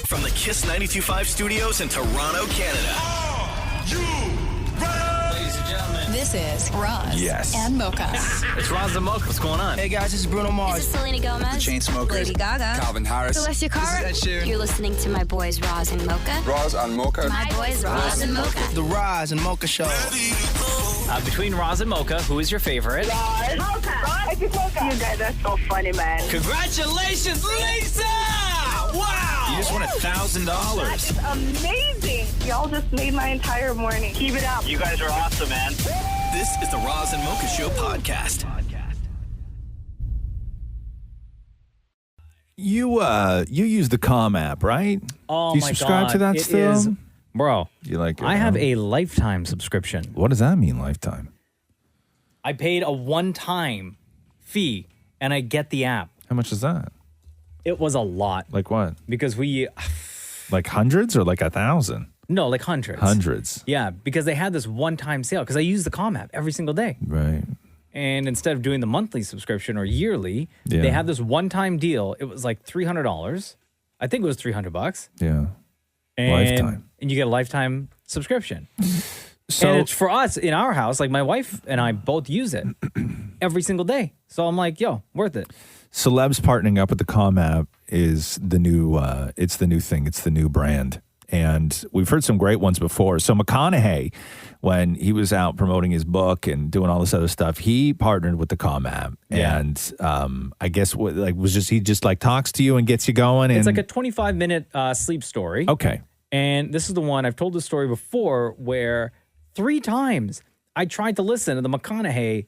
From the Kiss 92.5 studios in Toronto, Canada. Are you ready? Ladies and gentlemen. This is Roz and Mocha. It's Roz and Mocha. What's going on? Hey guys, this is Bruno Mars. This is Selena Gomez. The Chainsmokers. Lady Gaga. Calvin Harris. Celestia Cara. This is Ed Sheeran. You're listening to my boys Roz and Mocha. Roz and Mocha. My boys Roz and Mocha. The Roz and Mocha Show. Between Roz and Mocha, who is your favorite? Mocha. Mocha. You guys are so funny, man. Congratulations, Lisa! Wow! You just won $1,000. That is amazing. Y'all just made my entire morning. Keep it up. You guys are awesome, man. This is the Roz and Mocha Show podcast. You use the Calm app, right? Oh, Do you my subscribe God. to that It still? is- Bro, You like it? I have huh? a lifetime subscription. What does that mean, lifetime? I paid a one-time fee, and I get the app. How much is that? It was a lot Like what? because Like hundreds or like 1,000? like hundreds. Hundreds. Yeah, because they had this one-time sale because I use the Calm app every single day. Right. And instead of doing the monthly subscription or yearly, Yeah. they had this one-time deal. It was like $300. I think it was $300. Yeah. And, Lifetime. And you get a lifetime subscription. So And it's for us in our house, like my wife and I both use it every single day. So I'm like, yo, worth it. celebs partnering up with the Calm app is the new it's the new thing. It's the new brand. And we've heard some great ones before. So McConaughey, when he was out promoting his book and doing all this other stuff, he partnered with the Calm app. Yeah. And I guess he just like talks to you and gets you going. It's and like a 25-minute sleep story. okay. And this is the one, I've told this story before, where 3 times I tried to listen to the McConaughey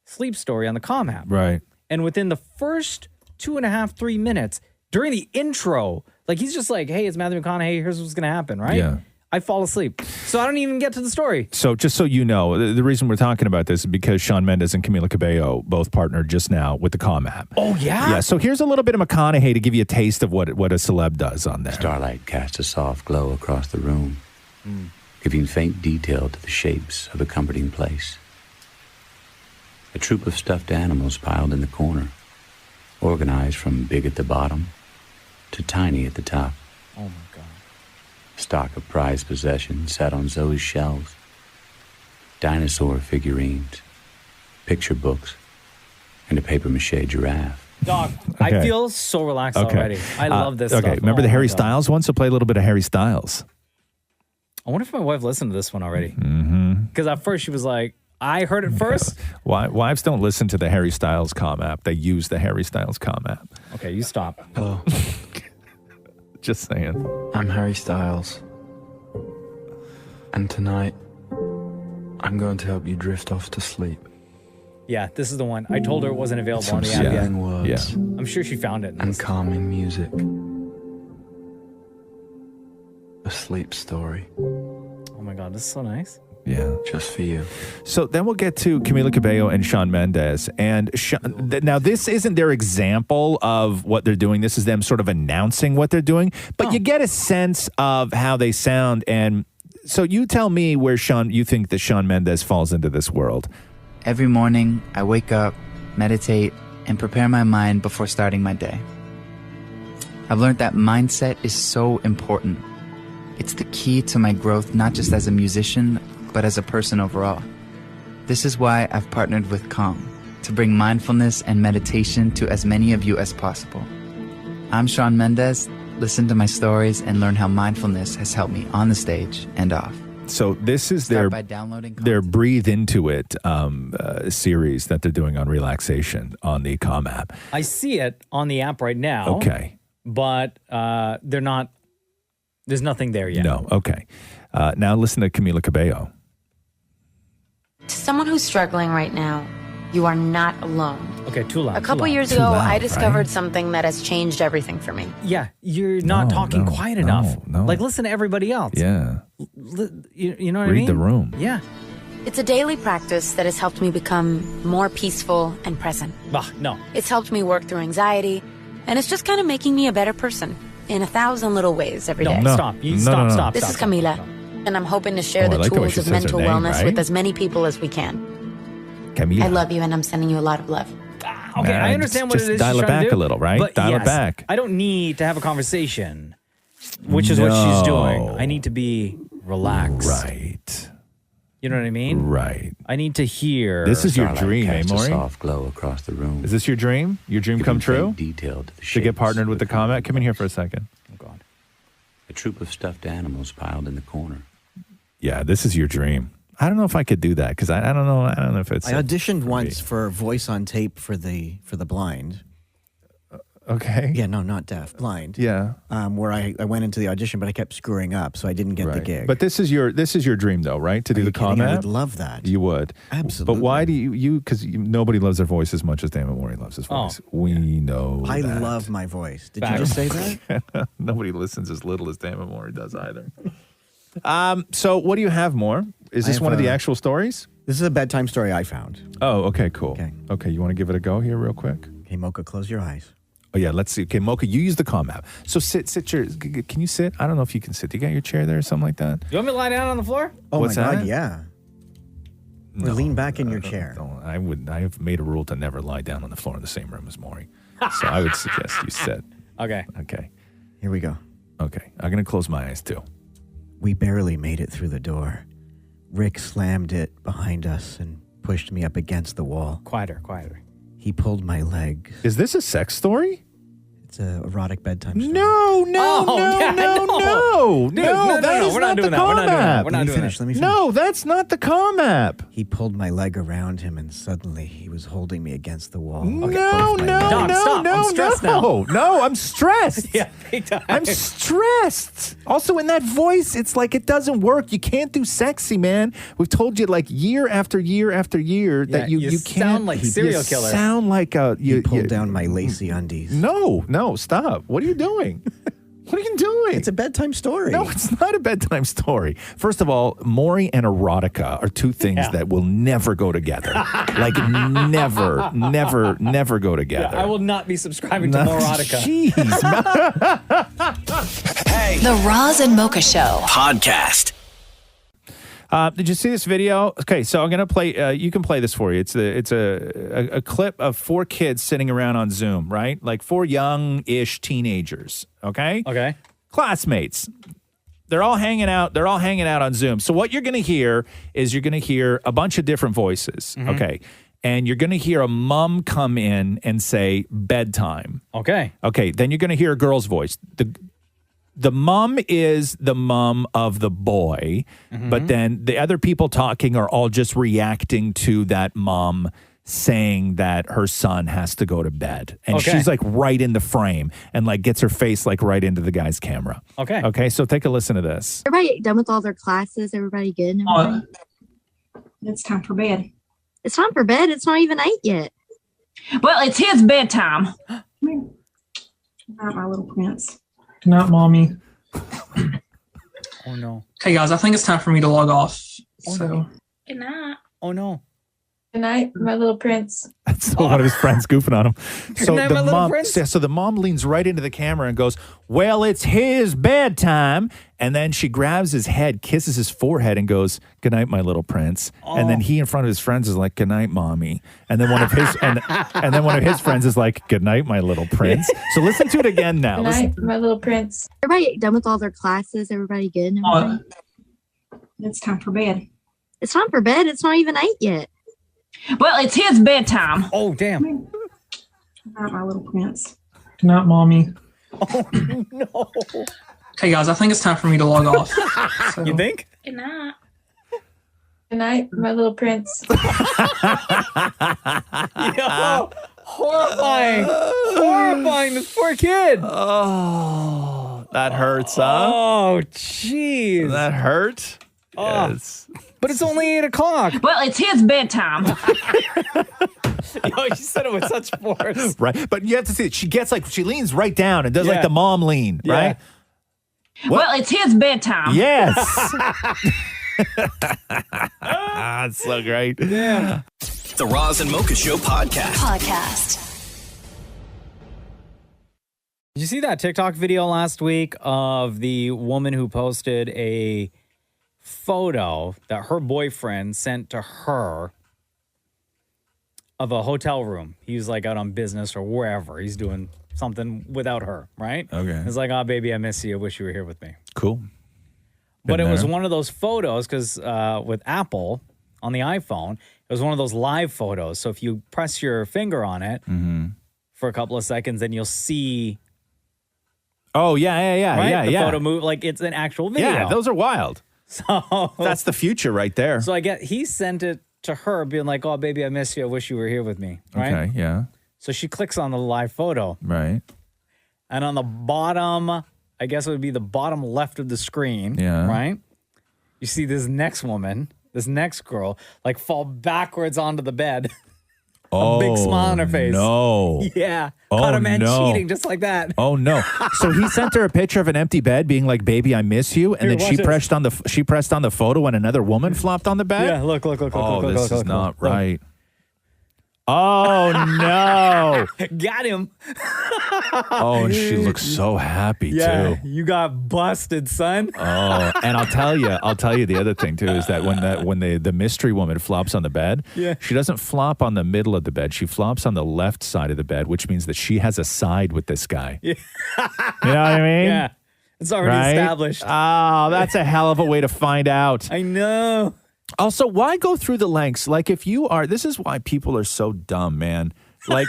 sleep story on the Calm app. Right. And within the first 2.5, 3 minutes, during the intro, like he's just like, hey, it's Matthew McConaughey, here's what's going to happen, right? Yeah. I fall asleep. So I don't even get to the story. So just so you know, the reason we're talking about this is because Shawn Mendes and Camila Cabello both partnered just now with the Calm app. Oh, yeah? Yeah, so here's a little bit of McConaughey to give you a taste of what a celeb does on there. Starlight casts a soft glow across the room, giving faint detail to the shapes of a comforting place. A troop of stuffed animals piled in the corner, organized from big at the bottom to tiny at the top. Oh, my God. Stock of prized possessions sat on Zoe's shelves. Dinosaur figurines, picture books, and a papier-mâché giraffe. Dog, Okay. I feel so relaxed Okay. already. I love this Okay, stuff. remember the Oh, Harry my God. Styles one? So play a little bit of Harry Styles. I wonder if my wife listened to this one already. Because at first she was like, I heard it first. Wives don't listen to the Harry Styles Calm app. They use the Harry Styles Calm app. Okay, you stop. Hello, Just saying. I'm Harry Styles. And tonight, I'm going to help you drift off to sleep. Yeah, this is the one. I told her it wasn't available Some on the app yet. soothing words I'm sure she found it. and calming music. A sleep story. Oh my God, this is so nice. Yeah. Just for you. So then we'll get to Camila Cabello and Shawn Mendes. And now this isn't their example of what they're doing. This is them sort of announcing what they're doing. But you get a sense of how they sound. And so you tell me where you think that Shawn Mendes falls into this world. Every morning, I wake up, meditate, and prepare my mind before starting my day. I've learned that mindset is so important. It's the key to my growth, not just as a musician, but as a person overall. This is why I've partnered with Calm, to bring mindfulness and meditation to as many of you as possible. I'm Shawn Mendes. Listen to my stories and learn how mindfulness has helped me on the stage and off. So this is their Breathe Into It series that they're doing on relaxation on the Calm app. I see it on the app right now. Okay. But they're not, there's nothing there yet. No, okay. Now listen to Camila Cabello. To someone who's struggling right now, you are not alone. Okay, too loud. A couple too loud. years ago, I discovered something that has changed everything for me. Yeah, you're not talking quiet enough. no. Like, listen to everybody else. Yeah. You know what I mean? Read the room. Yeah. It's a daily practice that has helped me become more peaceful and present. No. It's helped me work through anxiety, and it's just kind of making me a better person in 1,000 little ways every day. Stop. Stop. This is Camila, and I'm hoping to share Oh, I the like the way tools she of says her mental name, wellness right? with as many people as we can. Camila. I love you, and I'm sending you a lot of love. Okay, I understand what just it is. dial she's it trying to back do, a little, right? but Dial it yes, back. I don't need to have a conversation which is what she's doing. I need to be relaxed. Right. You know what I mean? Right. I need to hear. This is your dream, eh, Cast a Maury? soft glow across the room. Is this your dream? Your dream come true? Detail to the To get partnered with the Comet? Come in here for a second. Oh, God. A troop of stuffed animals piled in the corner. Yeah, this is your dream. I don't know if I could do that because I don't know. I don't know if it's. I auditioned once for voice on tape for the blind. Okay. Yeah, no, not deaf, blind. Yeah. Where I went into the audition, but I kept screwing up, so I didn't get the gig. But this is your dream, though, right? To do the kidding? Comet. I would love that. You would. Absolutely. But why do you? Because nobody loves their voice as much as Dan Maury loves his voice. We know. I that. love my voice. Did you just say that? Nobody listens as little as Dan Maury does either. So what do you have more? Is this one of the actual stories? This is a bedtime story I found. Oh, okay, cool. Okay, you want to give it a go here real quick? Okay, Mocha, close your eyes. Oh, yeah, let's see. Okay, Mocha, you use the Calm app. So sit your, can you sit? I don't know if you can sit. Do you got your chair there or something like that? You want me to lie down on the floor? Oh, What's my God, that? yeah. Or lean back in your chair. I've made a rule to never lie down on the floor in the same room as Maury. So I would suggest you sit. Okay. Okay. Here we go. Okay, I'm going to close my eyes too. We barely made it through the door. Rick slammed it behind us and pushed me up against the wall. Quieter. He pulled my leg. Is this a sex story? It's a erotic bedtime story. No. Dude, no. That is We're not not doing the that. We're Calm not doing that. app. We're not doing Let me finish. No, that's not the Calm app. He pulled my leg around him, and suddenly he was holding me against the wall. No, Stop. I'm stressed now. No, I'm stressed. Yeah, big time. I'm stressed. Also, in that voice, it's like it doesn't work. You can't do sexy, man. We've told you like year after year after year that you can't. sound like serial you killer. Sound like a. He pulled down my lacy undies. No, stop. What are you doing? What are you doing? It's a bedtime story. No, it's not a bedtime story. First of all, Maury and erotica are two things that will never go together. Like never go together. I will not be subscribing to more erotica. Jeez. Hey. The Roz and Mocha Show Podcast. Did you see this video? Okay, so I'm gonna play. You can play this for you. It's a clip of 4 kids sitting around on Zoom, right? Like 4 young-ish teenagers. Okay. Classmates. They're all hanging out. They're all hanging out on Zoom. So what you're gonna hear is a bunch of different voices. Mm-hmm. Okay. And you're going to hear a mom come in and say bedtime. Okay. Then you're going to hear a girl's voice. The mom is the mom of the boy, but then the other people talking are all just reacting to that mom saying that her son has to go to bed. And she's like right in the frame and like gets her face like right into the guy's camera. Okay, so take a listen to this. Everybody done with all their classes? Everybody good? And everything? It's time for bed. It's time for bed. It's not even 8 yet. Well, it's his bedtime. Come here. Good night, my little prince. Good night, Mommy. Oh, no. Hey, guys, I think it's time for me to log off. Good night. Oh, no. Good night, my little prince. That's one of his friends goofing on him. So night, the my little mom, prince. so the mom leans right into the camera and goes, "Well, it's his bedtime." And then she grabs his head, kisses his forehead, and goes, "Good night, my little prince." And then he, in front of his friends, is like, "Good night, mommy." And then one of his and then one of his friends is like, "Good night, my little prince." So listen to it again now. Good night, my little prince. Everybody done with all their classes? Everybody good? And everything? It's time for bed. It's time for bed. It's not even 8 yet. Well, it's his bedtime. Oh, damn. Good night, my little prince. Good night, Mommy. Oh, no. Hey, guys, I think it's time for me to log off. You think? Good night. Good night, my little prince. Yo, horrifying. This poor kid. Oh, that hurts, huh? Oh, jeez. That hurt. Oh. Yes. But it's only 8 o'clock. Well, it's his bedtime. Yo, you said it with such force. Right. But you have to see it. She leans right down and does like the mom lean, right? Well, it's his bedtime. Yes. That's so great. Yeah. The Roz and Mocha Show podcast. Did you see that TikTok video last week of the woman who posted a photo that her boyfriend sent to her of a hotel room? He was like out on business or wherever. He's doing something without her, right? Okay. It's like, oh, baby, I miss you. I wish you were here with me. Cool. But Been it was there. one of those photos because with Apple on the iPhone, it was one of those live photos. So if you press your finger on it for a couple of seconds, then you'll see. Oh, yeah. Right? Yeah. The photo move, like it's an actual video. Yeah, those are wild. So that's the future right there. So I get he sent it to her, being like, "Oh, baby, I miss you. I wish you were here with me." Right? Okay, yeah. So she clicks on the live photo, Right. and on the bottom, I guess it would be the bottom left of the screen. Yeah. Right. You see this next woman, this next girl, like fall backwards onto the bed. A big smile on her face. No. Yeah. Oh, Caught a man no. cheating just like that. Oh no! So he sent her a picture of an empty bed, being like, "Baby, I miss you," and Here, then she watch pressed on the photo, and another woman flopped on the bed. Yeah, look. Oh, look, this is look, not look. right. Oh no! Got him. Oh, and she looks so happy Yeah, too. you got busted, son. Oh, and I'll tell you the other thing too is that when the mystery woman flops on the bed, Yeah. she doesn't flop on the middle of the bed. She flops on the left side of the bed, which means that she has a side with this guy. Yeah. You know what I mean? Yeah. It's already Right? established. Oh, that's a hell of a way to find out. I know. Also, why go through the lengths? Like, if you are, this is why people are so dumb, man. Like,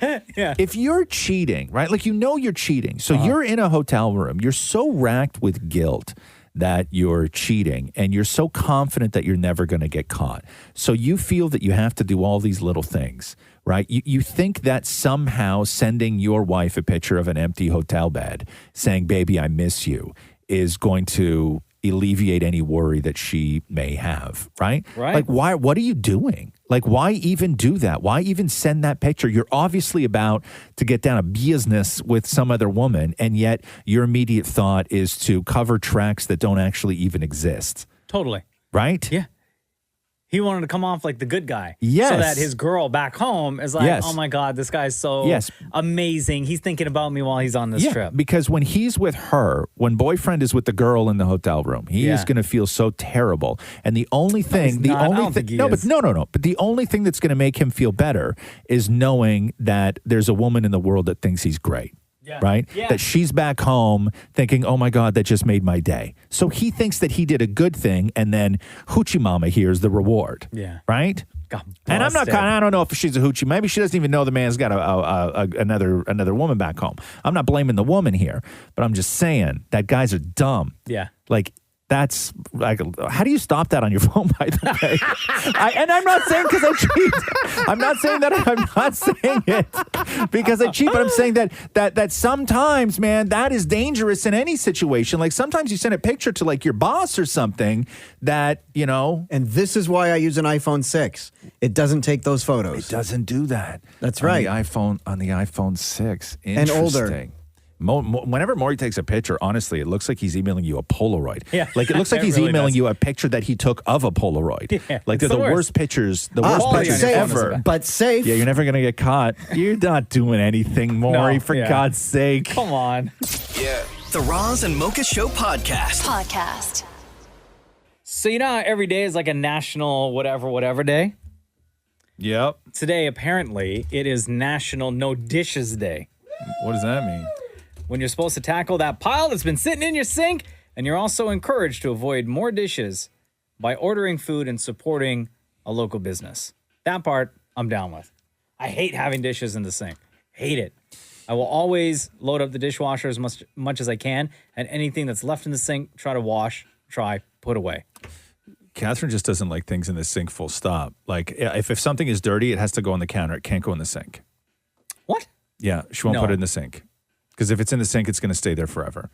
if you're cheating, right? Like, you're cheating. So you're in a hotel room. You're so racked with guilt that you're cheating, and you're so confident that you're never going to get caught. So you feel that you have to do all these little things, right? You think that somehow sending your wife a picture of an empty hotel bed saying, "Baby, I miss you," is going to alleviate any worry that she may have, right? Right. Like, why? What are you doing? Like, why even do that? Why even send that picture? You're obviously about to get down a business with some other woman, and yet your immediate thought is to cover tracks that don't actually even exist, Totally. right? Yeah. He wanted to come off like the good guy. Yes. So that his girl back home is like, Yes. oh my God, this guy's so Yes. amazing. He's thinking about me while he's on this trip. Because when he's with her, when boyfriend is with the girl in the hotel room, he is Yeah. going to feel so terrible. And the only thing, he's not. I don't think he is. But the only thing that's going to make him feel better is knowing that there's a woman in the world that thinks he's great. Yeah. Right? Yeah. That she's back home thinking, oh my God, that just made my day. So he thinks that he did a good thing, and then Hoochie Mama here's the reward. Yeah. Right? Got And I'm not. busted. I don't know if she's a hoochie. Maybe she doesn't even know the man's got another woman back home. I'm not blaming the woman here, but I'm just saying that guys are dumb. Yeah. Like, that's like, how do you stop that on your phone, by the way? And I'm not saying because I cheat. I'm not saying that. I'm not saying it because I cheat, but I'm saying that sometimes, man, that is dangerous in any situation. Like, sometimes you send a picture to like your boss or something that, you know. And this is why I use an iPhone 6. It doesn't take those photos. It doesn't do that. That's right. On the iPhone 6. And older. Interesting. Whenever Maury takes a picture, honestly, it looks like he's emailing you a Polaroid. Yeah. Like, it looks like It he's really emailing does. you a picture that he took of a Polaroid. Yeah, Like, they're it's the the worst worst. pictures, the Ah, worst quality pictures on your phone is ever. bad. But safe. Yeah, you're never going to get caught. You're not doing anything, Maury, for yeah. God's sake. Come on. Yeah. The Roz and Mocha Show podcast. So you know how every day is like a national whatever day? Yep. Today, apparently, it is National No Dishes Day. What does that mean? When you're supposed to tackle that pile that's been sitting in your sink, and you're also encouraged to avoid more dishes by ordering food and supporting a local business. That part, I'm down with. I hate having dishes in the sink. Hate it. I will always load up the dishwasher as much as I can, and anything that's left in the sink, put away. Catherine just doesn't like things in the sink, full stop. Like, if something is dirty, it has to go on the counter. It can't go in the sink. What? Yeah, she won't No. put it in the sink. Because if it's in the sink, it's going to stay there forever.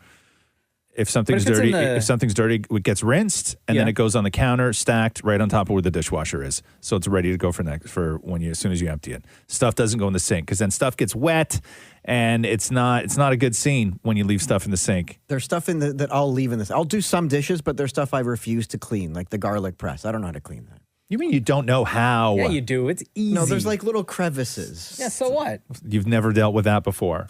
If something's But if it's dirty, in the- if something's dirty, it gets rinsed and then Yeah. it goes on the counter, stacked right on top of where the dishwasher is. So it's ready to go for when you as soon as you empty it. Stuff doesn't go in the sink because then stuff gets wet, and it's not a good scene when you leave stuff in the sink. There's stuff in that I'll leave in this. I'll do some dishes, but there's stuff I refuse to clean, like the garlic press. I don't know how to clean that. You mean you don't know how? Yeah, you do. It's easy. No, there's like little crevices. Yeah, so what? You've never dealt with that before.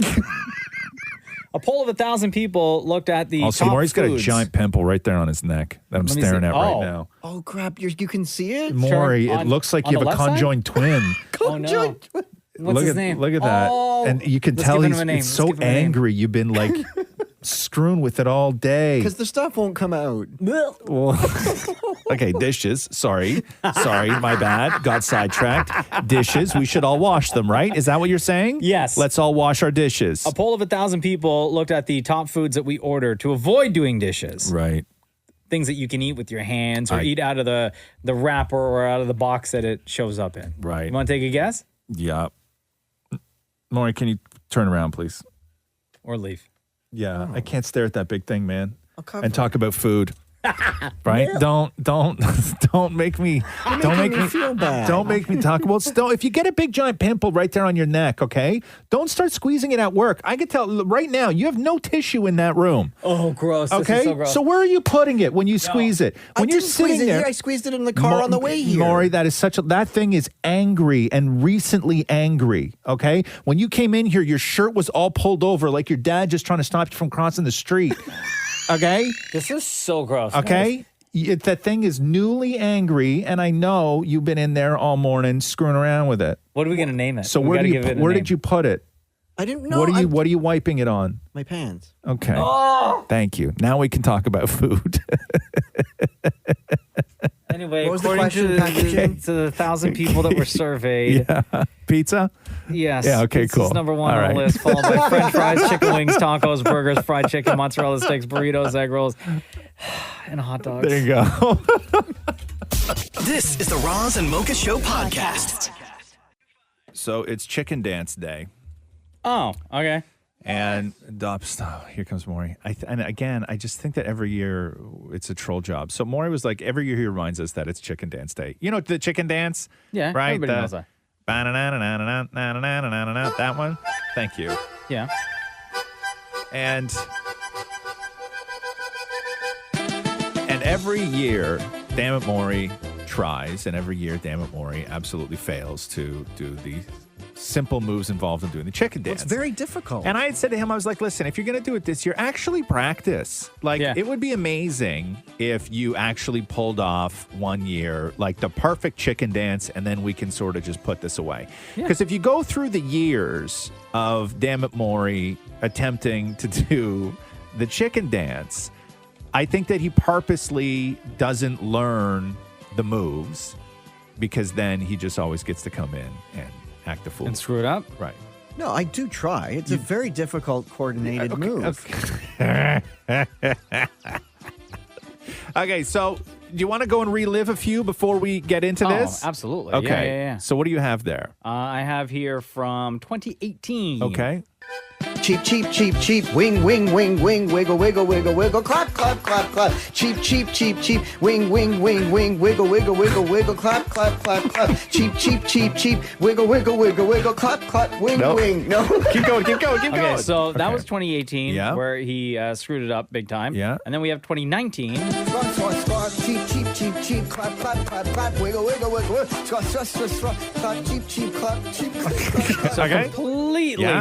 A poll of 1,000 people looked at the Also, top Maury's got a foods. giant pimple right there on his neck that I'm Let me staring see. at right Oh. now. Oh crap! You can see it. Maury, it on- looks like on you the have a left side? conjoined twin. Oh, no. What's his name? Look at that. Oh, And you can let's tell give him he's a name. it's Let's so give him a name. angry. You've been like screwing with it all day. Because the stuff won't come out. Well, okay, dishes. Sorry, my bad. Got sidetracked. Dishes. We should all wash them, right? Is that what you're saying? Yes. Let's all wash our dishes. A poll of 1,000 people looked at the top foods that we order to avoid doing dishes. Right. Things that you can eat with your hands or eat out of the wrapper or out of the box that it shows up in. Right. You want to take a guess? Yeah. Maury, can you turn around, please? Or leave. Yeah, I can't stare at that big thing, man. cover And talk about food. Right? Don't make me don't make me feel bad. Don't make me talk about stuff. If you get a big giant pimple right there on your neck, okay? Don't start squeezing it at work. I can tell right now you have no tissue in that room. Oh, gross. This is Okay? so gross. So where are you putting it when you squeeze it? When I you're didn't squeeze sitting it there, here. I squeezed it in the car on the way here. Maury, that thing is angry and recently angry, okay? When you came in here, your shirt was all pulled over like your dad just trying to stop you from crossing the street. Okay? This is so gross. Okay? That thing is newly angry, and I know you've been in there all morning screwing around with it. What are we going to name it? So We where gotta give it a where name. did you put it? I didn't know. What are you wiping it on? My pants. Okay. Oh! Thank you. Now we can talk about food. Anyway, What was the according question, to the 1,000 people that were surveyed, Yeah. Pizza? yes. Yeah, okay, pizza's cool. number one All on right. the list, followed by French fries, chicken wings, tacos, burgers, fried chicken, mozzarella sticks, burritos, egg rolls, and hot dogs. There you go. This is the Roz and Mocha Show podcast. So it's Chicken Dance Day. Oh, okay. And here comes Maury. And again, I just think that every year it's a troll job. So Maury was like, every year he reminds us that it's Chicken Dance Day. You know the chicken dance? Yeah, right? everybody knows that. That one? Thank you. Yeah. And every year, Damn It Maury tries, and every year, Damn It Maury absolutely fails to do the simple moves involved in doing the chicken dance. It's very difficult. And I had said to him, I was like, listen, if you're going to do it this year, actually practice. Like, it would be amazing if you actually pulled off one year, like the perfect chicken dance, and then we can sort of just put this away. Because if you go through the years of Damn It Maury attempting to do the chicken dance, I think that he purposely doesn't learn the moves because then he just always gets to come in and act the fool. And screw it up? Right. No, I do try. It's a very difficult coordinated move. Okay, so do you want to go and relive a few before we get into this? Absolutely. Okay. Yeah. So what do you have there? I have here from 2018. Okay. Cheap, cheap, cheap, cheap. Wing, wing, wing, wing. Wiggle, wiggle, wiggle, wiggle. Clap, clap, clap, clap. Cheap, cheap, cheap, cheap. Wing, wing, wing, wing. Wiggle, wiggle, wiggle, wiggle. Clap, clap, clap, clap. Cheap, cheap, cheap, cheap. Wiggle, wiggle, wiggle, wiggle. Clap, clap. Wing, wing. No. Keep going, keep going, keep going. Okay, so that was 2018, Yeah. where he screwed it up big time. Yeah. And then we have 2019. Squat, squat, squat. Cheap, cheap, cheap, cheap. Clap, clap, clap, clap. Wiggle, wiggle, wiggle. Squat, squat, squat, squat. Clap, cheap, cheap, clap. Cheap, clap, clap. So Okay.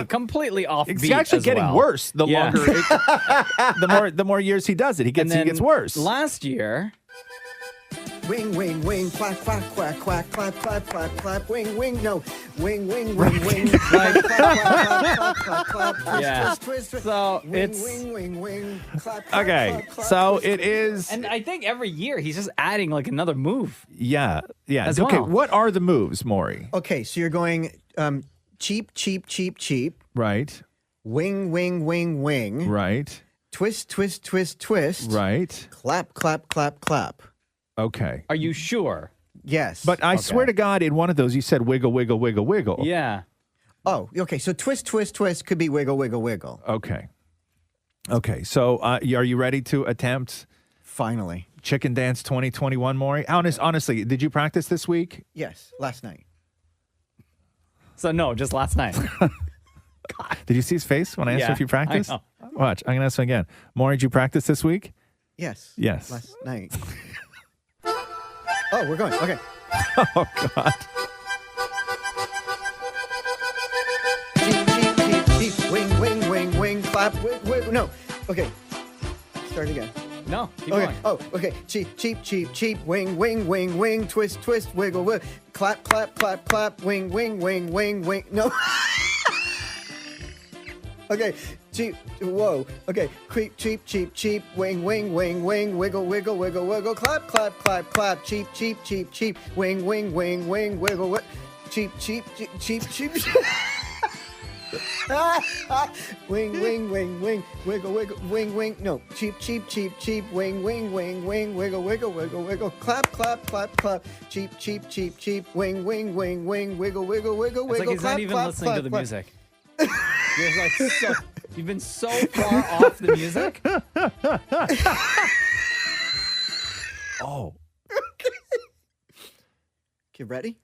completely off It's beat actually as getting well. worse the Yeah. longer the more years he does it. He And then gets worse. Last year, Wing, wing, wing, quack, quack, quack, quack, clap, clap, clap, clap, wing, wing, no, wing, wing, wing, wing, clap, clap, clap, clap, clap, clap, Yeah. twist, twist, twist, So wing, it's- wing, wing, wing, clap, clap, Okay. clap, clap, So twist, it is and I think every year he's just adding like another move. Yeah. As Okay, well. what are the moves, Maury? Okay, so you're going cheap, cheap, cheap, cheap, Right. wing, wing, wing, wing, Right. twist, twist, twist, twist, Right. clap, clap, clap, clap. Okay. Are you sure? Yes. But I swear to God, in one of those you said wiggle, wiggle, wiggle, wiggle. Yeah. Oh, okay, so twist, twist, twist could be wiggle, wiggle, wiggle. Okay. Okay. So are you ready to attempt Finally. Chicken Dance 2021, Maury? Honestly, did you practice this week? Yes, last night. So no, just last night. Did you see his face when I asked Yeah, him if you practiced? I know. Watch. I'm going to ask him again. Maury, did you practice this week? Yes. Yes. Last night. Oh, we're going. Okay. Oh, God. Cheep, cheep, cheep, cheep. Wing, wing, wing, wing. Clap. Wing, wing. No. Okay. Start again. No, keep Okay. going. Oh, okay. Cheep, cheep, cheep, cheep. Wing, wing, wing, wing. Twist, twist, wiggle, wiggle. Clap, clap, clap, clap. Wing, wing, wing, wing, wing. No. Okay. Cheep. Whoa. Okay. Creep, cheep, cheep, cheep. Wing, wing, wing, wing. Wiggle, wiggle, wiggle, wiggle. Clap, clap, clap, clap. Cheep, cheep, cheep, cheep. Wing, wing, wing, wing. Wiggle, wiggle. Cheep, cheep, cheep, cheep, cheep. Wing, wing, wing, wing, wiggle, wiggle, wing, wing. No, cheep, cheep, cheep, cheep. Wing, wing, wing, wing, wiggle, wiggle, wiggle, wiggle. Clap, clap, clap, clap. Cheep, cheep, cheep, cheep. Wing, wing, wing, wing, wiggle, wiggle, wiggle, It's wiggle. like he's clap, not even clap, listening clap, to the clap. music. You've been so far off the music. Oh. Okay, ready?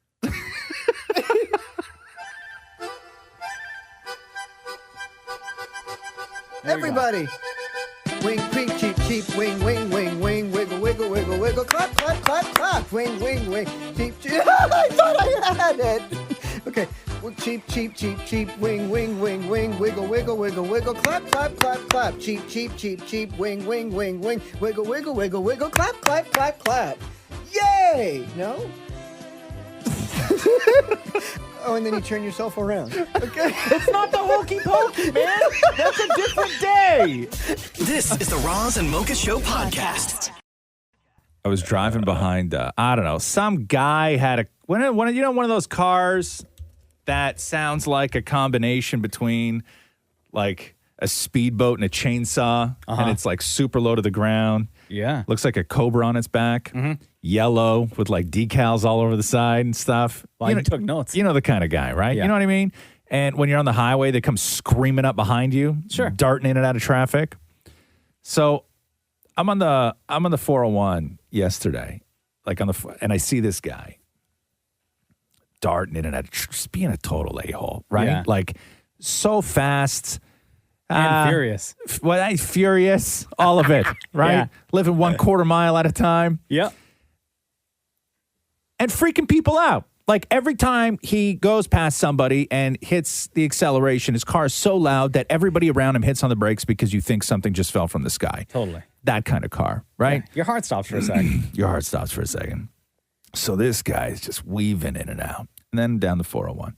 Everybody. Wing, creep, cheep, cheep, wing, wing, wing, wing, wiggle, wiggle, wiggle, wiggle, clap, clap, clap, clap, wing, wing, wing, cheep, cheep. I thought I had it. Okay, cheep, cheep, cheep, cheep, wing, wing, wing, wing, wiggle, wiggle, wiggle, wiggle, clap, clap, clap, clap, cheep, cheep, cheep, cheep, wing, wing, wing, wing, wiggle, wiggle, wiggle, wiggle, clap, clap, clap, clap. Yay! No? Oh, and then you turn yourself around. Okay. It's not the hokey pokey, man. That's a different day. This is the Roz and Mocha Show podcast. I was driving behind, I don't know, some guy had one of those cars that sounds like a combination between like a speedboat and a chainsaw, and it's like super low to the ground. Yeah. Looks like a Cobra on its back. Yellow with like decals all over the side and stuff. Well, you took notes. You know the kind of guy, right? Yeah. You know what I mean? And when you're on the highway, they come screaming up behind you, darting in and out of traffic. So I'm on the 401 yesterday, and I see this guy darting in and out, just being a total a-hole, right? Yeah. Like so fast. And furious. Furious, all of it, right? Yeah. Living 1/4 mile at a time. Yep. And freaking people out. Like every time he goes past somebody and hits the acceleration, his car is so loud that everybody around him hits on the brakes because you think something just fell from the sky. Totally. That kind of car, right? Yeah. Your heart stops for a second. Your heart stops for a second. So this guy is just weaving in and out. And then down the 401.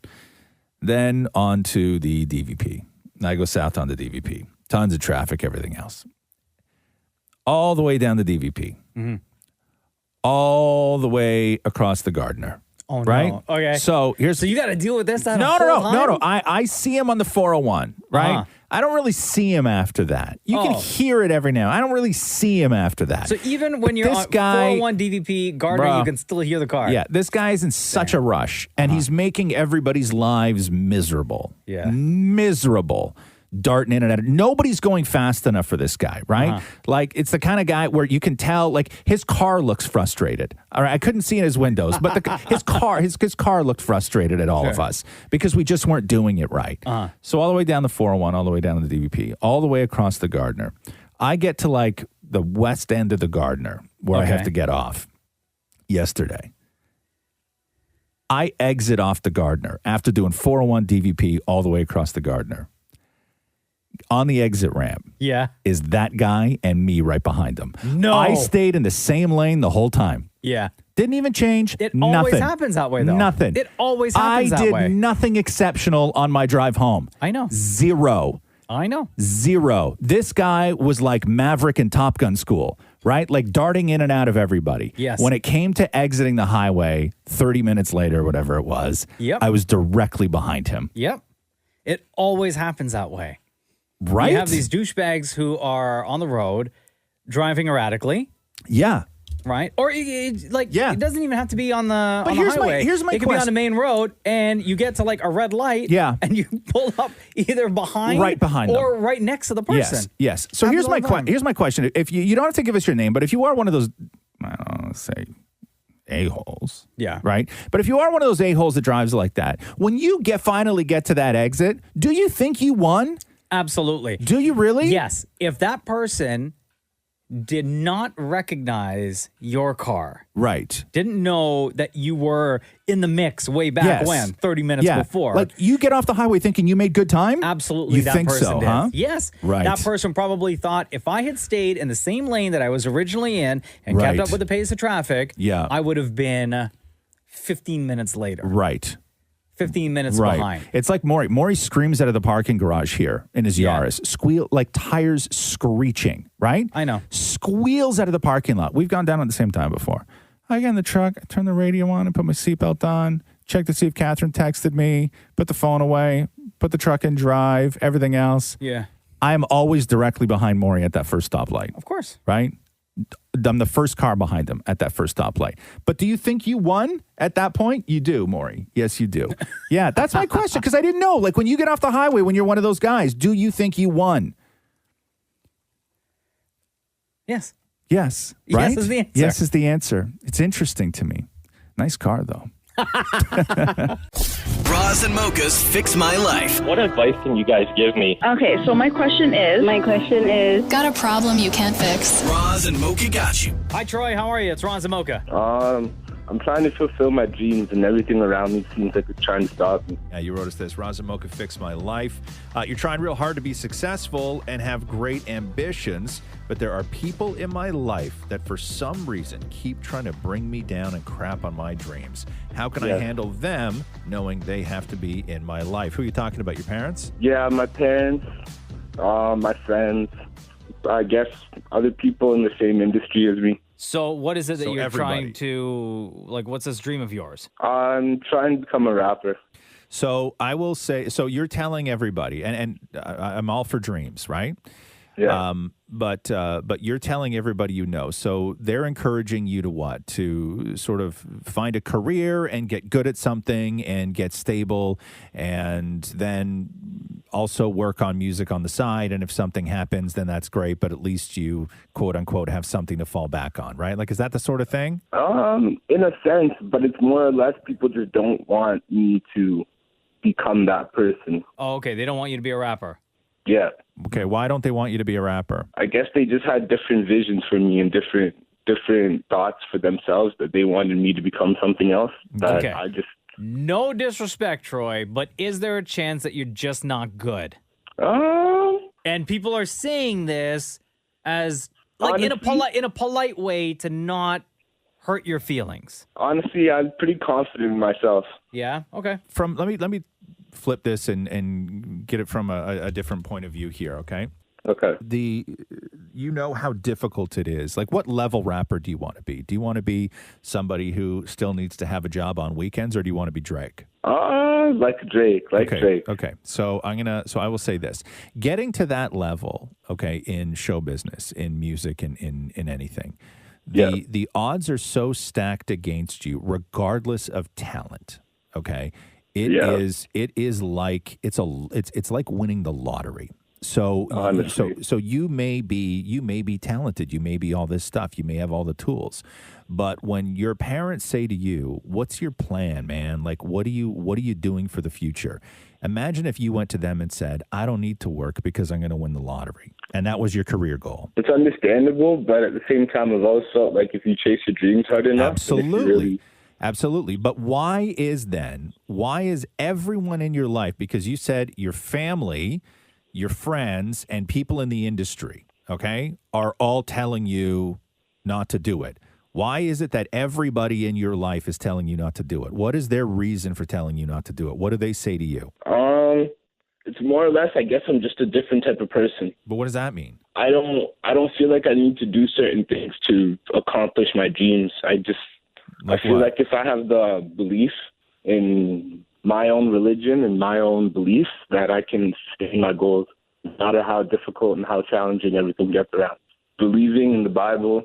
Then on to the DVP. I go south on the DVP. Tons of traffic, everything else. All the way down the DVP. All the way across the Gardner. Oh, no. Right? Okay. So you got to deal with this. No. I see him on the 401, right? I don't really see him after that. You can hear it every now. I don't really see him after that. So even when you're on 401 DVP Gardner, you can still hear the car. Yeah, this guy's in such a rush, and he's making everybody's lives miserable. Yeah. Miserable. Darting in and out. Nobody's going fast enough for this guy, right? Like, it's the kind of guy where you can tell, like, his car looks frustrated. All right, I couldn't see in his windows, but his car looked frustrated at all of us because we just weren't doing it right. So all the way down the 401, all the way down to the DVP, all the way across the Gardner. I get to, like, the west end of the Gardner where I have to get off yesterday. I exit off the Gardner after doing 401 DVP all the way across the Gardner. On the exit ramp is that guy and me right behind him. No. I stayed in the same lane the whole time. Yeah. Didn't even change. It nothing. always happens that way, though. Nothing. It always happens that way. I did nothing exceptional on my drive home. I know. Zero. I know. Zero. This guy was like Maverick in Top Gun school, right? Like darting in and out of everybody. Yes. When it came to exiting the highway 30 minutes later, whatever it was, I was directly behind him. Yep. It always happens that way. Right? You have these douchebags who are on the road driving erratically. Yeah. Right? Or it doesn't even have to be on the highway. Here's my It could be on the main road and you get to like a red light. Yeah. And you pull up either behind them. or right next to the person. Yes. So here's my question. If you don't have to give us your name, but if you are one of those, I don't know, say a-holes. Yeah. Right? But if you are one of those a-holes that drives like that, when you finally get to that exit, do you think you won? Absolutely. Do you really? Yes. If that person did not recognize your car. Right. Didn't know that you were in the mix way back when, 30 minutes before. Like you get off the highway thinking you made good time? Absolutely. You that think person so, did. huh? Yes. Right. That person probably thought if I had stayed in the same lane that I was originally in and kept Right. up with the pace of traffic, I would have been 15 minutes later. Right. 15 minutes Right. behind. It's like Maury. Maury screams out of the parking garage here in his Yaris. Squeal, like tires screeching, right? I know. Squeals out of the parking lot. We've gone down at the same time before. I get in the truck, I turn the radio on and put my seatbelt on, check to see if Catherine texted me, put the phone away, put the truck in drive, everything else. Yeah. I'm always directly behind Maury at that first stoplight. Of course. Right? I'm the first car behind him at that first stoplight. But do you think you won at that point? You do, Maury. Yes, you do. Yeah, that's my question because I didn't know. Like when you get off the highway, when you're one of those guys, do you think you won? Yes. Yes. Right? Yes is the answer. Yes is the answer. It's interesting to me. Nice car, though. Roz and Mocha's Fix My Life. What advice can you guys give me? Okay, so my question is. Got a problem you can't fix? Roz and Mocha got you. Hi, Troy. How are you? It's Ron Zamoka. I'm trying to fulfill my dreams, and everything around me seems like it's trying to stop me. Yeah, you wrote us this. Roz and Mocha Fix My Life. You're trying real hard to be successful and have great ambitions, but there are people in my life that for some reason keep trying to bring me down and crap on my dreams. How can I handle them knowing they have to be in my life? Who are you talking about, your parents? Yeah, my parents, my friends, I guess other people in the same industry as me. So what is it that So you're everybody. trying to, like, what's this dream of yours? I'm trying to become a rapper. So I will say, so you're telling everybody, and I'm all for dreams, right? Yeah. But you're telling everybody you know. So they're encouraging you to what? To sort of find a career and get good at something and get stable, and then also work on music on the side. And if something happens, then that's great. But at least you, quote unquote, have something to fall back on, right? Like, is that the sort of thing? In a sense, but it's more or less people just don't want me to become that person. Oh, okay. They don't want you to be a rapper. Yeah. Okay, why don't they want you to be a rapper? I guess they just had different visions for me and different thoughts for themselves that they wanted me to become something else. That Okay. I just No disrespect, Troy, but is there a chance that you're just not good? And people are saying this as like in a polite way to not hurt your feelings. Honestly, I'm pretty confident in myself. Yeah. Okay. Let me flip this and get it from a different point of view here. Okay. Okay. You know how difficult it is. Like, what level rapper do you want to be? Do you want to be somebody who still needs to have a job on weekends, or do you want to be Drake? Like Drake. Drake. Okay. So I will say this: getting to that level, okay, in show business, in music, in anything, the odds are so stacked against you, regardless of talent. Okay, it is like it's like winning the lottery. So you may be talented, you may be all this stuff, you may have all the tools, but when your parents say to you, "What's your plan, man? Like, what are you doing for the future?" Imagine if you went to them and said, "I don't need to work because I'm going to win the lottery," and that was your career goal. It's understandable, but at the same time, I've always felt like if you chase your dreams hard enough, absolutely. Absolutely. But why is everyone in your life, because you said your family, your friends, and people in the industry, okay, are all telling you not to do it? Why is it that everybody in your life is telling you not to do it? What is their reason for telling you not to do it? What do they say to you? It's more or less, I guess I'm just a different type of person. But what does that mean? I don't feel like I need to do certain things to accomplish my dreams. I feel like if I have the belief in my own religion and my own beliefs, that I can sustain my goals, no matter how difficult and how challenging everything gets around. Believing in the Bible,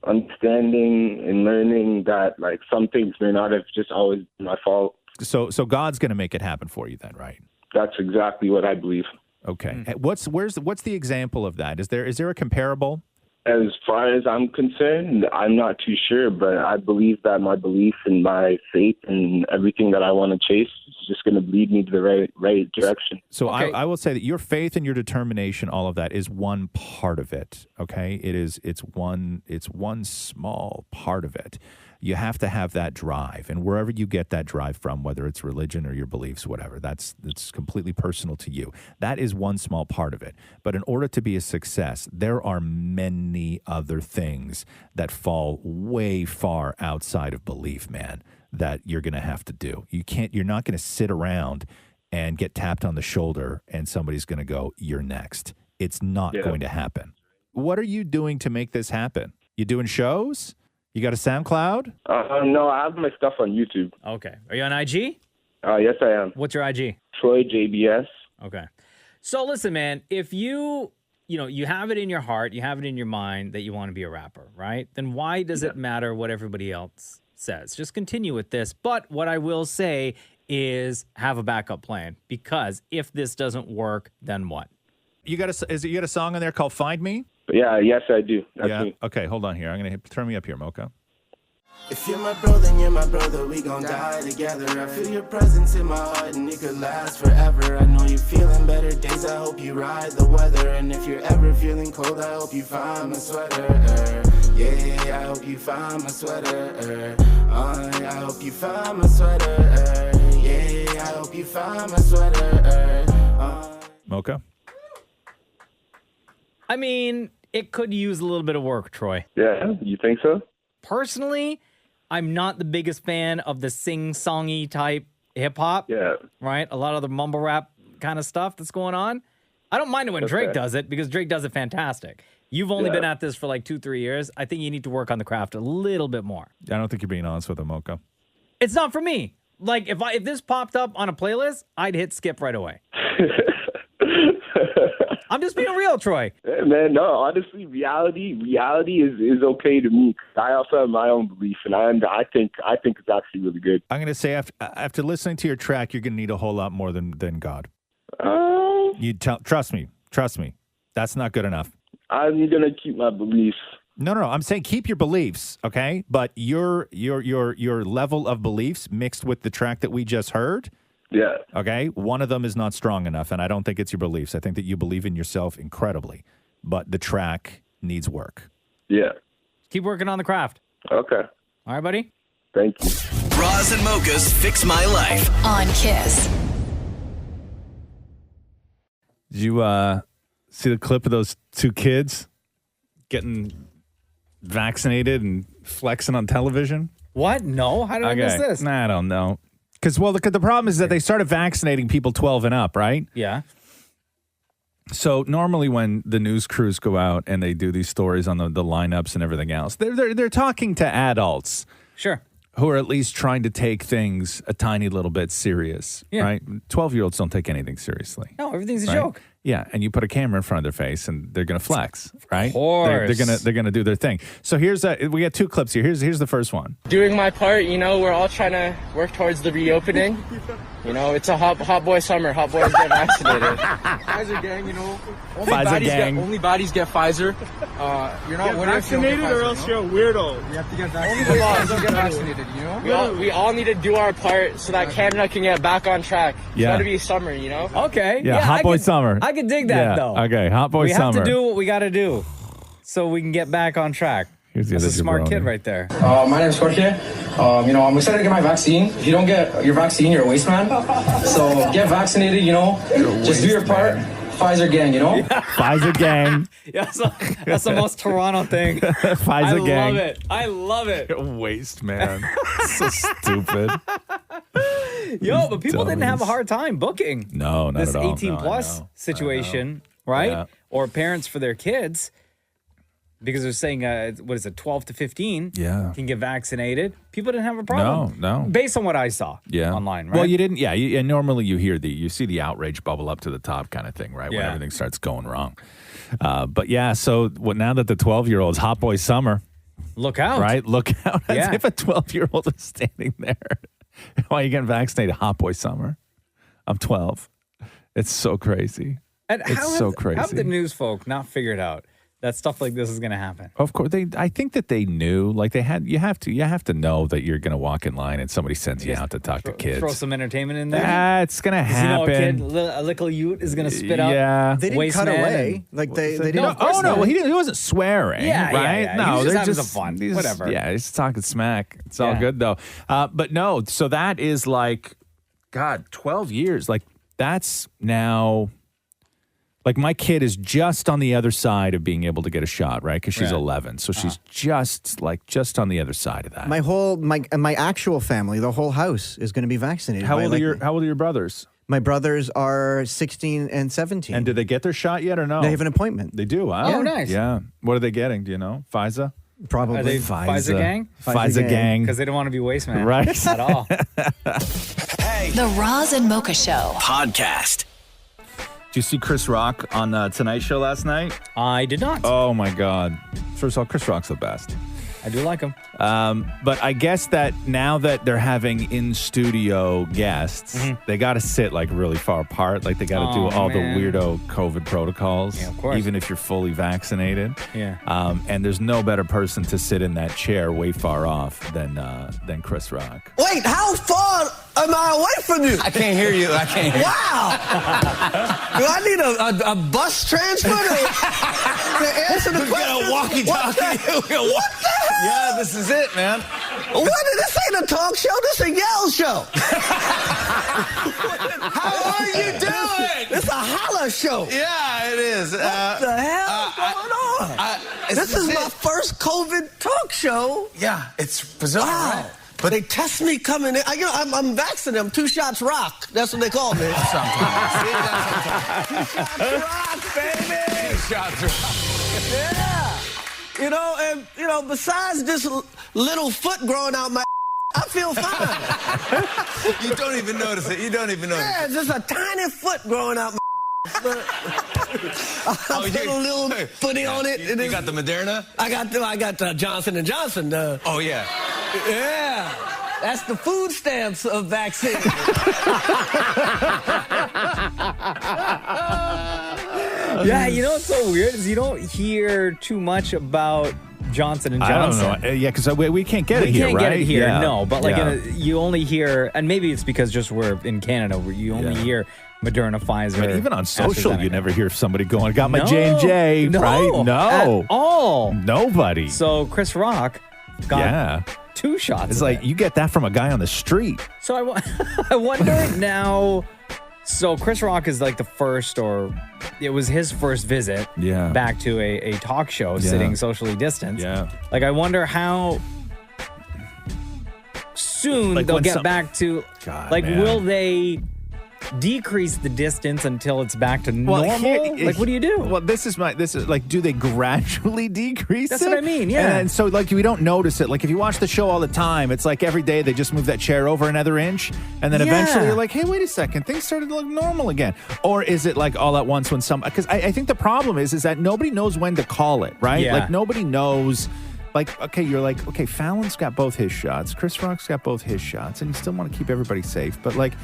understanding and learning that like some things may not have just always been my fault. So God's going to make it happen for you then, right? That's exactly what I believe. Okay. What's the example of that? Is there a comparable? As far as I'm concerned, I'm not too sure, but I believe that my belief and my faith and everything that I want to chase is just going to lead me to the right direction. So I will say that your faith and your determination, all of that, is one part of it. Okay, it's one small part of it. You have to have that drive, and wherever you get that drive from, whether it's religion or your beliefs, whatever, that's completely personal to you. That is one small part of it. But in order to be a success, there are many other things that fall way far outside of belief, man, that you're going to have to do. You're not going to sit around and get tapped on the shoulder and somebody's going to go, "You're next." It's not going to happen. What are you doing to make this happen? You doing shows? You got a SoundCloud? No, I have my stuff on YouTube. Okay. Are you on IG? Yes, I am. What's your IG? Troy JBS. Okay. So listen, man, if you have it in your heart, you have it in your mind that you want to be a rapper, right? Then why does it matter what everybody else says? Just continue with this. But what I will say is have a backup plan, because if this doesn't work, then what? You got a song on there called "Find Me"? Yeah, yes, I do. That's me. Okay, hold on here. I'm going to turn me up here, Mocha. If you're my bro, then you're my brother. We gon' die together. I feel your presence in my heart, and it could last forever. I know you're feeling better days. I hope you ride the weather. And if you're ever feeling cold, I hope you find my sweater. Yeah, I hope you find my sweater. I hope you find my sweater. Yeah, I hope you find my sweater. Mocha? I mean, it could use a little bit of work, Troy. Yeah, you think so? Personally, I'm not the biggest fan of the sing-songy type hip-hop. Yeah. Right? A lot of the mumble rap kind of stuff that's going on. I don't mind it when Drake does it, because Drake does it fantastic. You've only been at this for like 2-3 years. I think you need to work on the craft a little bit more. I don't think you're being honest with him, Mocha. It's not for me. Like, if this popped up on a playlist, I'd hit skip right away. I'm just being real, Troy. Yeah, man, no, honestly, reality is okay to me. I also have my own belief, and I think it's actually really good. I'm going to say after listening to your track, you're going to need a whole lot more than God. Trust me. That's not good enough. I'm going to keep my beliefs. No. I'm saying keep your beliefs, okay? But your level of beliefs mixed with the track that we just heard. Yeah. Okay? One of them is not strong enough, and I don't think it's your beliefs. I think that you believe in yourself incredibly, but the track needs work. Yeah. Keep working on the craft. Okay. All right, buddy? Thank you. Roz and Mocha's Fix My Life. On Kiss. Did you see the clip of those two kids getting vaccinated and flexing on television? What? No? How did I miss this? I don't know. Because, the problem is that they started vaccinating people 12 and up, right? Yeah. So normally when the news crews go out and they do these stories on the lineups and everything else, they're talking to adults. Sure. Who are at least trying to take things a tiny little bit serious, right? 12-year-olds don't take anything seriously. No, everything's a joke. Yeah, and you put a camera in front of their face, and they're going to flex, right? Of course. They're gonna do their thing. So we got two clips here. Here's the first one. Doing my part, we're all trying to work towards the reopening. It's a hot boy summer. Hot boys get vaccinated. Pfizer gang, Only baddies get Pfizer. You're not vaccinated, or else you're a weirdo. You have to get vaccinated. Only the laws get vaccinated. We all need to do our part so that Canada can get back on track. It's got to be summer, Okay. Yeah, hot boy summer. I can dig that, though. Okay, hot boy summer. We have to do what we got to do so we can get back on track. Here's the That's a other smart jabroni. kid right there. My name is Jorge. I'm excited to get my vaccine. If you don't get your vaccine, you're a waste man. So get vaccinated, just do your part. Pfizer gang, Pfizer gang. Yeah, that's the most Toronto thing. Pfizer gang. I love it. You're a waste, man. So stupid. Yo, but people didn't have a hard time booking. No, not this at all. 18 plus situation, right? Yeah. Or parents for their kids, because they're saying, 12 to 15 can get vaccinated. People didn't have a problem. No. Based on what I saw online, right? Well, you didn't. Yeah, and normally you see the outrage bubble up to the top kind of thing, right? When everything starts going wrong. But so now that the 12-year-old's hot boy summer, look out, right? Look out! As if a 12-year-old is standing there. Why are you getting vaccinated? Hot boy summer. I'm 12. It's so crazy. And it's so crazy. How have the news folk not figured out that stuff like this is going to happen. Of course, I think that they knew. Like you have to know that you're going to walk in line and somebody sends you out to talk to kids. Throw some entertainment in there. That's going to happen. You know, a little Ute is going to spit out. Yeah, they didn't cut away. Like they didn't. No, well, he wasn't swearing. Yeah, right? yeah. No, He was they're having just some fun. Whatever. Yeah, he's talking smack. It's all good though. But no, so that is like, God, 12 years. Like that's now. Like my kid is just on the other side of being able to get a shot, right? Because she's 11, so she's just on the other side of that. My actual family, the whole house is going to be vaccinated. How old are your brothers? My brothers are 16 and 17. And did they get their shot yet or no? They have an appointment. They do. Wow. Oh, nice. Yeah. What are they getting? Do you know? Pfizer? Probably. Are they Pfizer gang? Pfizer gang. Because they don't want to be waste man. Right. At all. The Roz and Mocha Show Podcast. Did you see Chris Rock on the Tonight Show last night? I did not. Oh, my God. First of all, Chris Rock's the best. I do like him. But I guess that now that they're having in-studio guests, they got to sit like really far apart. Like they got to do all the weirdo COVID protocols, of course. Even if you're fully vaccinated. Yeah. And there's no better person to sit in that chair way far off than Chris Rock. Wait, how far am I away from you? I can't hear you. I can't hear you. Wow. Do I need a bus transfer to answer the question? We got a walkie-talkie. What the hell? Yeah, this is it, man. What? This ain't a talk show. This is a yell show. How are you doing? It's a holler show. Yeah, it is. What the hell is going on? This is my first COVID talk show. Yeah, it's bizarre, right? But they test me coming in. I'm vaccinated. I'm 2 shots rock. That's what they call me. That's what I'm talking about. 2 shots rock, baby. 2 shots rock. Yeah. Besides this little foot growing out my I feel fine. You don't even notice it. You don't even notice it. Yeah, just a tiny foot growing out my I put a little footy on it. You got the Moderna? I got Johnson & Johnson. Oh, yeah. Yeah. That's the food stamps of vaccine. Yeah, you know what's so weird is you don't hear too much about Johnson & Johnson. I don't know. Yeah, because we can't get it here, right? We can't get it here, yeah. no. But you only hear, and maybe it's because just we're in Canada where you only hear Moderna, Pfizer. I mean, even on social, you never hear somebody going, "Got my No. J&J," No, right? No, at all. Nobody. So Chris Rock got 2 shots. It's like you get that from a guy on the street. So I wonder now. So Chris Rock is like the first, or it was his first visit back to a talk show, sitting socially distanced. Yeah. Like I wonder how soon they'll get back to. God, will they decrease the distance until it's back to normal? What do you do? Well, this is like, do they gradually decrease That's it? what I mean, yeah. And so, like, we don't notice it. Like, if you watch the show all the time, it's like every day they just move that chair over another inch, and then eventually you're like, hey, wait a second, things started to look normal again. Or is it like all at once when because I think the problem is that nobody knows when to call it, right? Yeah. Like, nobody knows. Like, okay, you're like, okay, Fallon's got both his shots, Chris Rock's got both his shots, and you still want to keep everybody safe, but like,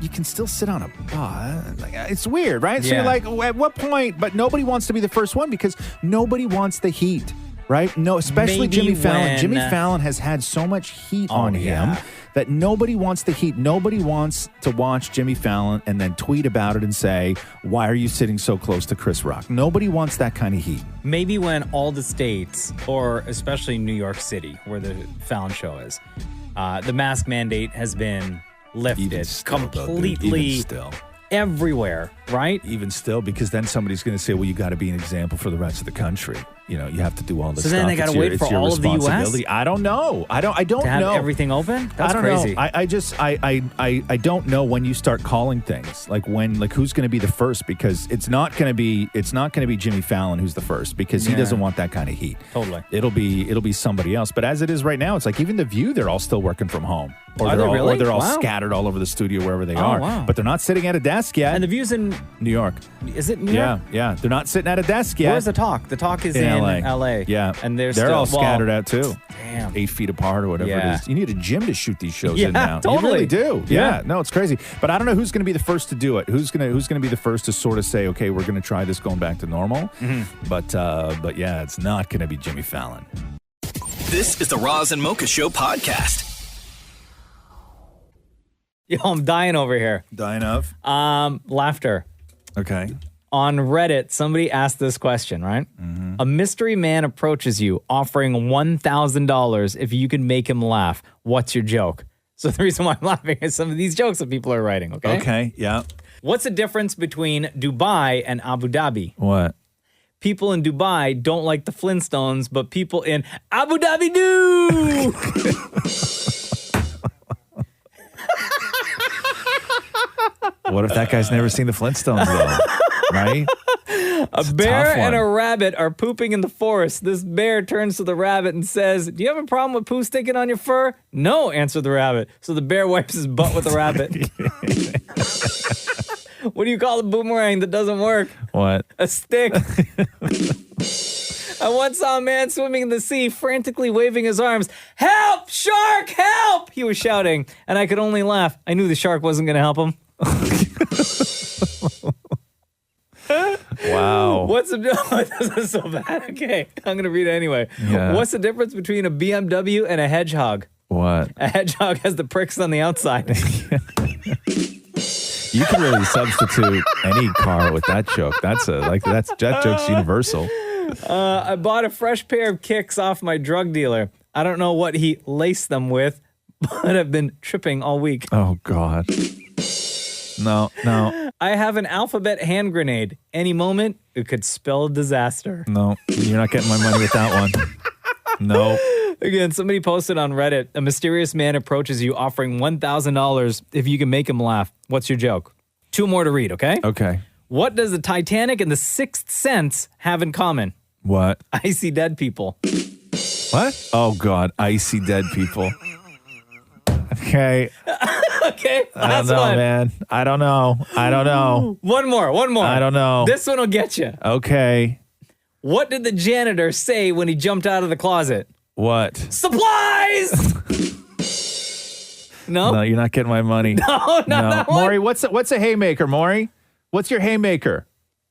you can still sit on a bus. Like, it's weird, right? So you're like, at what point? But nobody wants to be the first one because nobody wants the heat, right? No, especially Maybe Jimmy Fallon. when- Jimmy Fallon has had so much heat on him that nobody wants the heat. Nobody wants to watch Jimmy Fallon and then tweet about it and say, why are you sitting so close to Chris Rock? Nobody wants that kind of heat. Maybe when all the states, or especially New York City, where the Fallon show is, the mask mandate has been lifted completely everywhere, right? Even still, because then somebody's going to say, well, you got to be an example for the rest of the country. You know, you have to do all this So stuff. then they got to wait for all of the U.S.? I don't know. I don't to have know. everything open? That's I don't crazy. know. I don't know when you start calling things. Like who's going to be the first, because it's not going to be Jimmy Fallon who's the first, because he doesn't want that kind of heat. Totally. It'll be somebody else. But as it is right now, it's like even The View, they're all still working from home. Or Are they're they all, really? Or they're all Wow. scattered all over the studio wherever they Oh, are. wow. But they're not sitting at a desk yet. And the View's in New York. Is it New York? Yeah. They're not sitting at a desk yet. Where's the talk? The talk is in LA. Yeah. And they're all still, scattered out too. Damn. 8 feet apart or whatever Yeah. it is. You need a gym to shoot these shows Yeah, in now. totally. You really do. Yeah. No, it's crazy. But I don't know who's going to be the first to do it. Who's going to be the first to sort of say, okay, we're going to try this going back to normal. But yeah, it's not going to be Jimmy Fallon. This is the Roz and Mocha Show podcast. Yo, I'm dying over here. Dying of? Laughter. Okay. On Reddit, somebody asked this question, right? A mystery man approaches you offering $1,000 if you can make him laugh. What's your joke? So the reason why I'm laughing is some of these jokes that people are writing, okay? Okay, yeah. What's the difference between Dubai and Abu Dhabi? What? People in Dubai don't like the Flintstones, but people in Abu Dhabi do! What if that guy's never seen the Flintstones, though? Right? A bear and a rabbit are pooping in the forest. This bear turns to the rabbit and says, "Do you have a problem with poo sticking on your fur?" "No," answered the rabbit. So the bear wipes his butt with the rabbit. What do you call a boomerang that doesn't work? What? A stick. I once saw a man swimming in the sea, frantically waving his arms. "Help! Shark! Help!" he was shouting, and I could only laugh. I knew the shark wasn't going to help him. Wow. This is so bad. Okay, I'm going to read it anyway. Yeah. What's the difference between a BMW and a hedgehog? What? A hedgehog has the pricks on the outside. You can really substitute any car with that joke. That joke's universal. I bought a fresh pair of kicks off my drug dealer. I don't know what he laced them with, but I've been tripping all week. Oh, God. No. I have an alphabet hand grenade. Any moment, it could spell disaster. No, you're not getting my money with that one. No. Again, somebody posted on Reddit, a mysterious man approaches you offering $1,000 if you can make him laugh. What's your joke? 2 more to read, okay? Okay. What does the Titanic and the Sixth Sense have in common? What? Icy dead people. What? Oh, God. Icy dead people. Okay. Okay, I don't last know, one. man. I don't know. One more. I don't know. This one will get you. Okay. What did the janitor say when he jumped out of the closet? What? Supplies! No? No, you're not getting my money. No, not that one. Maury, what's a haymaker, Maury? What's your haymaker?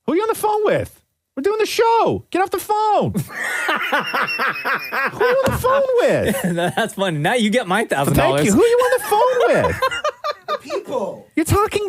Who are you on the phone with? We're doing the show. Get off the phone. Who are you on the phone with? That's funny. Now you get my $1,000. Thank you. Who are you on the phone with? People. You're talking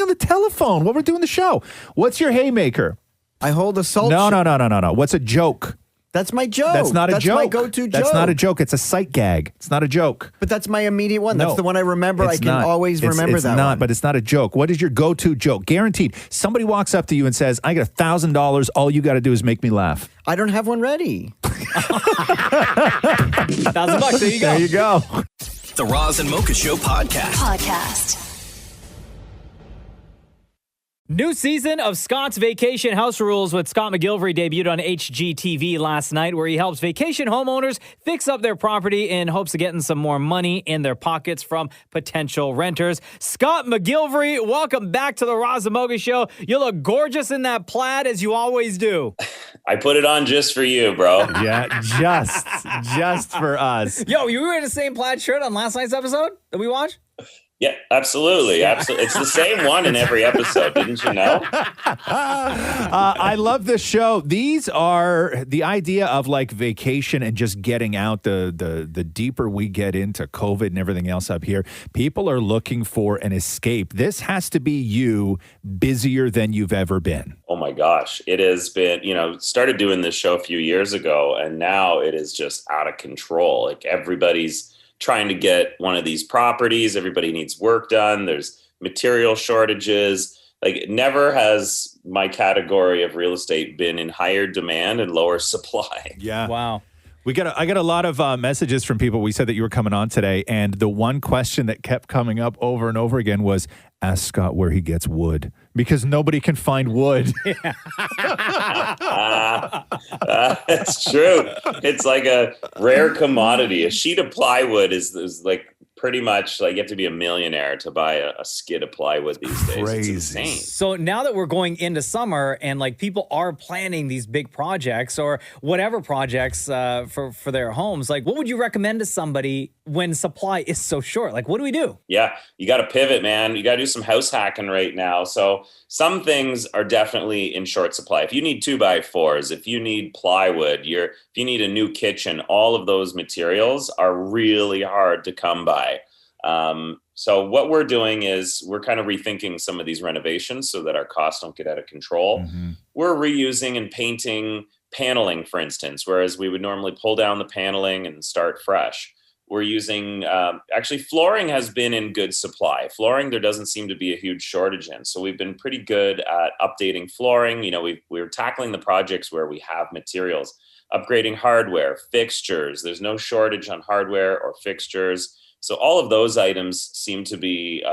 on the telephone while we're doing the show. What's your haymaker? I hold a salt. No. What's a joke? That's my joke. That's not a joke. That's my go-to joke. That's not a joke. It's a sight gag. It's not a joke. But that's my immediate one. No, That's the one I remember. I it's can not. always remember it's that not, one. But it's not a joke. What is your go-to joke? Guaranteed. Somebody walks up to you and says, "I got $1,000. All you got to do is make me laugh." I don't have one ready. $1,000. There you go. There you go. The Roz and Mocha Show podcast. New season of Scott's Vacation House Rules with Scott McGillvray debuted on HGTV last night, where he helps vacation homeowners fix up their property in hopes of getting some more money in their pockets from potential renters. Scott McGillvray, welcome back to the Roz and Mocha Show. You look gorgeous in that plaid, as you always do. I put it on just for you, bro. Yeah, just for us. Yo, you were in the same plaid shirt on last night's episode that we watched? Yeah, absolutely. Absolutely. It's the same one in every episode. Didn't you know? I love this show. These are the idea of like vacation and just getting out. The deeper we get into COVID and everything else up here, people are looking for an escape. This has to be you busier than you've ever been. Oh my gosh. It has been, started doing this show a few years ago, and now it is just out of control. Like everybody's trying to get one of these properties. Everybody needs work done. There's material shortages. Like never has my category of real estate been in higher demand and lower supply. Yeah. Wow. I got a lot of messages from people. We said that you were coming on today, and the one question that kept coming up over and over again was, ask Scott where he gets wood, because nobody can find wood. That's true. It's like a rare commodity. A sheet of plywood is like pretty much like you have to be a millionaire to buy a skid of plywood these days. It's insane. So now that we're going into summer and like people are planning these big projects or whatever projects for their homes, like what would you recommend to somebody when supply is so short? Like, what do we do? Yeah, you got to pivot, man. You got to do some house hacking right now. So some things are definitely in short supply. If you need 2x4s, if you need plywood, if you need a new kitchen, all of those materials are really hard to come by. So what we're doing is we're kind of rethinking some of these renovations so that our costs don't get out of control. We're reusing and painting paneling, for instance, whereas we would normally pull down the paneling and start fresh. We're using, actually flooring has been in good supply. Flooring, there doesn't seem to be a huge shortage in. So we've been pretty good at updating flooring. You know, we're tackling the projects where we have materials, upgrading hardware, fixtures. There's no shortage on hardware or fixtures. So all of those items seem to be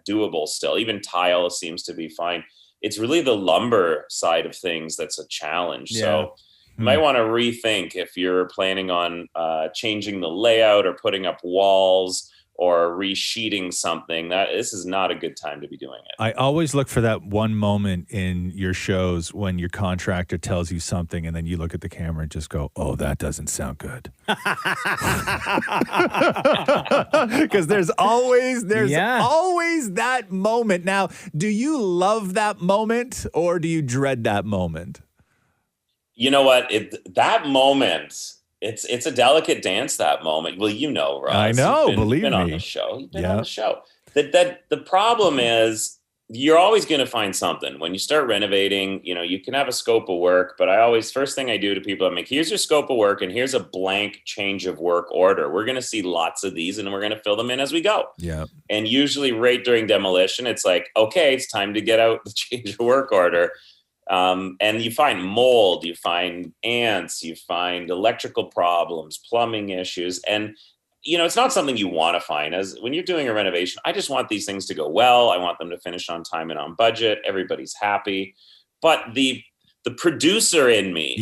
doable still. Even tile seems to be fine. It's really the lumber side of things that's a challenge. Yeah. So you might want to rethink if you're planning on changing the layout or putting up walls or resheeting something. This is not a good time to be doing it. I always look for that one moment in your shows when your contractor tells you something and then you look at the camera and just go, oh, that doesn't sound good. Because there's always that moment. Now, do you love that moment or do you dread that moment? You know what? That moment, it's a delicate dance, that moment. Well, you know, Ross. I know, believe me. on the show. You've been on the show. That the problem is you're always going to find something. When you start renovating, you know, you can have a scope of work, but first thing I do to people, I'm like, here's your scope of work and here's a blank change of work order. We're going to see lots of these and we're going to fill them in as we go. Yeah. And usually right during demolition, it's like, okay, it's time to get out the change of work order. And you find mold, you find ants, you find electrical problems, plumbing issues. And, you know, it's not something you want to find. As when you're doing a renovation, I just want these things to go well. I want them to finish on time and on budget. Everybody's happy. But the producer in me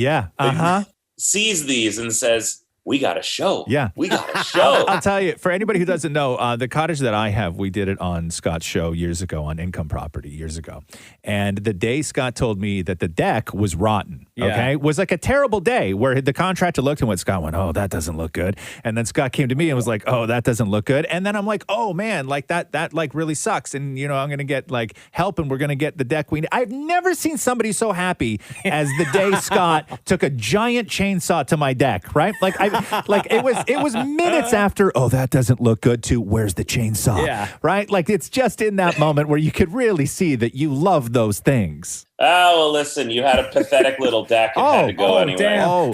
sees these and says, we got a show. Yeah. We got a show. I'll tell you, for anybody who doesn't know, the cottage that I have, we did it on Scott's show years ago on Income Property years ago. And the day Scott told me that the deck was rotten, okay, was like a terrible day where the contractor looked and Scott went, oh, that doesn't look good. And then Scott came to me and was like, oh, that doesn't look good. And then I'm like, oh man, like that like really sucks. And, you know, I'm going to get like help and we're going to get the deck we need. I've never seen somebody so happy as the day Scott took a giant chainsaw to my deck, right? It was minutes after, oh, that doesn't look good to where's the chainsaw? Yeah. Right? Like it's just in that moment where you could really see that you love those things. Oh, well, listen, you had a pathetic little deck and had to go anyway. Damn.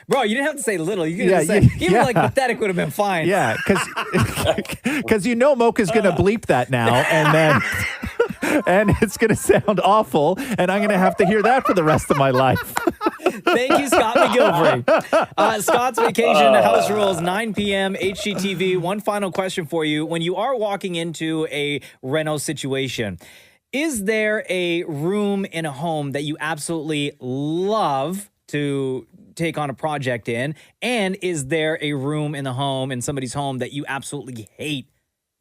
Bro, you didn't have to say little. You could just say, even like pathetic would have been fine. Yeah, because you know Mocha's going to bleep that now and then... and it's going to sound awful, and I'm going to have to hear that for the rest of my life. Thank you, Scott McGillvray. Scott's Vacation, House Rules, 9 p.m., HGTV. One final question for you. When you are walking into a reno situation, is there a room in a home that you absolutely love to take on a project in? And is there a room in the home, in somebody's home, that you absolutely hate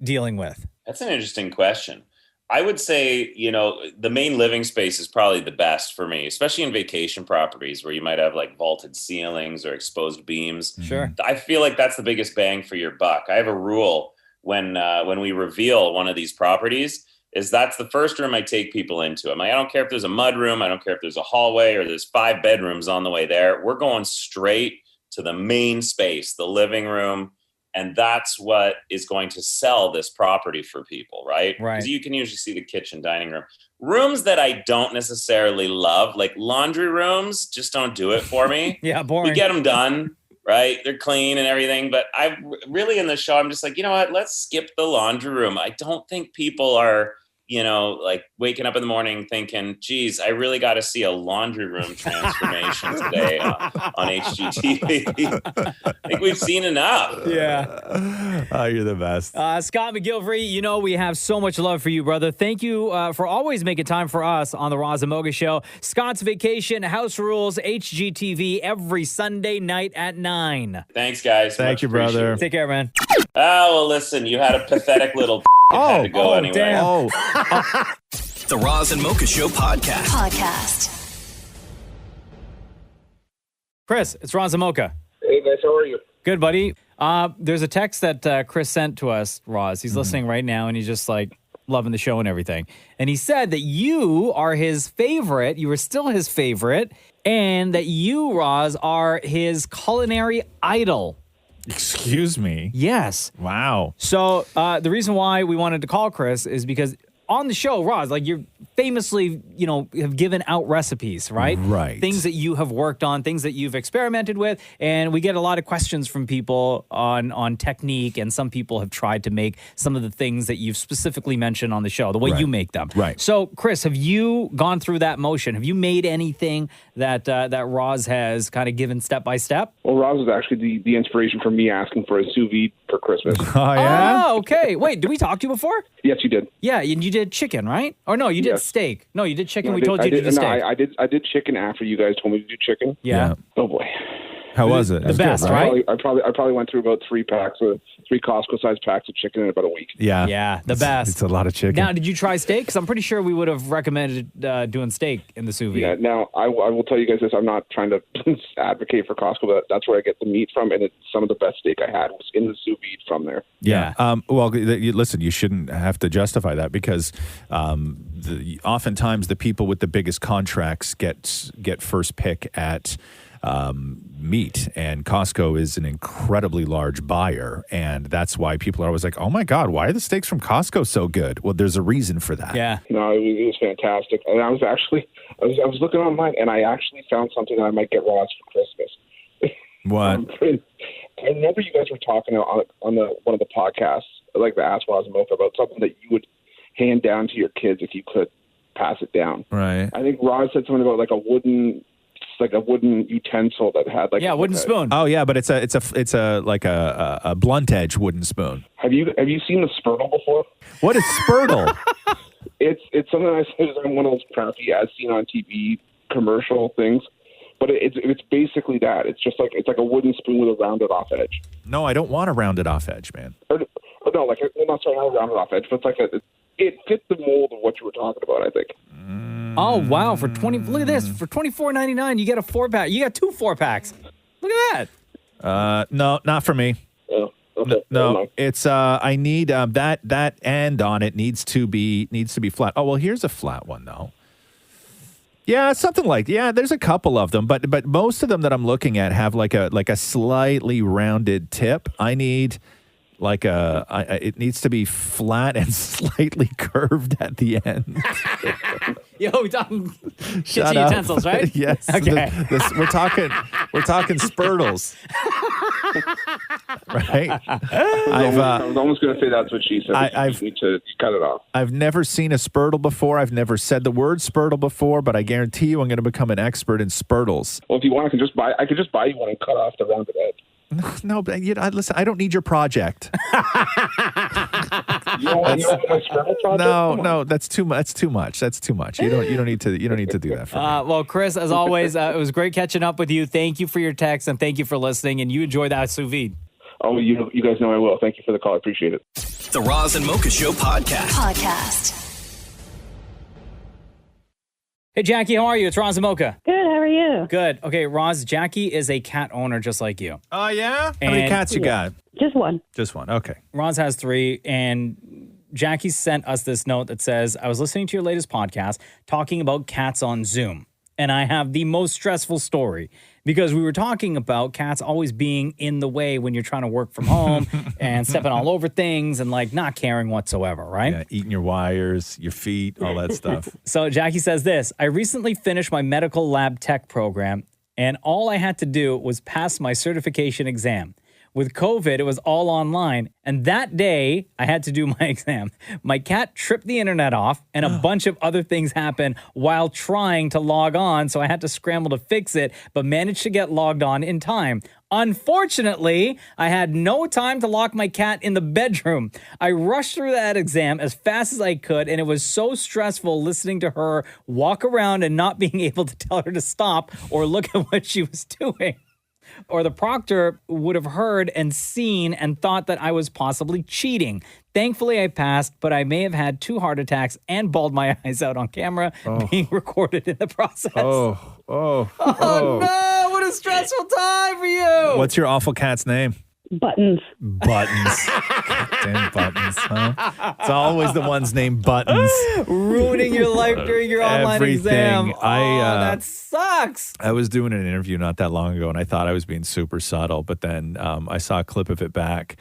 dealing with? That's an interesting question. I would say, you know, the main living space is probably the best for me, especially in vacation properties where you might have like vaulted ceilings or exposed beams. Sure. I feel like that's the biggest bang for your buck. I have a rule when we reveal one of these properties is that's the first room I take people into. I'm like, I don't care if there's a mud room. I don't care if there's a hallway or there's 5 bedrooms on the way there. We're going straight to the main space, the living room. And that's what is going to sell this property for people, right? Right. Because you can usually see the kitchen, dining room. Rooms that I don't necessarily love, like laundry rooms, just don't do it for me. Yeah, boring. We get them done, right? They're clean and everything. But I really, in the show, I'm just like, you know what? Let's skip the laundry room. I don't think people are like waking up in the morning thinking, geez, I really got to see a laundry room transformation today on HGTV. I think we've seen enough. Yeah. Oh, you're the best. Scott McGillvray, we have so much love for you, brother. Thank you for always making time for us on the Roz and Mocha Show. Scott's Vacation, House Rules, HGTV, every Sunday night at 9. Thanks, guys. Thank you, brother. Take care, man. Oh, well, listen, you had a pathetic little had to go anyway. Damn. The Roz and Mocha Show podcast. Chris, it's Roz and Mocha. Hey, guys, how are you? Good, buddy. There's a text that Chris sent to us, Roz. He's listening right now, and he's just like loving the show and everything. And he said that you are his favorite. You are still his favorite. And that you, Roz, are his culinary idol. Excuse me? Yes. Wow. So the reason why we wanted to call Chris is because on the show, Roz, like you're famously, have given out recipes, right? Right. Things that you have worked on, things that you've experimented with. And we get a lot of questions from people on technique. And some people have tried to make some of the things that you've specifically mentioned on the show, the way you make them. Right. So, Chris, have you gone through that motion? Have you made anything that Roz has kind of given step by step? Well, Roz was actually the inspiration for me asking for a sous vide for Christmas. Oh, yeah? Oh, okay. Wait, did we talk to you before? Yes, you did. Yeah, and you did chicken, right? Or no, you did steak. No, you did chicken. No, We told you to do steak. I did chicken after you guys told me to do chicken. Yeah. Oh boy. How was it? The best, good, right? I probably went through about 3 Costco-sized packs of chicken in about a week. Yeah. Yeah, the best. It's a lot of chicken. Now, did you try steak? Because I'm pretty sure we would have recommended doing steak in the sous vide. Yeah. Now, I will tell you guys this. I'm not trying to advocate for Costco, but that's where I get the meat from, and it's some of the best steak I had was in the sous vide from there. Yeah. Well, listen, you shouldn't have to justify that because oftentimes the people with the biggest contracts get first pick at meat, and Costco is an incredibly large buyer, and that's why people are always like, oh my God, why are the steaks from Costco so good? Well, there's a reason for that. Yeah. No, it was fantastic. And I was looking online, and I actually found something that I might get Roz for Christmas. What? I remember you guys were talking on one of the podcasts, like the Ask Roz and Mocha, about something that you would hand down to your kids if you could pass it down. Right. I think Roz said something about like a wooden utensil that had like wooden spoon. Oh yeah, but it's a blunt edge wooden spoon. Have you seen the Spurtle before? What is Spurtle? It's something I said on one of those crappy as seen on TV commercial things, but it's basically that. It's like a wooden spoon with a rounded off edge. No, I don't want a rounded off edge, man. Not a rounded off edge, but it's like it fit the mold of what you were talking about, I think. Oh wow! Look at this. For $24.99, you get a 4-pack. You got 2 4-packs. Look at that. No, not for me. Oh, okay. No, it's I need that end on it needs to be flat. Oh well, here's a flat one though. Yeah, something like there's a couple of them, but most of them that I'm looking at have like a slightly rounded tip. I need it needs to be flat and slightly curved at the end. Yo, we're talking kitchen utensils, right? Yes. Okay. We're talking Spurtles. Right? I was almost going to say that's what she said. You need to cut it off. I've never seen a Spurtle before. I've never said the word Spurtle before, but I guarantee you I'm going to become an expert in Spurtles. Well, if you want, I could just buy you one and cut off the rounded edge. No, but listen, I don't need your project. No, that's too much. That's too much. You don't need to do that for me. Well, Chris, as always, it was great catching up with you. Thank you for your text and thank you for listening. And you enjoy that sous vide. Oh, you guys know I will. Thank you for the call. I appreciate it. The Roz and Mocha Show podcast. Hey, Jackie, how are you? It's Roz and Mocha. Good, how are you? Good. Okay, Roz, Jackie is a cat owner just like you. Oh, yeah? How many cats you got? Just one. Just one, okay. Roz has 3, and Jackie sent us this note that says, I was listening to your latest podcast talking about cats on Zoom, and I have the most stressful story because we were talking about cats always being in the way when you're trying to work from home and stepping all over things and like not caring whatsoever, right? Yeah, eating your wires, your feet, all that stuff. So Jackie says this, I recently finished my medical lab tech program and all I had to do was pass my certification exam. With COVID, it was all online. And that day, I had to do my exam. My cat tripped the internet off, and a bunch of other things happened while trying to log on. So I had to scramble to fix it, but managed to get logged on in time. Unfortunately, I had no time to lock my cat in the bedroom. I rushed through that exam as fast as I could, and it was so stressful listening to her walk around and not being able to tell her to stop or look at what she was doing. Or the proctor would have heard and seen and thought that I was possibly cheating. Thankfully, I passed, but I may have had 2 heart attacks and bawled my eyes out on camera, being recorded in the process. Oh, no, what a stressful time for you. What's your awful cat's name? Buttons. Buttons. Damn Buttons, huh? It's always the ones named Buttons. Ruining your life during your online exam. That sucks. I was doing an interview not that long ago, and I thought I was being super subtle, but then I saw a clip of it back,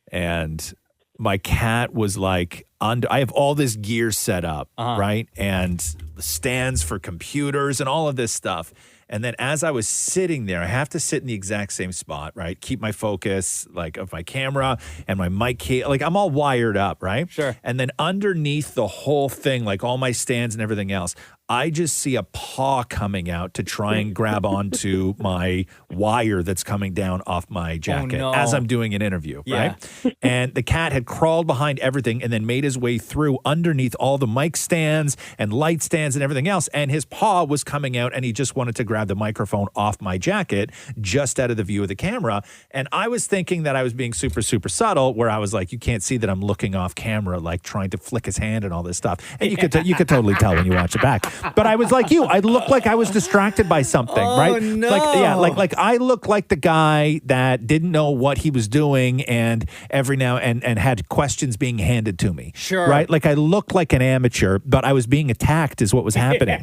and my cat was like, I have all this gear set up, right? And stands for computers and all of this stuff. And then as I was sitting there, I have to sit in the exact same spot, right? Keep my focus, like, of my camera and my mic. Like, I'm all wired up, right? Sure. And then underneath the whole thing, like all my stands and everything else, I just see a paw coming out to try and grab onto my wire that's coming down off my jacket as I'm doing an interview, right? And the cat had crawled behind everything and then made his way through underneath all the mic stands and light stands and everything else. And his paw was coming out, and he just wanted to grab the microphone off my jacket just out of the view of the camera. And I was thinking that I was being super, super subtle, where I was like, you can't see that I'm looking off camera, like trying to flick his hand and all this stuff. And you could totally tell when you watch it back. But I was like you. I looked like I was distracted by something, right? No. Like I looked like the guy that didn't know what he was doing, and every now and had questions being handed to me. Sure. Right? Like I looked like an amateur, but I was being attacked is what was happening.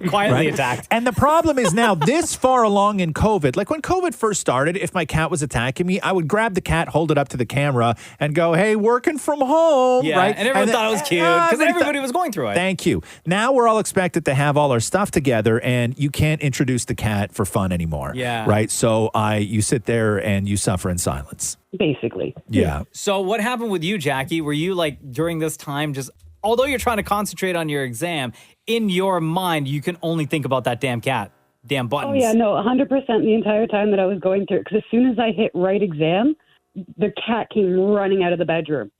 Quietly attacked. And the problem is now this far along in COVID, like when COVID first started, if my cat was attacking me, I would grab the cat, hold it up to the camera, and go, hey, working from home, right? And everyone thought it was cute because everybody was going through it. Thank you. Now we're all expected to have all our stuff together, and you can't introduce the cat for fun anymore. Yeah. Right? So you sit there and you suffer in silence. Basically. Yeah. So what happened with you, Jackie? Were you like during this time just, although you're trying to concentrate on your exam, in your mind, you can only think about that damn cat, damn Buttons? Oh, yeah, no, 100% the entire time that I was going through it. Because as soon as I hit write exam, the cat came running out of the bedroom.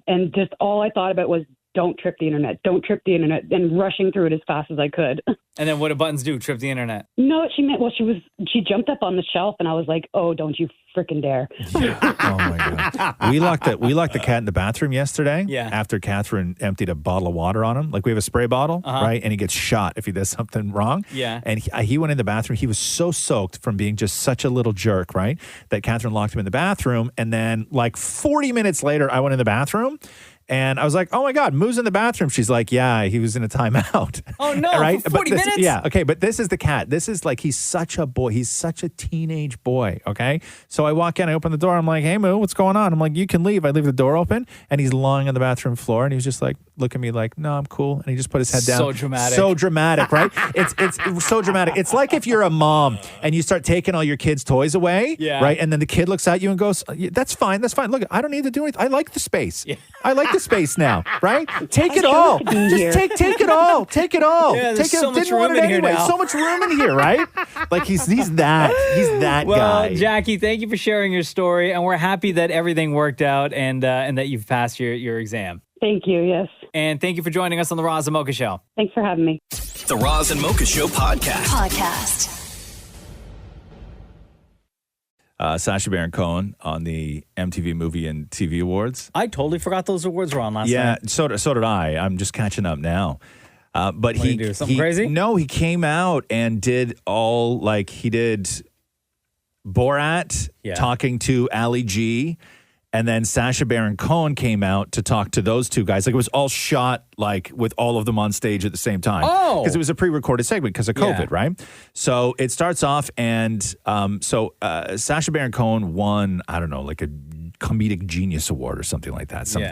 And just all I thought about was, don't trip the internet, and rushing through it as fast as I could. And then what did Buttons do? Trip the internet? No, she jumped up on the shelf, and I was like, oh, don't you freaking dare. Oh my God. We locked the cat in the bathroom yesterday. Yeah. After Catherine emptied a bottle of water on him. Like we have a spray bottle, right? And he gets shot if he does something wrong. Yeah. And he went in the bathroom. He was so soaked from being just such a little jerk, right? That Catherine locked him in the bathroom. And then like 40 minutes later, I went in the bathroom. And I was like, oh, my God, Moo's in the bathroom. She's like, yeah, he was in a timeout. Oh, no, right? for 40 minutes? Yeah, okay, but this is the cat. This is like, he's such a boy. He's such a teenage boy, okay? So I walk in, I open the door. I'm like, hey, Moo, what's going on? I'm like, you can leave. I leave the door open. And he's lying on the bathroom floor. And he was just like, look at me like, no, I'm cool. And he just put his head down. So dramatic. So dramatic, right? It's so dramatic. It's like if you're a mom and you start taking all your kids' toys away, right? And then the kid looks at you and goes, that's fine. Look, I don't need to do anything. I like the space. Yeah. I like the space now. Right? Take it all. Just take it all. Take it all. Yeah, take so it. much Didn't want room it in here anyway. now. So much room in here, right? Like he's that well, guy. Jackie, thank you for sharing your story, and we're happy that everything worked out and that you've passed your exam. Thank you, yes. And thank you for joining us on the Roz and Mocha Show. Thanks for having me. The Roz and Mocha Show Podcast. Sacha Baron Cohen on the MTV Movie and TV Awards. I totally forgot those awards were on last night. Yeah, so did I. I'm just catching up now. But What did he do? Something crazy? No, he came out and did he did Borat talking to Ali G. And then Sacha Baron Cohen came out to talk to those two guys. Like it was all shot like with all of them on stage at the same time. Oh, because it was a pre-recorded segment because of COVID, right? So it starts off, and Sacha Baron Cohen won, I don't know, like a Comedic Genius Award or something like that, some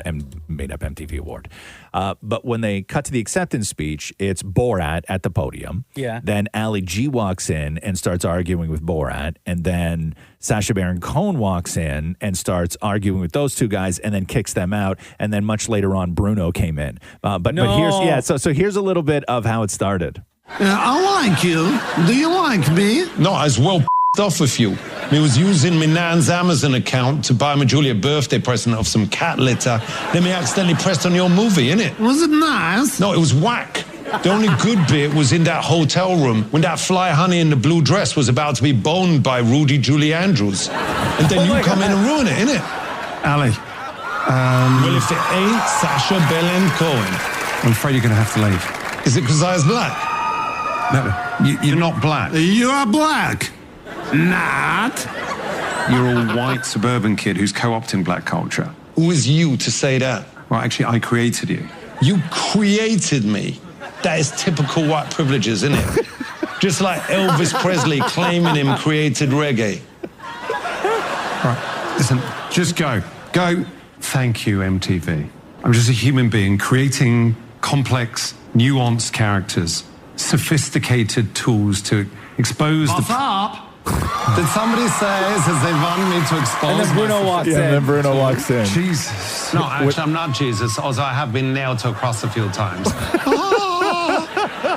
made-up MTV award. But when they cut to the acceptance speech, it's Borat at the podium. Yeah. Then Ali G walks in and starts arguing with Borat, and then Sacha Baron Cohen walks in and starts arguing with those two guys, and then kicks them out. And then much later on, Bruno came in. But here's so here's a little bit of how it started. I like you. Do you like me? No, I was well off with you. I was using my nan's Amazon account to buy my Julia birthday present of some cat litter. Then me accidentally pressed on your movie, innit? Was it nice? No, it was whack. The only good bit was in that hotel room when that fly honey in the blue dress was about to be boned by Rudy Julie Andrews. And then you come in and ruin it, innit? Ali. Well, if it ain't Sacha Baron Cohen. I'm afraid you're going to have to leave. Is it because I was black? No, you're not black. You are black. Not. You're a white suburban kid who's co-opting black culture. Who is you to say that? Well, actually, I created you. You created me. That is typical white privileges, isn't it? Just like Elvis Presley claiming him created reggae. Right, listen, just go. Go. Thank you, MTV. I'm just a human being creating complex, nuanced characters, sophisticated tools to expose What's up? Did somebody say, as they want me to expose? And then Bruno walks in. And then Bruno walks in. Jesus. No, actually, I'm not Jesus, although I have been nailed to a cross a few times.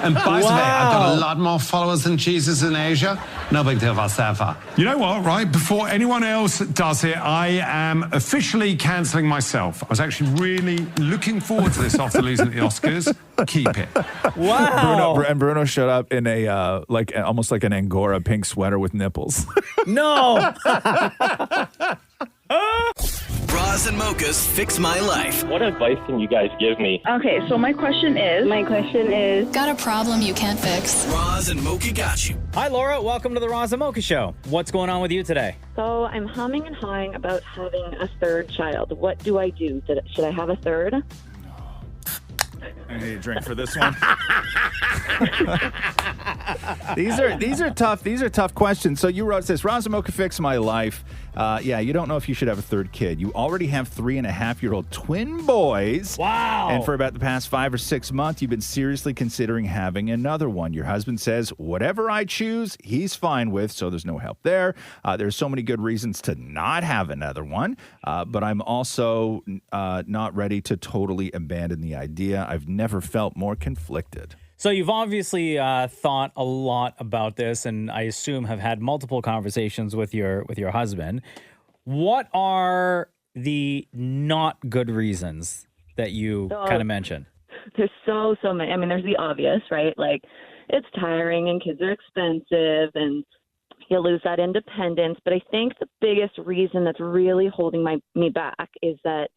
And by the way, I've got a lot more followers than Jesus in Asia. No big deal whatsoever. You know what, right? Before anyone else does it, I am officially cancelling myself. I was actually really looking forward to this after losing at the Oscars. Keep it. Wow. Bruno showed up in a almost like an Angora pink sweater with nipples. No. Roz and Mocha's Fix My Life. What advice can you guys give me? Okay, so my question is... Got a problem you can't fix? Roz and Mocha got you. Hi, Laura. Welcome to the Roz and Mocha Show. What's going on with you today? So I'm humming and hawing about having a third child. What do I do? Should I have a third? I need a drink for this one. These are tough. These are tough questions. So you wrote this, Roz and Mocha Fix My Life. You don't know if you should have a third kid. You already have 3.5-year-old twin boys. Wow. And for about the past 5 or 6 months, you've been seriously considering having another one. Your husband says, whatever I choose, he's fine with, so there's no help there. There's so many good reasons to not have another one, but I'm also not ready to totally abandon the idea. I've never felt more conflicted. So you've obviously thought a lot about this, and I assume have had multiple conversations with your husband. What are the not good reasons that you kind of mentioned? There's so many. I mean, there's the obvious, right? Like, it's tiring and kids are expensive and you'll lose that independence. But I think the biggest reason that's really holding me back is that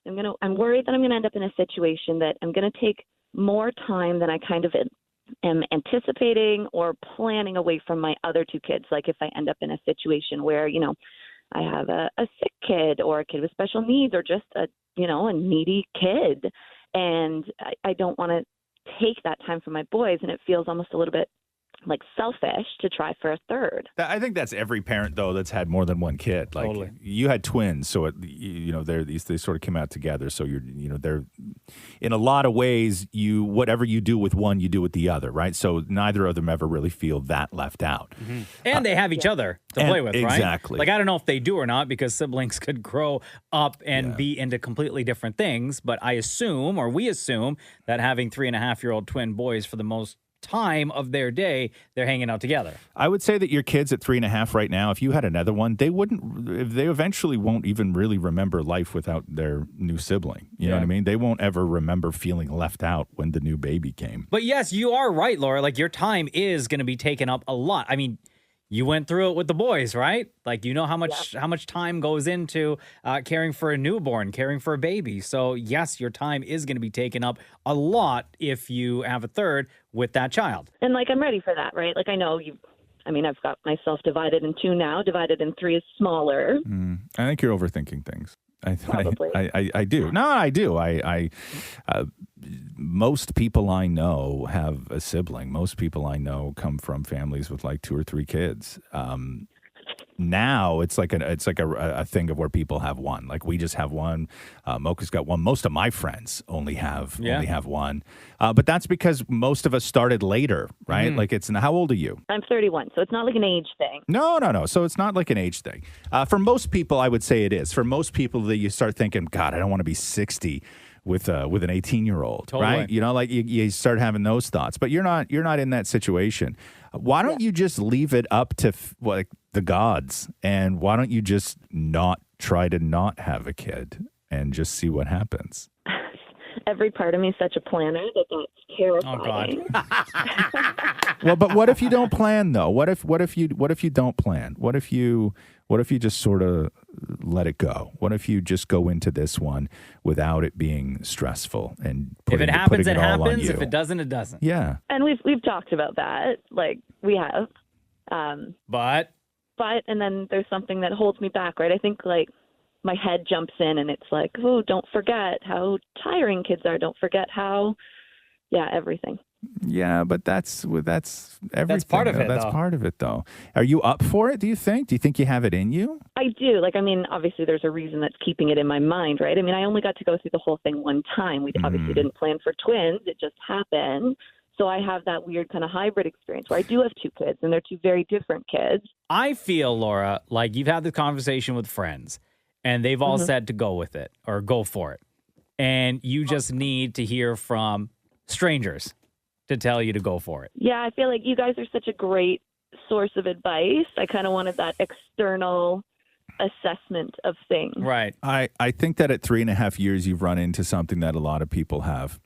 I'm worried that I'm going to end up in a situation that I'm going to take more time than I kind of am anticipating or planning away from my other two kids. Like if I end up in a situation where, I have a sick kid or a kid with special needs or just a needy kid. And I don't want to take that time from my boys. And it feels almost a little bit like selfish to try for a third. I think that's every parent though that's had more than one kid. Like totally. You had twins, so they sort of came out together. So they're in a lot of ways whatever you do with one, you do with the other, right? So neither of them ever really feel that left out. Mm-hmm. And they have each other to play with, right? Exactly. Like I don't know if they do or not because siblings could grow up and be into completely different things. But we assume that having 3.5-year-old twin boys for the most time of their day, they're hanging out together. I would say that your kids at 3.5 right now, if you had another one, they eventually won't even really remember life without their new sibling. You know what I mean? They won't ever remember feeling left out when the new baby came. But yes, you are right, Laura. Like your time is going to be taken up a lot. I mean, you went through it with the boys, right? Like, you know how much time goes into caring for a newborn, caring for a baby. So, yes, your time is going to be taken up a lot if you have a third with that child. And, I'm ready for that, right? Like, I know I've got myself divided in two now. Divided in three is smaller. I think you're overthinking things. Probably. I do. No, I do. Most people I know have a sibling. Most people I know come from families with 2 or 3 kids. now it's like a thing of where people have one. Like we just have one. Mocha's got one. Most of my friends only have one. But that's because most of us started later, right? Mhm. Like how old are you? I'm 31, so it's not like an age thing. No. So it's not like an age thing. For most people, I would say it is. For most people, that you start thinking, God, I don't want to be 60 with an 18-year-old, Totally. right? You know, like you start having those thoughts. But you're not in that situation. Why don't you just leave it up to like the gods, and why don't you just not try to not have a kid and just see what happens? Every part of me is such a planner that's terrifying. Oh, God. Well, but what if you don't plan though? What if you don't plan? What if you just sort of let it go? What if you just go into this one without it being stressful and If it putting happens, it all on happens. you? If it doesn't, it doesn't. Yeah. And we've talked about that. Like, we have. But and then there's something that holds me back, right? I think, like, my head jumps in and it's like, oh, don't forget how tiring kids are. Don't forget how, everything. Yeah, but that's everything. That's part of though. it, That's though. part of it, though. Are you up for it, do you think? Do you think you have it in you? I do. Like, I mean, obviously there's a reason that's keeping it in my mind, right? I mean, I only got to go through the whole thing one time. We obviously didn't plan for twins. It just happened. So I have that weird kind of hybrid experience where I do have two kids, and they're two very different kids. I feel, Laura, like you've had the conversation with friends, and they've all Mhm. said to go with it or go for it. And you just need to hear from strangers to tell you to go for it. Yeah, I feel like you guys are such a great source of advice. I kind of wanted that external assessment of things. Right. I think that at 3.5 years, you've run into something that a lot of people have,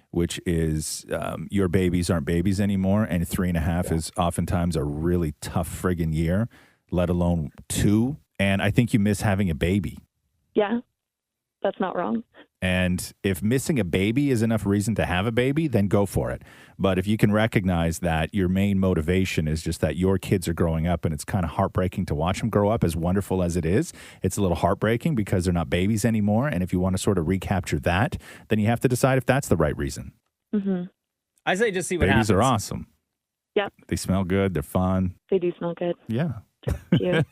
which is your babies aren't babies anymore. And 3.5 is oftentimes a really tough friggin' year, let alone 2. And I think you miss having a baby. Yeah, that's not wrong. And if missing a baby is enough reason to have a baby, then go for it. But if you can recognize that your main motivation is just that your kids are growing up and it's kind of heartbreaking to watch them grow up, as wonderful as it is, it's a little heartbreaking because they're not babies anymore. And if you want to sort of recapture that, then you have to decide if that's the right reason. Mm-hmm. I say just see what Babies happens. are awesome. Yep, They smell good. They're fun. they do smell good. Yeah. Cute.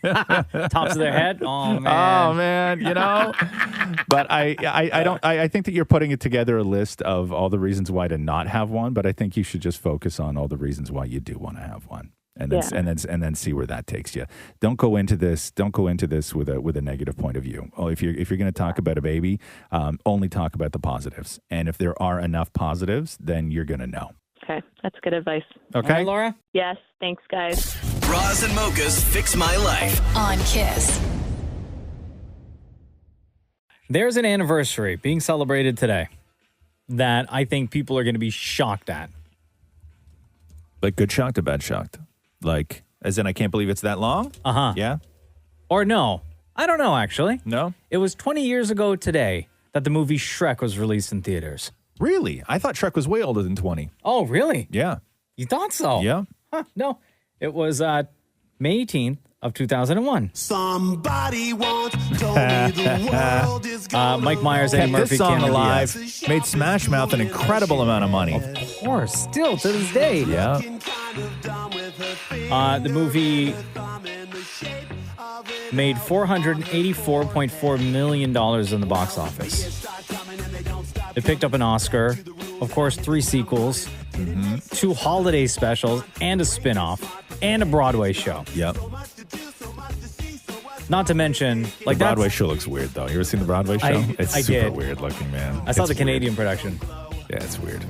Tops of their head. Oh man. Oh man, you know. But I think that you're putting it together a list of all the reasons why to not have one, but I think you should just focus on all the reasons why you do want to have one. And then and then see where that takes you. Don't go into this with a negative point of view. Oh, if you're going to talk about a baby, only talk about the positives. And if there are enough positives, then you're going to know. Okay, that's good advice. Okay. All right, Laura? Yes, thanks, guys. Roz and Mocha's Fix My Life. On Kiss. There's an anniversary being celebrated today that I think people are going to be shocked at. Like good shocked or bad shocked? Like, as in, I can't believe it's that long? Uh-huh. Yeah? Or no. I don't know, actually. No? It was 20 years ago today that the movie Shrek was released in theaters. Really? I thought Shrek was way older than 20. Oh, really? Yeah. You thought so? Yeah. Huh, no. It was May 18th of 2001. Somebody once told me the world is Mike Myers, Eddie Kept Murphy, this song Cameron alive, Diaz. made Smash Mouth an incredible amount of money. Of course, still to this day. Yeah. The movie made $484.4 million in the box office. It picked up an Oscar, of course, 3 sequels, 2 holiday specials, and a spin-off, and a Broadway show. Yep. Not to mention, like The Broadway show looks weird, though. You ever seen the Broadway show? It's I super did. weird looking, man. I saw It's the Canadian production. Yeah, it's weird.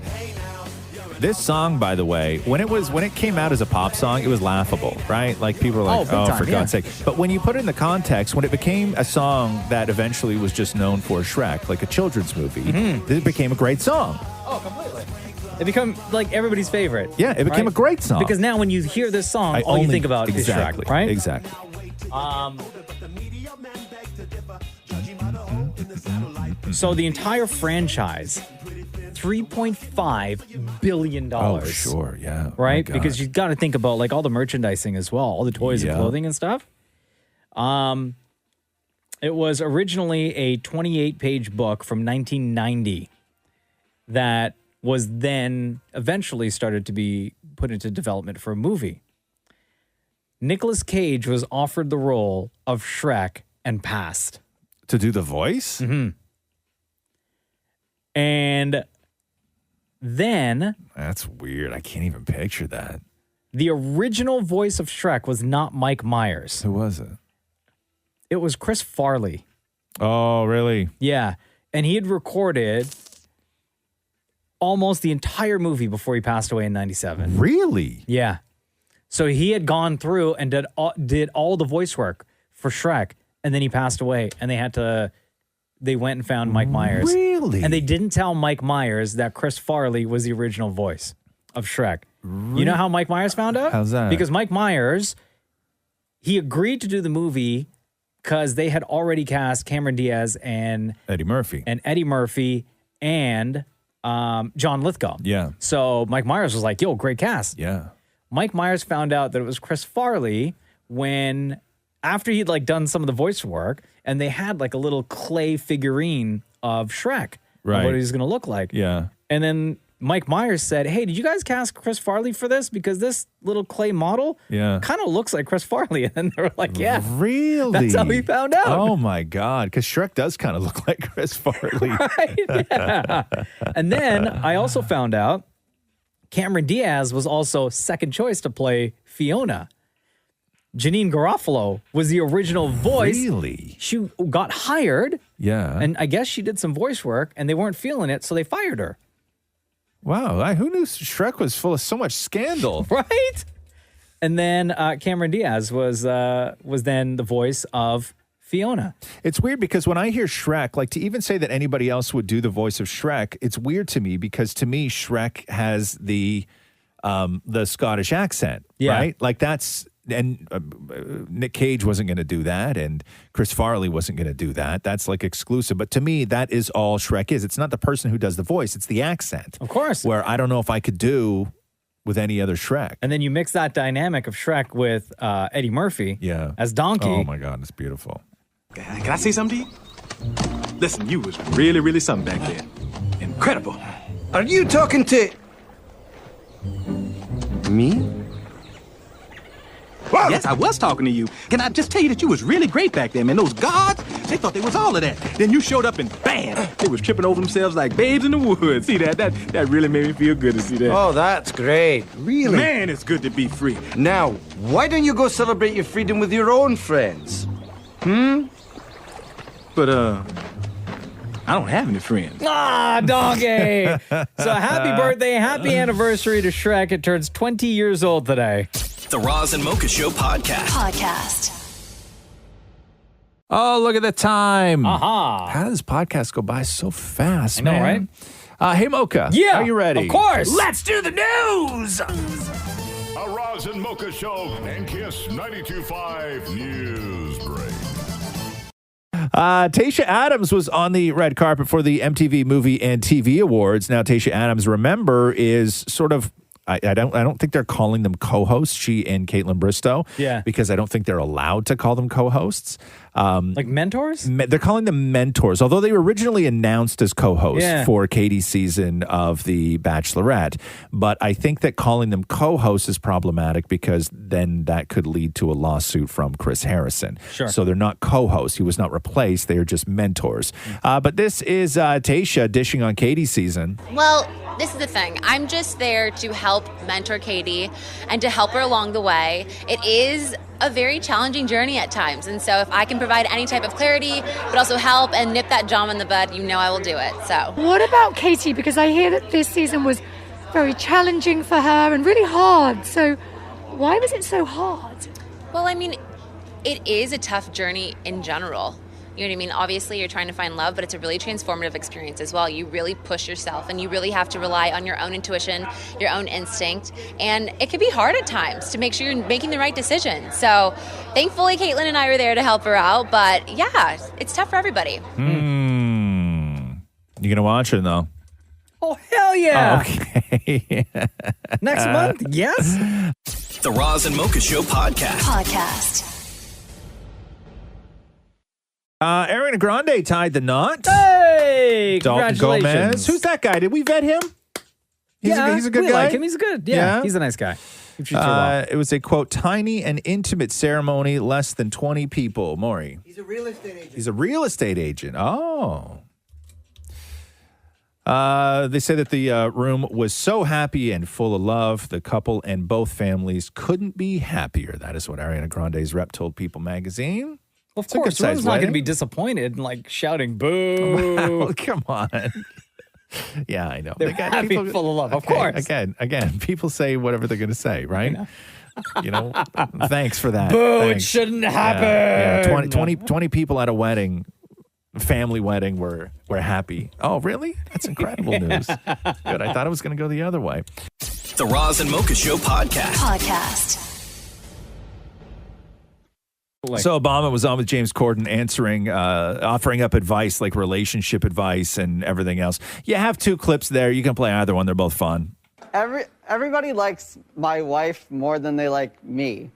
This song, by the way, when it came out as a pop song, it was laughable, right? Like people were like, big time, for God's sake. But when you put it in the context, when it became a song that eventually was just known for Shrek, like a children's movie, it became a great song. Oh, completely. It became like everybody's favorite. Yeah, it became a great song. Because now when you hear this song, all you think about is Shrek, right? Exactly. So the entire franchise, $3.5 billion. Oh, sure, yeah. Right? My God. Because you've got to think about like all the merchandising as well, all the toys and clothing and stuff. It was originally a 28-page book from 1990 that was then eventually started to be put into development for a movie. Nicolas Cage was offered the role of Shrek and passed. To do the voice? Mm-hmm. And then... That's weird. I can't even picture that. The original voice of Shrek was not Mike Myers. Who was it? It was Chris Farley. Oh, really? Yeah. And he had recorded almost the entire movie before he passed away in 97. Really? Yeah. So he had gone through and did all the voice work for Shrek, and then he passed away, and they went and found Mike Myers. Really? And they didn't tell Mike Myers that Chris Farley was the original voice of Shrek. You know how Mike Myers found out? How's that? Because Mike Myers, he agreed to do the movie because they had already cast Cameron Diaz and Eddie Murphy and John Lithgow. Yeah. So Mike Myers was like, yo, great cast. Yeah. Mike Myers found out that it was Chris Farley after he'd like done some of the voice work, and they had like a little clay figurine of Shrek. Right. Of what he's going to look like. Yeah. And then Mike Myers said, hey, did you guys cast Chris Farley for this? Because this little clay model kind of looks like Chris Farley. And then they were like, yeah. Really? That's how he found out. Oh, my God. Because Shrek does kind of look like Chris Farley. Right? Yeah. And then I also found out Cameron Diaz was also second choice to play Fiona. Janine Garofalo was the original voice. Really? She got hired. Yeah. And I guess she did some voice work, and they weren't feeling it, so they fired her. Wow. Who knew Shrek was full of so much scandal? Right? And then Cameron Diaz was then the voice of Fiona. It's weird because when I hear Shrek, like to even say that anybody else would do the voice of Shrek, it's weird to me because to me, Shrek has the Scottish accent, right? Like that's... And Nick Cage wasn't going to do that, and Chris Farley wasn't going to do that. That's like exclusive. But to me, that is all Shrek is. It's not the person who does the voice; it's the accent. Of course. Where I don't know if I could do with any other Shrek. And then you mix that dynamic of Shrek with Eddie Murphy, as Donkey. Oh my God, it's beautiful. Can I say something to you? Listen, you was really, really something back there. Incredible. Are you talking to me? Well, yes, I was talking to you. Can I just tell you that you was really great back there, man? Those guards, they thought they was all of that. Then you showed up and bam, they was tripping over themselves like babes in the woods. See that? That really made me feel good to see that. Oh, that's great. Really? Man, it's good to be free. Now, why don't you go celebrate your freedom with your own friends? But, I don't have any friends. Ah, Donkey! So happy birthday, happy anniversary to Shrek. It turns 20 years old today. The Roz and Mocha Show podcast. Oh, look at the time. Aha. How does this podcast go by so fast, I know, man? Right? Hey, Mocha. Yeah. Are you ready? Of course. Let's do the news. A Roz and Mocha Show and Kiss 92.5 News Break. Tayshia Adams was on the red carpet for the MTV Movie and TV Awards. Now, Tayshia Adams, remember, is sort of... I don't think they're calling them co-hosts, she and Caitlin Bristow. Yeah. Because I don't think they're allowed to call them co-hosts. Like mentors? They're calling them mentors, although they were originally announced as co-hosts for Katie's season of The Bachelorette. But I think that calling them co-hosts is problematic because then that could lead to a lawsuit from Chris Harrison. Sure. So they're not co-hosts. He was not replaced. They are just mentors. But this is Tayshia dishing on Katie's season. Well, this is the thing. I'm just there to help mentor Katie and to help her along the way. It is a very challenging journey at times. And so if I can provide any type of clarity, but also help and nip that John in the bud, you know I will do it. So what about Katie? Because I hear that this season was very challenging for her and really hard. So why was it so hard? Well, I mean, it is a tough journey in general. You know what I mean? Obviously, you're trying to find love, but it's a really transformative experience as well. You really push yourself, and you really have to rely on your own intuition, your own instinct, and it can be hard at times to make sure you're making the right decision. So, thankfully, Caitlin and I were there to help her out, but yeah, it's tough for everybody. You gonna watch it, though? Oh, hell yeah! Okay. Next month, yes? The Roz and Mocha Show podcast. Ariana Grande tied the knot. Hey! Dalton Congratulations. Gomez. Who's that guy? Did we vet him? He's a good we guy. like him. He's good. Yeah, he's a nice guy. It was a, quote, tiny and intimate ceremony, less than 20 people. Maury. He's a real estate agent. He's a real estate agent. Oh. They say that the room was so happy and full of love. The couple and both families couldn't be happier. That is what Ariana Grande's rep told People magazine. Well, of course, one's not going to be disappointed and like shouting boo. Well, come on. Yeah, I know. They're happy and full of love, of course. Again, people say whatever they're going to say, right? You know, thanks for that. Boo, Thanks. it shouldn't happen. Yeah, 20 people at a wedding, family wedding, were happy. Oh, really? That's incredible news. Good. I thought it was going to go the other way. The Roz and Mocha Show podcast. So Obama was on with James Corden offering up advice, like relationship advice and everything else. You have 2 clips there. You can play either one. They're both fun. Everybody likes my wife more than they like me.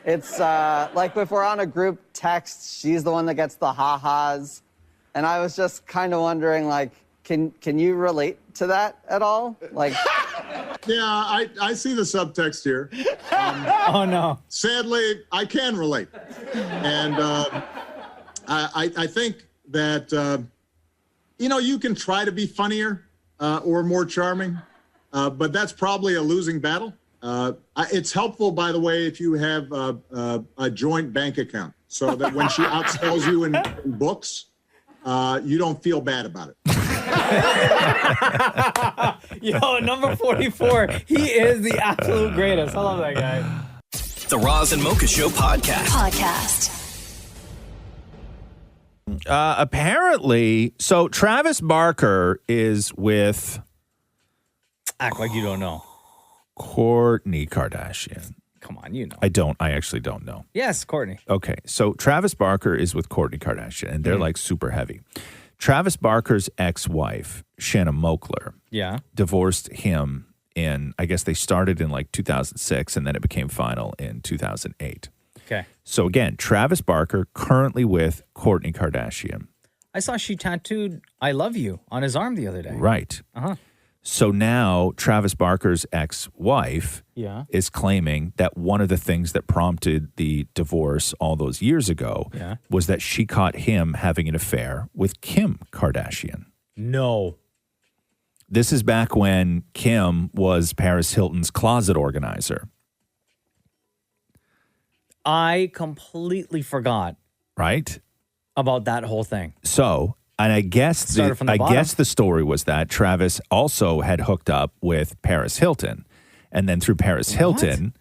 It's like if we're on a group text, she's the one that gets the ha-has. And I was just kind of wondering, like, can you relate to that at all? Like, yeah, I see the subtext here. Oh, no. Sadly, I can relate. And I think that, you can try to be funnier or more charming, but that's probably a losing battle. It's helpful, by the way, if you have a joint bank account so that when she outsells you in books, you don't feel bad about it. Yo, number 44. He is the absolute greatest. I love that guy. The Roz and Mocha Show podcast. Apparently, so Travis Barker is with... Act like you don't know. Kourtney Kardashian. Come on, you know. I actually don't know. Yes, Kourtney. Okay, so Travis Barker is with Kourtney Kardashian, and they're like super heavy. Travis Barker's ex-wife, Shannon Moakler, divorced him in, I guess they started in like 2006, and then it became final in 2008. Okay. So again, Travis Barker currently with Kourtney Kardashian. I saw she tattooed I love you on his arm the other day. Right. Uh-huh. So now Travis Barker's ex-wife is claiming that one of the things that prompted the divorce all those years ago was that she caught him having an affair with Kim Kardashian. No. This is back when Kim was Paris Hilton's closet organizer. I completely forgot. Right? About that whole thing. So... And I guess the story was that Travis also had hooked up with Paris Hilton, and then through Paris Hilton,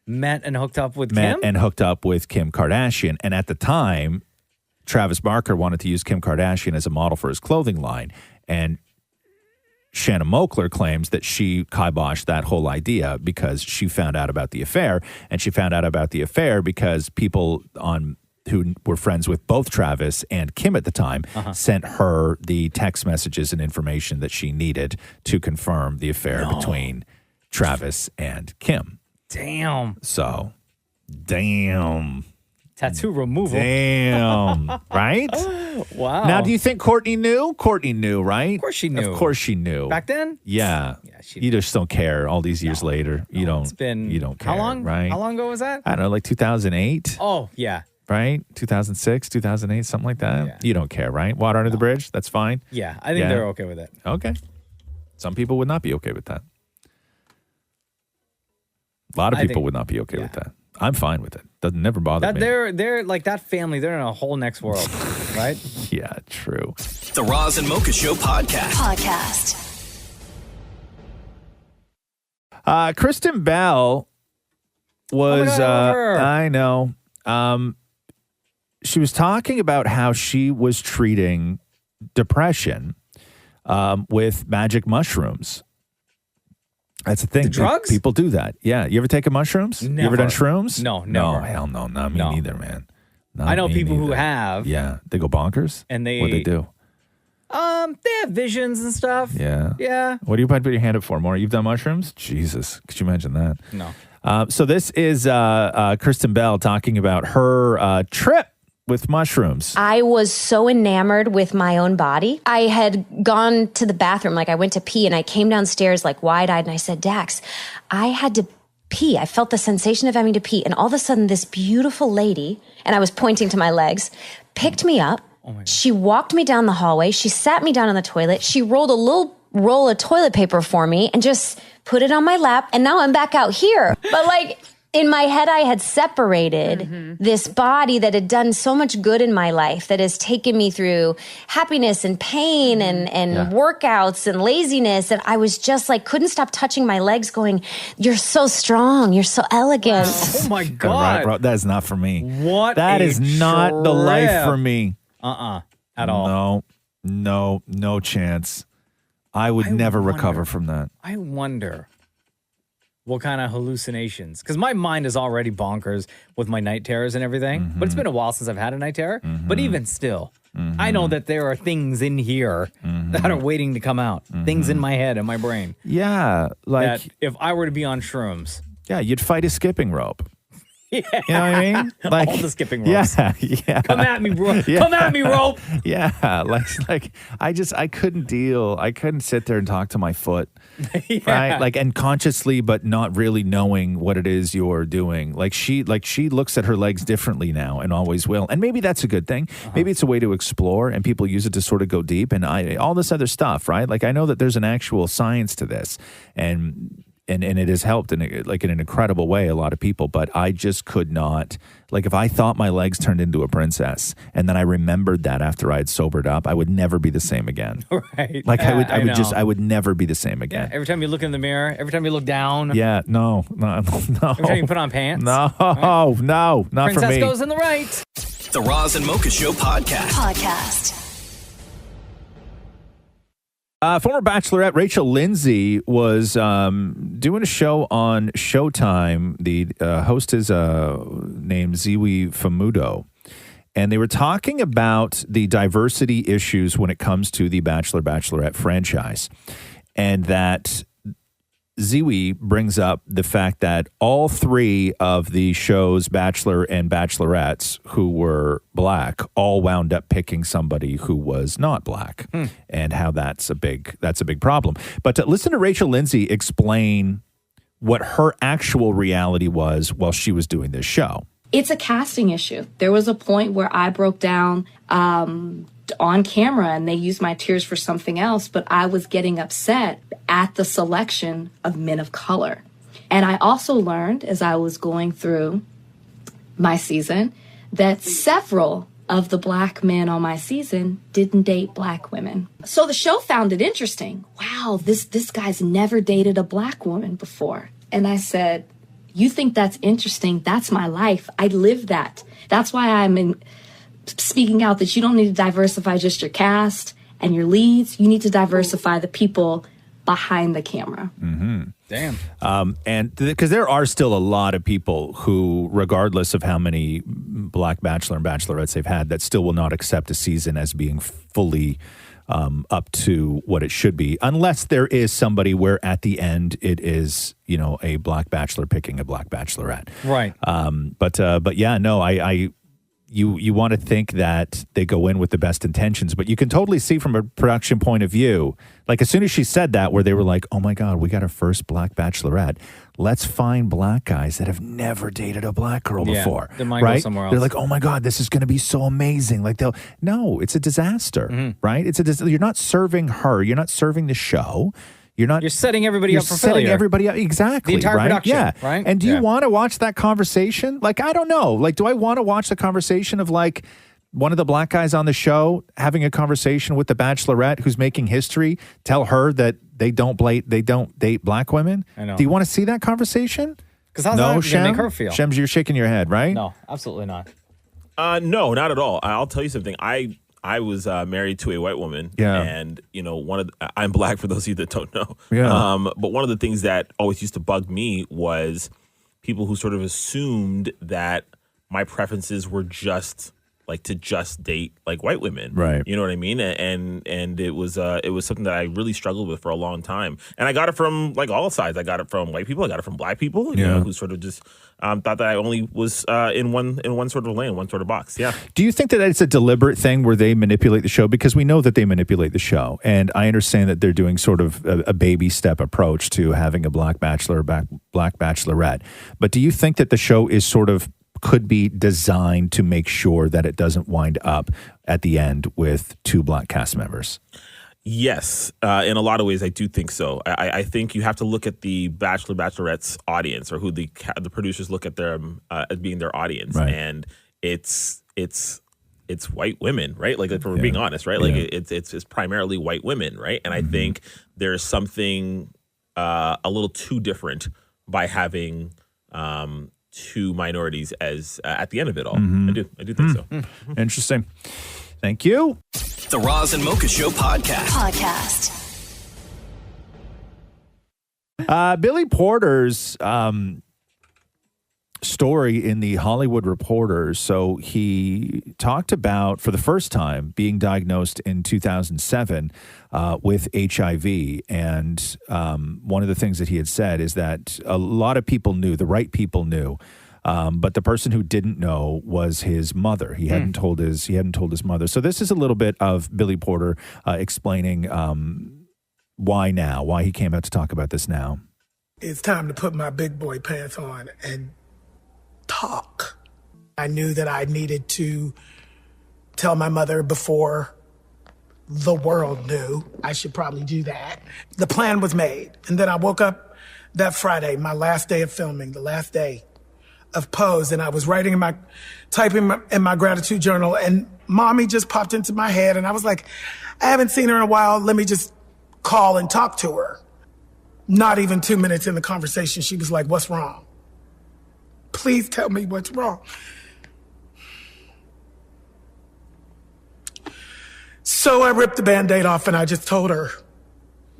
met and hooked up with Kim Kardashian. And at the time, Travis Barker wanted to use Kim Kardashian as a model for his clothing line, and Shannon Moakler claims that she kiboshed that whole idea because she found out about the affair, and she found out about the affair because people who were friends with both Travis and Kim at the time, sent her the text messages and information that she needed to confirm the affair between Travis and Kim. Damn. So, damn. Tattoo removal. Damn. Right? Wow. Now, do you think Kourtney knew? Kourtney knew, right? Of course she knew. Of course she knew. Back then? Yeah. You just don't care all these years later. You don't care. How long? Right? How long ago was that? I don't know, like 2008. Oh, yeah. Right? 2006, 2008, something like that. Yeah. You don't care, right? Water under the bridge, that's fine. Yeah, I think they're okay with it. Okay. Some people would not be okay with that. A lot of people would not be okay with that. I'm fine with it. Doesn't never bother me. They're like that family. They're in a whole next world, right? Yeah, true. The Roz and Mocha Show podcast. Kristen Bell was. I know. She was talking about how she was treating depression with magic mushrooms. That's the thing. The drugs? People do that. Yeah. You ever taken mushrooms? Never. You ever done shrooms? No, No, never. hell no. Not me neither, man. Not I know me people who neither. have. Yeah. They go bonkers? And What do they do? They have visions and stuff. Yeah. Yeah. What do you put your hand up for, Maura? You've done mushrooms? Jesus. Could you imagine that? No. So this is Kristen Bell talking about her trip with mushrooms. I was so enamored with my own body. I had gone to the bathroom, like I went to pee, and I came downstairs like wide-eyed, and I said, Dax, I had to pee. I felt the sensation of having to pee. And all of a sudden, this beautiful lady, and I was pointing to my legs, picked me up. She walked me down the hallway. She sat me down on the toilet. She rolled a little roll of toilet paper for me and just put it on my lap. And now I'm back out here. But like in my head, I had separated this body that had done so much good in my life, that has taken me through happiness and pain and workouts and laziness. And I was just like, couldn't stop touching my legs going, you're so strong. You're so elegant. Oh my Right, God. bro. That is not for me. What That a is not the life trip. for me. At all. No chance. I would never recover from that. I wonder what kind of hallucinations, because my mind is already bonkers with my night terrors and everything, but it's been a while since I've had a night terror. But even still, I know that there are things in here that are waiting to come out, things in my head and my brain. Yeah, like that if I were to be on shrooms. Yeah, you'd fight a skipping rope. Yeah. You know what I mean? Like all the skipping ropes. Yeah. Come at me, bro. Yeah. Come at me, rope. Yeah, like I couldn't deal. I couldn't sit there and talk to my foot, right? Like, and consciously, but not really knowing what it is you're doing. Like she looks at her legs differently now, and always will. And maybe that's a good thing. Maybe it's a way to explore, and people use it to sort of go deep, and all this other stuff, right? Like I know that there's an actual science to this, and it has helped in an incredible way a lot of people, but I just could not. Like if I thought my legs turned into a princess and then I remembered that after I had sobered up, I would never be the same again. Right. Like I I would never be the same again. Every time you look in the mirror, every time you look down. Yeah, no. Every time you put on pants. No, right? no, not Princess for me. goes in the right. The Roz and Mocha Show Podcast. Former Bachelorette Rachel Lindsay was doing a show on Showtime. The host is named Ziwi Famudo. And they were talking about the diversity issues when it comes to the Bachelor-Bachelorette franchise. And that Ziwi brings up the fact that all three of the show's Bachelor and Bachelorettes who were black all wound up picking somebody who was not black, and how that's a big problem. But to listen to Rachel Lindsay explain what her actual reality was while she was doing this show. It's a casting issue. There was a point where I broke down on camera and they used my tears for something else, but I was getting upset at the selection of men of color. And I also learned as I was going through my season that several of the black men on my season didn't date black women. So the show found it interesting. Wow, this guy's never dated a black woman before. And I said, you think that's interesting? That's my life. I live that. That's why I'm speaking out that you don't need to diversify just your cast and your leads. You need to diversify the people behind the camera. Damn. And because there are still a lot of people who, regardless of how many black Bachelor and Bachelorettes they've had, that still will not accept a season as being fully up to what it should be, unless there is somebody where at the end it is, a black Bachelor picking a black Bachelorette. Right. But yeah, no, you want to think that they go in with the best intentions, but you can totally see from a production point of view, like as soon as she said that, where they were like, oh my God, we got our first black Bachelorette. Let's find black guys that have never dated a black girl before. They might go somewhere else. They're like, oh my God, this is going to be so amazing. Like no, it's a disaster, right? You're not serving her. You're not serving the show. You're setting everybody up for failure. Setting everybody up, exactly. The entire right? production, yeah. right? And do you want to watch that conversation? Like, I don't know. Like, do I want to watch the conversation of like one of the black guys on the show having a conversation with the Bachelorette who's making history, tell her that they don't date black women? I know. Do you want to see that conversation? Because how's that going to make her feel? Shems, you're shaking your head, right? No, absolutely not. No, not at all. I'll tell you something. I was married to a white woman, and I'm black for those of you that don't know. Yeah. But one of the things that always used to bug me was people who sort of assumed that my preferences were just date like white women, right? You know what I mean? And it was something that I really struggled with for a long time. And I got it from like all sides. I got it from white people. I got it from black people, you know, who sort of just thought that I only was in one sort of lane, one sort of box. Yeah. Do you think that it's a deliberate thing where they manipulate the show? Because we know that they manipulate the show. And I understand that they're doing sort of a baby step approach to having a black bachelor, black bachelorette. But do you think that the show is sort of could be designed to make sure that it doesn't wind up at the end with 2 black cast members? Yes, in a lot of ways, I do think so. I think you have to look at the Bachelorette's audience, or who the producers look at them as being their audience, Right. and it's white women, right? Like if we're being honest, right? Like it's primarily white women, right? And I think there's something a little too different by having 2 minorities as at the end of it all. I do think so. Interesting. Thank you. The Roz and Mocha Show podcast. Billy Porter's story in the Hollywood Reporter. So he talked about, for the first time, being diagnosed in 2007 with HIV. And one of the things that he had said is that a lot of people knew, the right people knew, but the person who didn't know was his mother. He hadn't told his mother. So this is a little bit of Billy Porter explaining why he came out to talk about this now. It's time to put my big boy pants on and talk. I knew that I needed to tell my mother before the world knew. I should probably do that. The plan was made. And then I woke up that Friday, my last day of filming, the last day of Pose, and I was typing in my gratitude journal, and Mommy just popped into my head, and I was like, I haven't seen her in a while. Let me just call and talk to her. Not even 2 minutes in the conversation, she was like, what's wrong? Please tell me what's wrong. So I ripped the Band-Aid off and I just told her,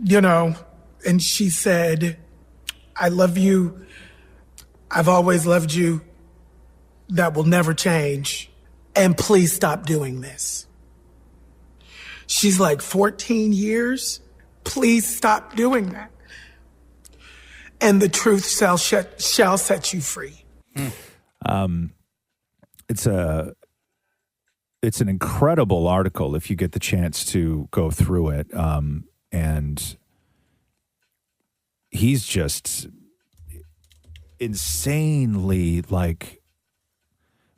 and she said, I love you. I've always loved you. That will never change. And please stop doing this. She's like, 14 years? Please stop doing that. And the truth shall set you free. It's an incredible article if you get the chance to go through it. And he's just insanely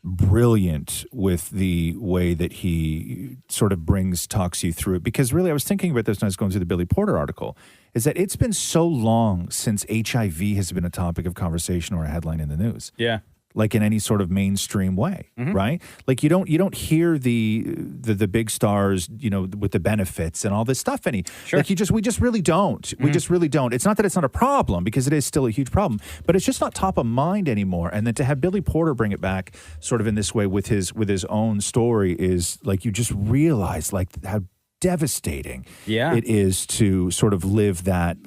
brilliant with the way that he sort of talks you through it. Because really, I was thinking about this when I was going through the Billy Porter article, is that it's been so long since HIV has been a topic of conversation or a headline in the news. Yeah. Like in any sort of mainstream way, right? Like you don't hear the big stars, with the benefits and all this stuff Sure. Like we just really don't. We just really don't. It's not that it's not a problem, because it is still a huge problem, but it's just not top of mind anymore. And then to have Billy Porter bring it back sort of in this way with his own story is like, you just realize how devastating it is to sort of live that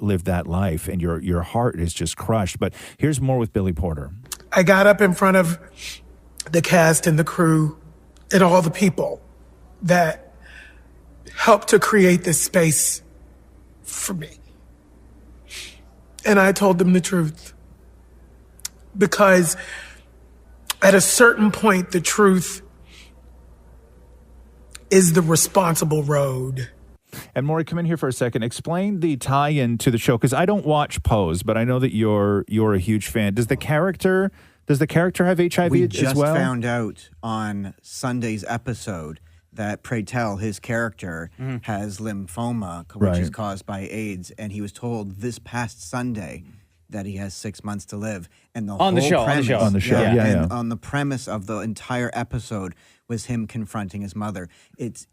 life, and your heart is just crushed. But here's more with Billy Porter. I got up in front of the cast and the crew and all the people that helped to create this space for me. And I told them the truth. Because at a certain point, the truth is the responsible road. And Maury, come in here for a second. Explain the tie-in to the show, because I don't watch Pose, but I know that you're a huge fan. Does the character have HIV we as just well? found out on Sunday's episode that Pray Tell, his character, has lymphoma, which is caused by AIDS, and he was told this past Sunday that he has 6 months to live. And On the show. And on the premise of the entire episode was him confronting his mother. It's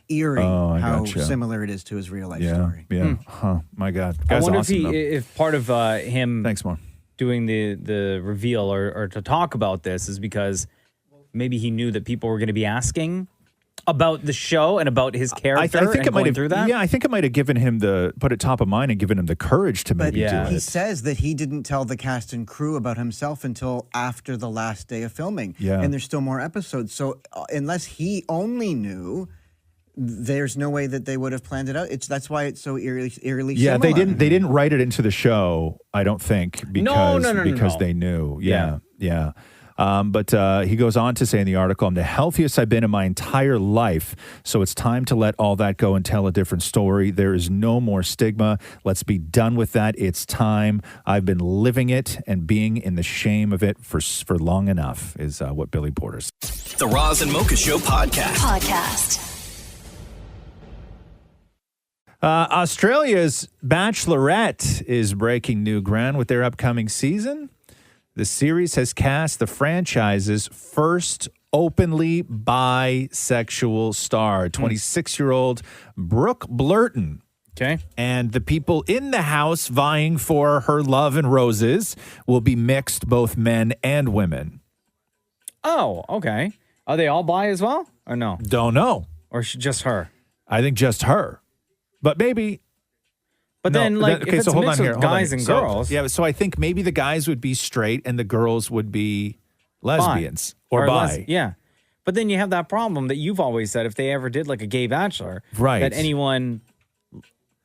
eerie how similar it is to his real life story. Yeah. Huh. My God. I wonder awesome, if part of him Thanks, Mark. doing the reveal or to talk about this is because maybe he knew that people were going to be asking about the show and about his character. I think it might have through that. Yeah, I think it might have given him put it top of mind and given him the courage to maybe do He it. says that he didn't tell the cast and crew about himself until after the last day of filming. Yeah. And there's still more episodes. So unless he only knew, there's no way that they would have planned it out. That's why it's so eerily Yeah, similar. they didn't write it into the show, I don't think, because No. they knew. Yeah. Yeah. But he goes on to say in the article, I'm the healthiest I've been in my entire life. So it's time to let all that go and tell a different story. There is no more stigma. Let's be done with that. It's time. I've been living it and being in the shame of it for long enough is what Billy Porter said. The Roz and Mocha Show podcast. Australia's Bachelorette is breaking new ground with their upcoming season. The series has cast the franchise's first openly bisexual star, 26-year-old Brooke Blurton. Okay. And the people in the house vying for her love and roses will be mixed, both men and women. Oh, okay. Are they all bi as well, or no? Don't know. Or just her? I think just her. But maybe... But then, like, if it's a mix of guys and girls... Yeah, so I think maybe the guys would be straight and the girls would be lesbians or bi. Yeah. But then you have that problem that you've always said, if they ever did, like, a gay bachelor... Right. That anyone...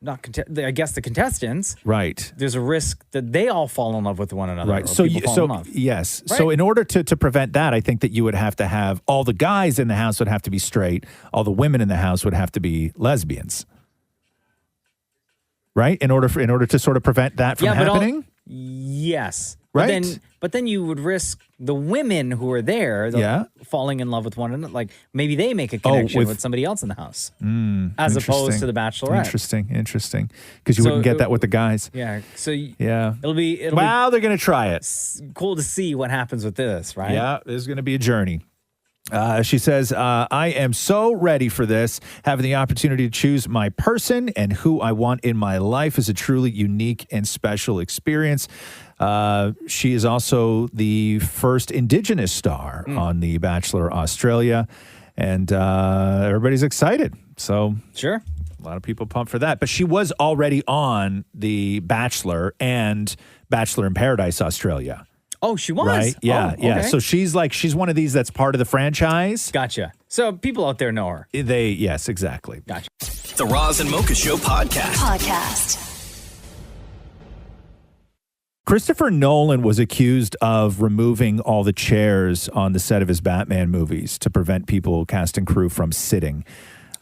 I guess the contestants... Right. There's a risk that they all fall in love with one another. Right. Or So, people fall in love. yes. Right. So in order to prevent that, I think that you would have to have all the guys in the house would have to be straight. All the women in the house would have to be lesbians. Right? In order to sort of prevent that from happening? Yes. Right. But then you would risk the women who are there falling in love with one another. Like, maybe they make a connection with somebody else in the house. As opposed to the Bachelorette. Interesting. Because you wouldn't get that with the guys. Yeah. So yeah. It'll be they're going to try it. Cool to see what happens with this, right? Yeah, there's going to be a journey. She says, I am so ready for this. Having the opportunity to choose my person and who I want in my life is a truly unique and special experience. She is also the first Indigenous star on The Bachelor Australia. And everybody's excited. So sure. A lot of people pumped for that. But she was already on The Bachelor and Bachelor in Paradise Australia. Oh, she was? Right? Yeah, Oh, yeah. okay. So she's one of these that's part of the franchise. Gotcha. So people out there know her. Yes, exactly. Gotcha. The Roz and Mocha Show podcast. Christopher Nolan was accused of removing all the chairs on the set of his Batman movies to prevent people, cast and crew, from sitting.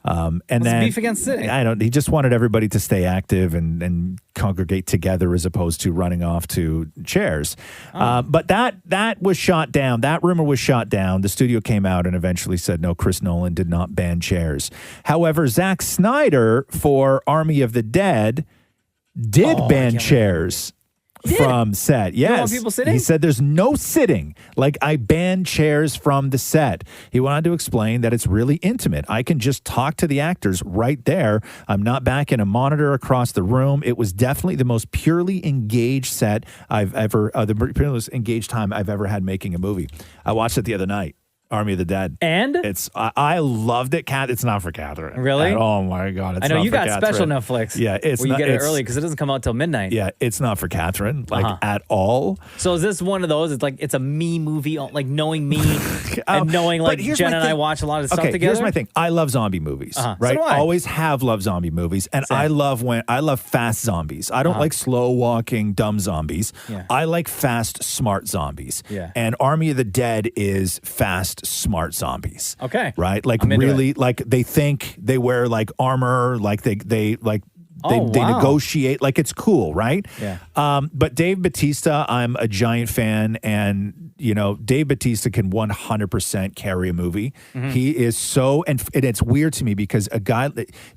And What's then the beef against sitting? He just wanted everybody to stay active and congregate together as opposed to running off to chairs. But that was shot down. That rumor was shot down. The studio came out and eventually said, no, Chris Nolan did not ban chairs. However, Zack Snyder for Army of the Dead did ban chairs from set. You don't Yes. want people sitting? He said there's no sitting. Like, I banned chairs from the set. He went on to explain that it's really intimate. I can just talk to the actors right there. I'm not back in a monitor across the room. It was definitely the most purely engaged set the most engaged time I've ever had making a movie. I watched it the other night. Army of the Dead. And? I loved it. It's not for Catherine. Really? Oh my God. It's I know not you for got Catherine. special Netflix. Yeah. Where you get it early because it doesn't come out till midnight. Yeah. It's not for Catherine, at all. So is this one of those? It's like it's a me movie, like knowing me and knowing but like here's Jen my and I thing. watch a lot of stuff Okay, together. here's my thing. I love zombie movies, So right? do I. Always have loved zombie movies, and I love fast zombies. I don't like slow walking dumb zombies. Yeah. I like fast, smart zombies. Yeah. And Army of the Dead is fast, smart zombies. Okay. Right? Like I'm into really, like they think they wear like armor, like they wow. negotiate, like it's cool, right? Yeah. But Dave Bautista, I'm a giant fan, and Dave Bautista can 100% carry a movie. Mm-hmm. He is so, and it's weird to me because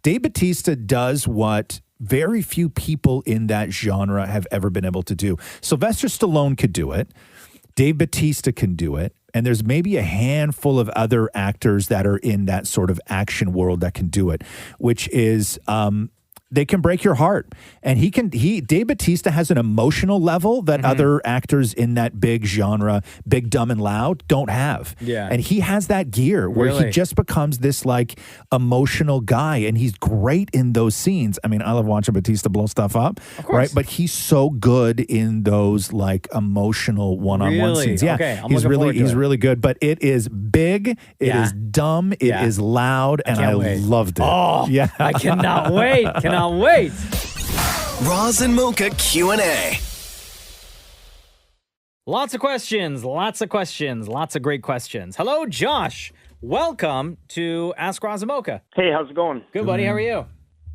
Dave Bautista does what very few people in that genre have ever been able to do. Sylvester Stallone could do it. Dave Bautista can do it. And there's maybe a handful of other actors that are in that sort of action world that can do it, which is they can break your heart. And Dave Bautista has an emotional level that other actors in that big genre, Big, Dumb, and Loud, don't have. Yeah. And he has that gear where he Really? just becomes this like emotional guy, and he's great in those scenes. I mean, I love watching Bautista blow stuff up, right? But he's so good in those like emotional one-on-one Really? scenes. Yeah, Okay, I'm he's looking forward to he's it. really good. But it is big, it is dumb, it is loud, and I loved it. Oh, yeah, I cannot wait. Cannot wait. Roz and Mocha Q&A. Lots of questions, lots of great questions. Hello, Josh. Welcome to Ask Roz and Mocha. Hey, how's it going? Good, buddy. How are you?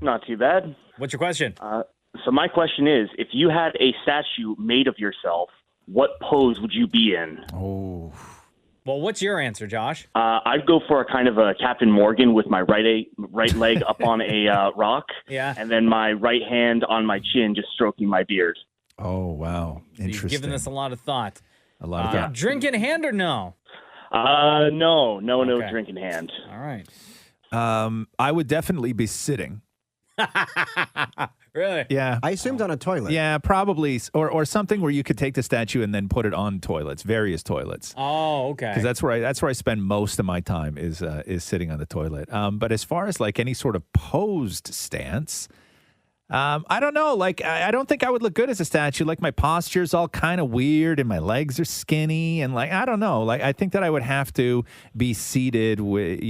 Not too bad. What's your question? So my question is, if you had a statue made of yourself, what pose would you be in? Oh. Well, what's your answer, Josh? I'd go for a kind of a Captain Morgan with my right leg up on a rock, Yeah. and then my right hand on my chin, just stroking my beard. Oh, wow. You've given this a lot of thought. A lot of thought. Drink in hand or no? No Okay. drink in hand. All right. I would definitely be sitting. Really? Yeah. I assumed on a toilet. Yeah, probably. Or something where you could take the statue and then put it on toilets, various toilets. Oh, okay. Because that's where I spend most of my time is sitting on the toilet. But as far as like any sort of posed stance, I don't know. Like I don't think I would look good as a statue. Like my posture's all kind of weird and my legs are skinny and like I don't know. Like I think that I would have to be seated with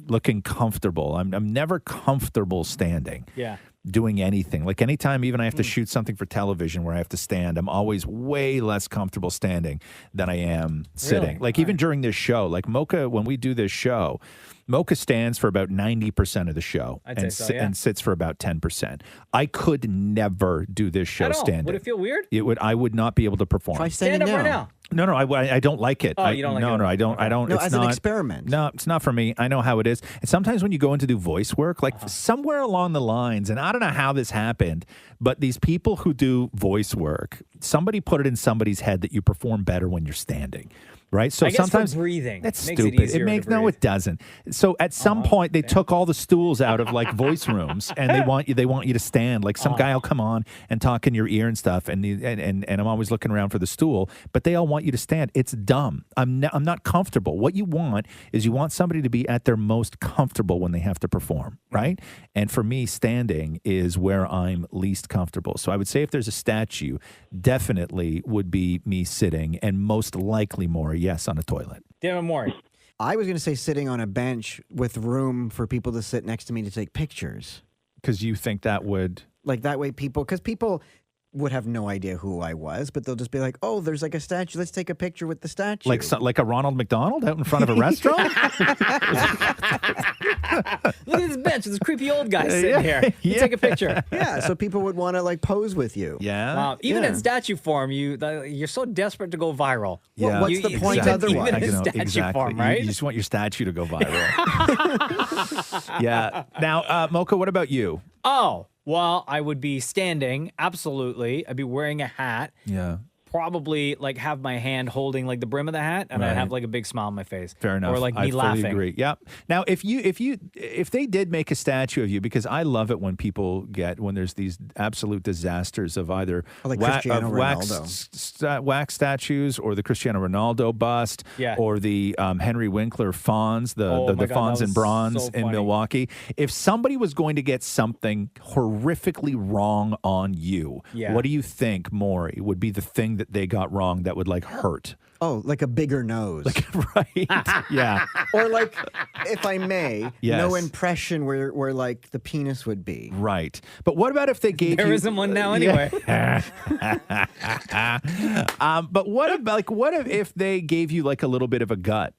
looking comfortable. I'm never comfortable standing. Yeah. Doing anything. Like anytime even I have to shoot something for television where I have to stand, I'm always way less comfortable standing than I am sitting. Really? Like even during this show, like Mocha, when we do this show, Mocha stands for about 90% of the show I'd say so, yeah. and sits for about 10%. I could never do this show At all. standing. Would it feel weird? I would not be able to perform. Try Stand standing up right now. now. No, I don't like it. Oh, you don't like it? No, I don't. No, It's as an not- experiment. No, it's not for me. I know how it is. And sometimes when you go in to do voice work, like somewhere along the lines, and I don't know how this happened, but these people who do voice work, somebody put it in somebody's head that you perform better when you're standing. Right, so I guess for sometimes breathing. That's Makes it stupid. easier to makes breathe. it doesn't. So at some point they took all the stools out of like voice rooms, and they want you to stand. Like some guy will come on and talk in your ear and stuff, and I'm always looking around for the stool, but they all want you to stand. It's dumb. I'm not comfortable. What you want is you want somebody to be at their most comfortable when they have to perform, right? And for me, standing is where I'm least comfortable. So I would say if there's a statue, definitely would be me sitting, and most likely more, yes, on a toilet. Damn, Maury. I was going to say sitting on a bench with room for people to sit next to me to take pictures. Because you think that would... Like that way because people would have no idea who I was, but they'll just be like, oh, there's like a statue. Let's take a picture with the statue. Like a Ronald McDonald out in front of a restaurant? Look at this bench. This creepy old guy sitting here. You take a picture. Yeah, so people would want to like pose with you. Yeah. Wow. Even Yeah. in statue form, you're so desperate to go viral. Yeah. What's the point otherwise? Even in statue exactly. form, right? You just want your statue to go viral. Yeah. Now, Mocha, what about you? Oh, well, I would be standing. Absolutely. I'd be wearing a hat. Yeah. Probably like have my hand holding like the brim of the hat, and I'd Right. have like a big smile on my face. Fair enough. Or like I me fully laughing. agree. Yeah. Now, if they did make a statue of you, because I love it when when there's these absolute disasters of either Like Cristiano wax statues or the Cristiano Ronaldo bust, Yeah. or the Henry Winkler fawns, the Oh my God, fawns that in was bronze so in funny. Milwaukee. If somebody was going to get something horrifically wrong on you, Yeah. what do you think, Maury, would be the thing that they got wrong that would like hurt? Oh, like a bigger nose. Right. Yeah. Or like, if I may, Yes. no impression where like the penis would be. Right. But what about if they gave There you... isn't one now anyway. But what if they gave you like a little bit of a gut?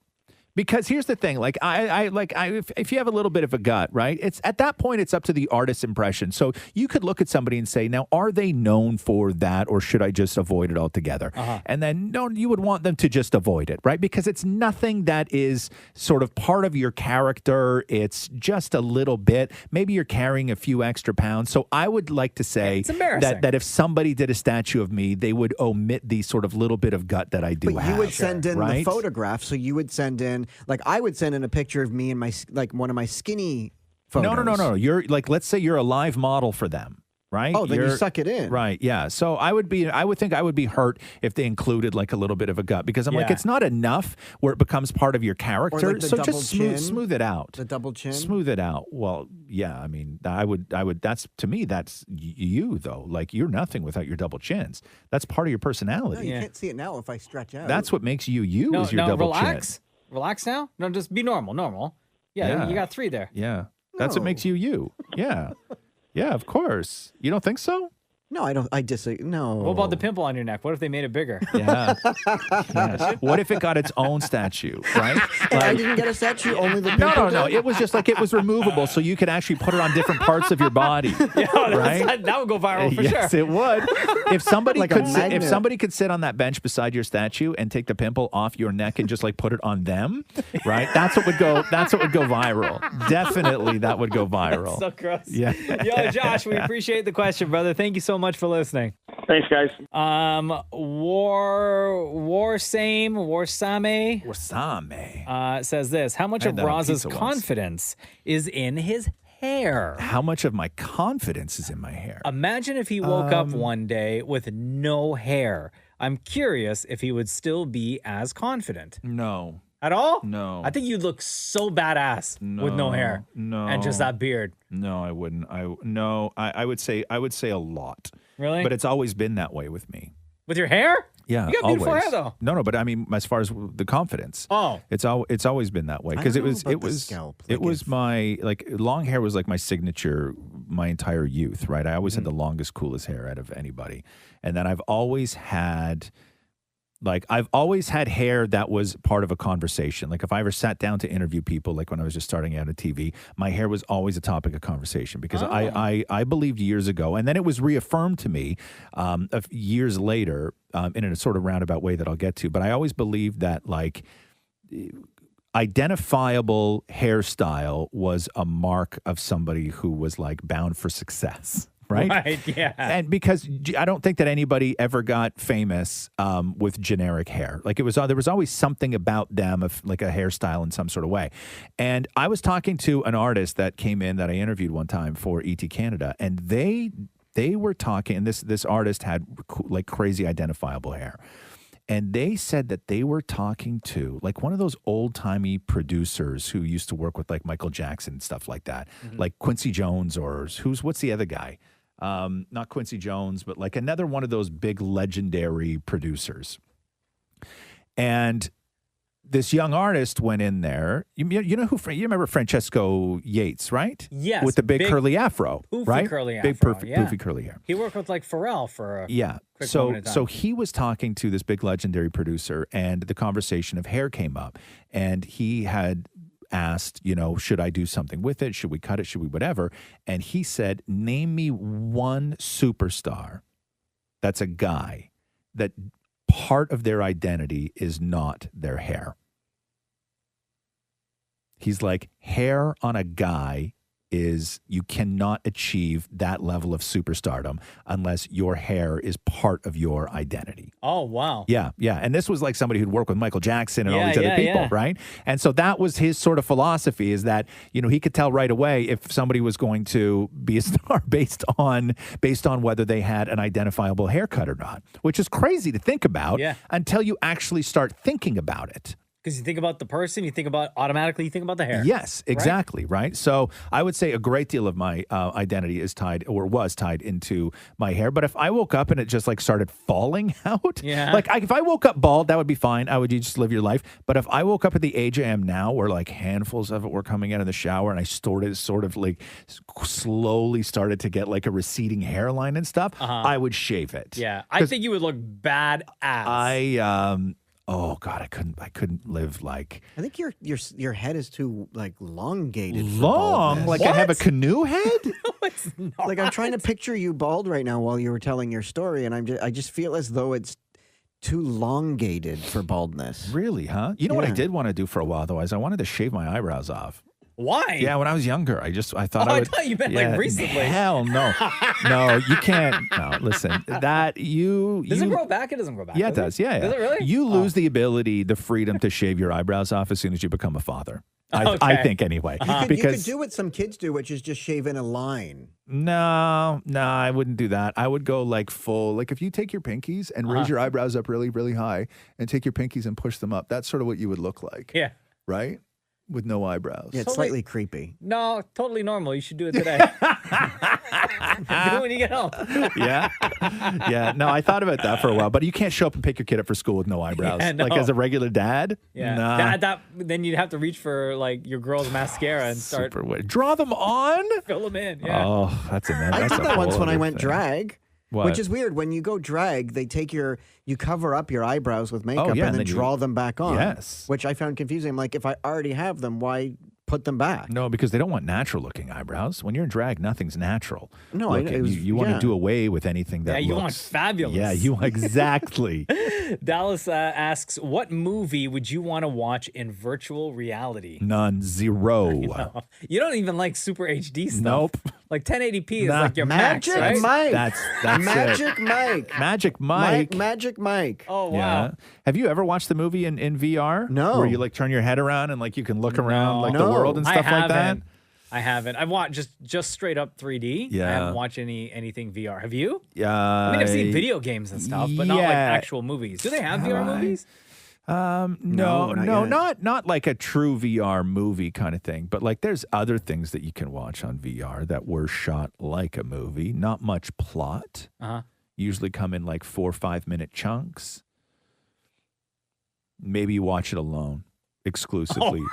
Because here's the thing, like if you have a little bit of a gut, right? It's at that point it's up to the artist's impression. So you could look at somebody and say, now, are they known for that, or should I just avoid it altogether? And then you would want them to just avoid it, right? Because it's nothing that is sort of part of your character. It's just a little bit. Maybe you're carrying a few extra pounds. So I would like to say It's embarrassing. that if somebody did a statue of me, they would omit the sort of little bit of gut that I do But have. you would send in the right? photograph, so you would send in, like I would send in a picture of me and my, like one of my skinny photos. No. You're like, let's say you're a live model for them, right? Oh, then you suck it in. Right, yeah. So I would think I would be hurt if they included like a little bit of a gut, because I'm like, Yeah. it's not enough where it becomes part of your character. Or like the so double just chin. smooth it out. The double chin. Smooth it out. Well, yeah, I mean, I would, that's, to me, that's you though. Like you're nothing without your double chins. That's part of your No, personality. you can't see it now if I stretch out. That's what makes you is your no, double relax. chin. Relax now. No, just be normal. Yeah, Yeah. you got 3 there. Yeah. That's what makes you. Yeah. Yeah, of course. You don't think so? No, I don't. I disagree. No. What about the pimple on your neck? What if they made it bigger? Yeah. What if it got its own statue, right? And I didn't get a statue, only the pimple. No. It was just like it was removable, so you could actually put it on different parts of your body. Right? That would go viral for Yes, sure. it would. If somebody Like a could, magnet. if somebody could sit on that bench beside your statue and take the pimple off your neck and just like put it on them, right? That's what would go. That's what would go viral. Definitely, that would go viral. So gross. Yeah. Yo, Josh, we appreciate the question, brother. Thank you so much for listening. Thanks, guys. Warsame says this. How much I had of that on Roz's pizza once. confidence is in his hair? How much of my confidence is in my hair? Imagine if he woke up one day with no hair. I'm curious if he would still be as confident. No. At all? No. I think you'd look so badass with no hair. No. And just that beard. No, I wouldn't. I would say a lot. Really? But it's always been that way with me. With your hair? Yeah, You got beautiful always. hair, though. No, but I mean, as far as the confidence. Oh. It's always been that way I because don't it know was about it the was scalp. it Like was if- my long hair was like my signature my entire youth, right? I always had the longest, coolest hair out of anybody, and then I've always had hair that was part of a conversation. Like if I ever sat down to interview people, like when I was just starting out at TV, my hair was always a topic of conversation because I believed years ago, and then it was reaffirmed to me years later in a sort of roundabout way that I'll get to. But I always believed that like identifiable hairstyle was a mark of somebody who was like bound for success. Right? Right, yeah. And because I don't think that anybody ever got famous with generic hair. Like it was, there was always something about them of like a hairstyle in some sort of way. And I was talking to an artist that came in that I interviewed one time for ET Canada, and they were talking, and this artist had like crazy identifiable hair. And they said that they were talking to like one of those old-timey producers who used to work with like Michael Jackson and stuff like that, like Quincy Jones or what's the other guy? Not Quincy Jones, but like another one of those big legendary producers. And this young artist went in there. You know who? You remember Francesco Yates, right? Yes, with the big curly afro, poofy right? curly big afro, poofy curly hair. He worked with like Pharrell for a Yeah. quick So moment of time. so he was talking to this big legendary producer, and the conversation of hair came up, and he had asked, should I do something with it? Should we cut it? Should we whatever? And he said, name me one superstar that's a guy that part of their identity is not their hair. He's like, hair on a guy is, you cannot achieve that level of superstardom unless your hair is part of your identity. Oh, wow. Yeah. And this was like somebody who'd worked with Michael Jackson and all Yeah, these other yeah, people, yeah. right? And so that was his sort of philosophy, is that, he could tell right away if somebody was going to be a star based on whether they had an identifiable haircut or not, which is crazy to think about until you actually start thinking about it. Because you think about the person, you think about the hair. Yes, exactly, right? So I would say a great deal of my identity is tied into my hair. But if I woke up and it just like started falling out, if I woke up bald, that would be fine. You just live your life. But if I woke up at the age I am now, where like handfuls of it were coming out of the shower, and I sort of like slowly started to get like a receding hairline and stuff, I would shave it. Yeah, I think you would look badass. Oh God, I couldn't live like. I think your head is too like elongated. Long, like I have a canoe head. No, it's not. Like I'm trying to picture you bald right now while you were telling your story, and I just feel as though it's too elongated for baldness. Really, huh? You know what I did want to do for a while though is I wanted to shave my eyebrows off. Why? Yeah, when I was younger, I thought I would. I thought you meant like recently. Hell no, no, you can't. No, listen, that you Does it grow back? It doesn't grow back. Yeah, it does. Yeah. Does it really? You lose the ability, the freedom to shave your eyebrows off as soon as you become a father. I think anyway. You could do what some kids do, which is just shave in a line. No, I wouldn't do that. I would go like full, like if you take your pinkies and raise your eyebrows up really, really high and take your pinkies and push them up, that's sort of what you would look like. Yeah. Right? With no eyebrows. Yeah, it's slightly creepy. No, totally normal. You should do it today. Do it when you get home. Yeah. No, I thought about that for a while, but you can't show up and pick your kid up for school with no eyebrows. Yeah, no. Like as a regular dad. Yeah. Nah. Then you'd have to reach for like your girl's mascara and start. Super weird. Draw them on? Fill them in. Yeah. Oh, that's a I did that once when I went drag. What? Which is weird. When you go drag, they take you cover up your eyebrows with makeup yeah, and then and then draw them back on. Yes. Which I found confusing. I'm like, if I already have them, why put them back? No, because they don't want natural looking eyebrows. When you're in drag, nothing's natural. No, you want to do away with anything that you looks want fabulous. Yeah, you exactly. Dallas asks, what movie would you want to watch in virtual reality? None. Zero. You don't even like super HD stuff. Nope. Like 1080p is Nah. like your max, Magic right? Mike. That's Magic it. Mike. Magic Mike. Magic Mike. Oh, wow. Yeah. Have you ever watched the movie in VR? No. Where you like turn your head around and like you can look around like the No. world and stuff like that? I haven't. I've watched just straight up 3D. Yeah. I haven't watched anything VR. Have you? Yeah. I mean, I've seen video games and stuff, but not like yeah. actual movies. Do they have VR movies? No, not like a true VR movie kind of thing, but like there's other things that you can watch on VR that were shot like a movie. Not much plot. Usually come in like 4 or 5 minute chunks. Maybe you watch it alone, exclusively.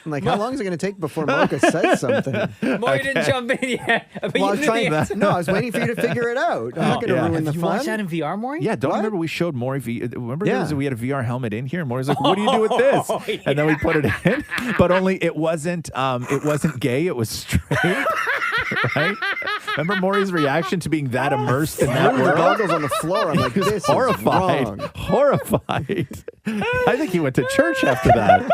I'm like, how long is it going to take before Mocha says something? Maury didn't jump in yet. But Well, I you was knew trying the answer. No, I was waiting for you to figure it out. I'm not going to ruin the Have you fun. watched that in VR, Maury? Yeah, don't What? remember we showed Maury remember Yeah. we had a VR helmet in here and Maury's like, what do you do with this? Oh, And then we put it in, but only it wasn't gay, it was straight. Right? Remember Maury's reaction to being that immersed in that Threw the world? goggles on the floor. I'm like, He was this horrified. is wrong. Horrified. I think he went to church after that.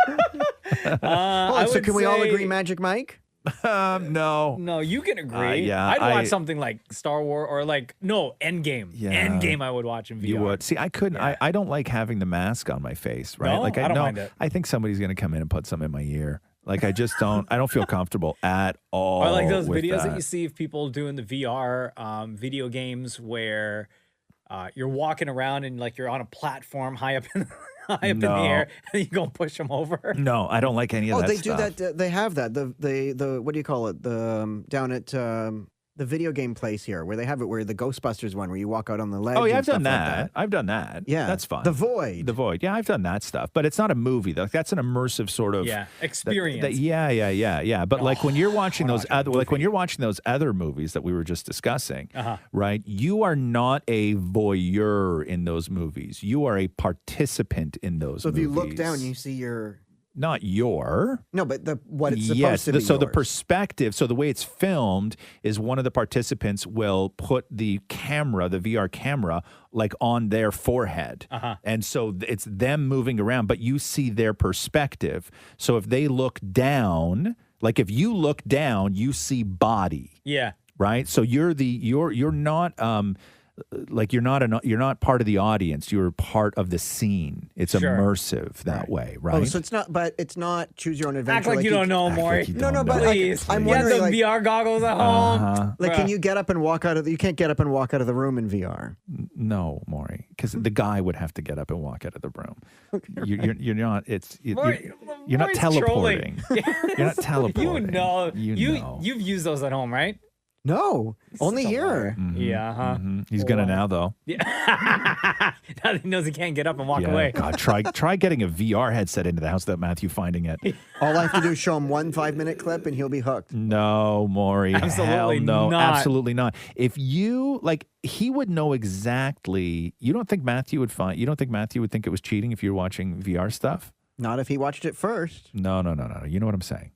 So can we all agree Magic Mike? No. No, you can agree. Yeah, I'd watch something like Star Wars or like, Endgame. Yeah. Endgame I would watch in VR. You would. See, I couldn't. I don't like having the mask on my face, right? No? Like I don't mind it. I think somebody's going to come in and put something in my ear. Like I just don't. I don't feel comfortable at all. Or like those with videos that you see of people doing the VR video games where you're walking around and like you're on a platform high up in the air and you go push them over. No, I don't like any of that they stuff. do that. They have that. The what do you call it? The down at the video game place here, where they have it, where the Ghostbusters one, where you walk out on the ledge. Oh yeah, and I've done stuff like that. I've done that. Yeah, that's fun. The Void. The Void. Yeah, I've done that stuff, but it's not a movie. That's an immersive sort of experience. Yeah. But like when you're watching those other movies that we were just discussing, right? You are not a voyeur in those movies. You are a participant in those. So if movies. you look down, you see your. Not your. No, but what it's supposed to be. So the yours. perspective, so the way it's filmed is one of the participants will put the camera, the VR camera, like on their forehead. And so it's them moving around, but you see their perspective. So if they look down, like if you look down, you see body. Yeah. Right? So you're not like you're not part of the audience. You're part of the scene. It's immersive that way, right? Oh, so it's not choose your own adventure. Act like you don't know, Maury. No, but please. I'm You have wondering, the VR goggles at home. Like, can you get up and walk out of? You can't get up and walk out of the room in VR. No, Maury, because the guy would have to get up and walk out of the room. You're not. You're not teleporting. You're not teleporting. You've used those at home, right? No, only here. Yeah, He's gonna now though. Yeah. Now that he knows he can't get up and walk Yeah, away. God, try getting a VR headset into the house without Matthew finding it. All I have to do is show him one 5-minute clip, and he'll be hooked. No, Maury. Absolutely hell no. not. Absolutely not. If you he would know exactly. You don't think Matthew would think it was cheating if you're watching VR stuff? Not if he watched it first. No. You know what I'm saying.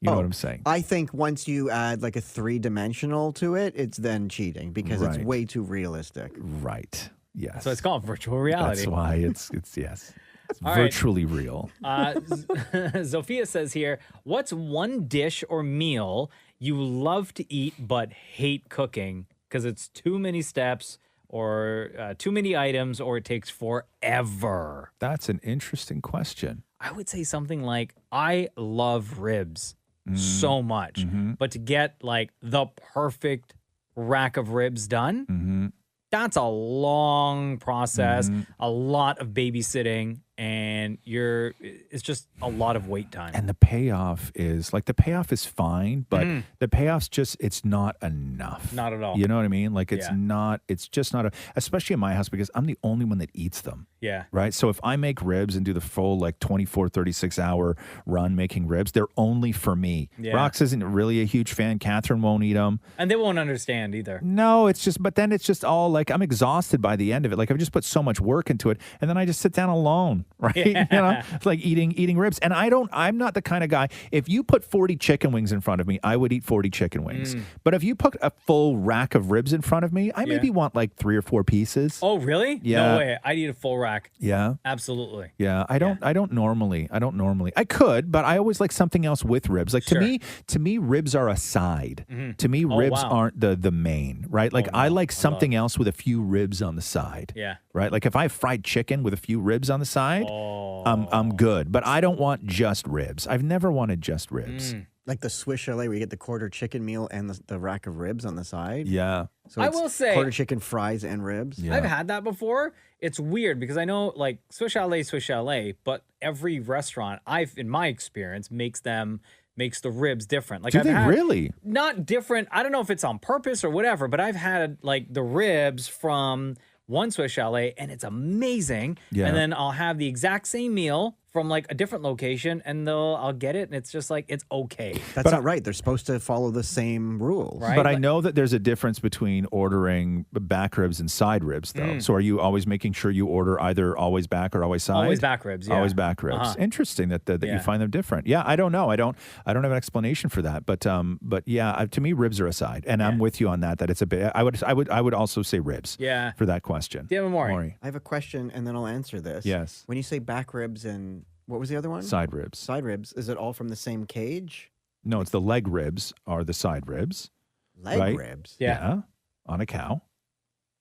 You know what I'm saying. I think once you add like a 3-dimensional to it, it's then cheating because it's Right. way too realistic. Right. Yes. So it's called virtual reality. That's why it's yes. It's All right. virtually real. Zofia says here, what's one dish or meal you love to eat but hate cooking because it's too many steps or too many items or it takes forever? That's an interesting question. I would say something like, I love ribs so much, but to get like the perfect rack of ribs done, that's a long process, a lot of babysitting, and it's just a lot of wait time. And the payoff is fine, but the payoff's just, it's not enough. Not at all. You know what I mean? Like it's Yeah. it's just not, especially in my house because I'm the only one that eats them. Yeah. Right. So if I make ribs and do the full like 24, 36 hour run making ribs, they're only for me. Yeah. Rox isn't really a huge fan. Catherine won't eat them. And they won't understand either. No, but then it's just all like, I'm exhausted by the end of it. Like I've just put so much work into it. And then I just sit down alone, right? Yeah. You know, it's like eating ribs. And I'm not the kind of guy, if you put 40 chicken wings in front of me, I would eat 40 chicken wings. But if you put a full rack of ribs in front of me, I maybe want like 3 or 4 pieces. Oh, really? Yeah. No way. I'd eat a full rack. Yeah. Absolutely. Yeah, I don't normally. I could, but I always like something else with ribs. Like Sure. to me, ribs are a side. To me, Oh, ribs wow. aren't the main, right? Like I like something else with a few ribs on the side. Yeah. Right? Like if I have fried chicken with a few ribs on the side, I'm good. But I don't want just ribs. I've never wanted just ribs. Like the Swiss chalet where you get the quarter chicken meal and the rack of ribs on the side. Yeah. So I it's will say- quarter chicken fries and ribs. I've had that before. It's weird because I know like Swiss chalet, but every restaurant in my experience makes the ribs different. Like Do I've they had, really? Not different. I don't know if it's on purpose or whatever, but I've had like the ribs from one Swiss chalet and it's amazing. Yeah. And then I'll have the exact same meal from like a different location and I'll get it and it's just like, it's okay. That's not right. They're supposed to follow the same rules. Right? But I know that there's a difference between ordering back ribs and side ribs, though. So are you always making sure you order either always back or always side? Always back ribs, yeah. Always back ribs. Uh-huh. Interesting that Yeah. you find them different. Yeah, I don't know. I don't have an explanation for that. But yeah, to me, ribs are a side, and I'm with you on that. That it's a bit. I would also say ribs. Yeah. For that question. Do you have a Maury? I have a question and then I'll answer this. Yes. When you say back ribs and what was the other one? Side ribs. Side ribs. Is it all from the same cage? No, it's the leg ribs are the side ribs. Leg right? ribs? Yeah. On a cow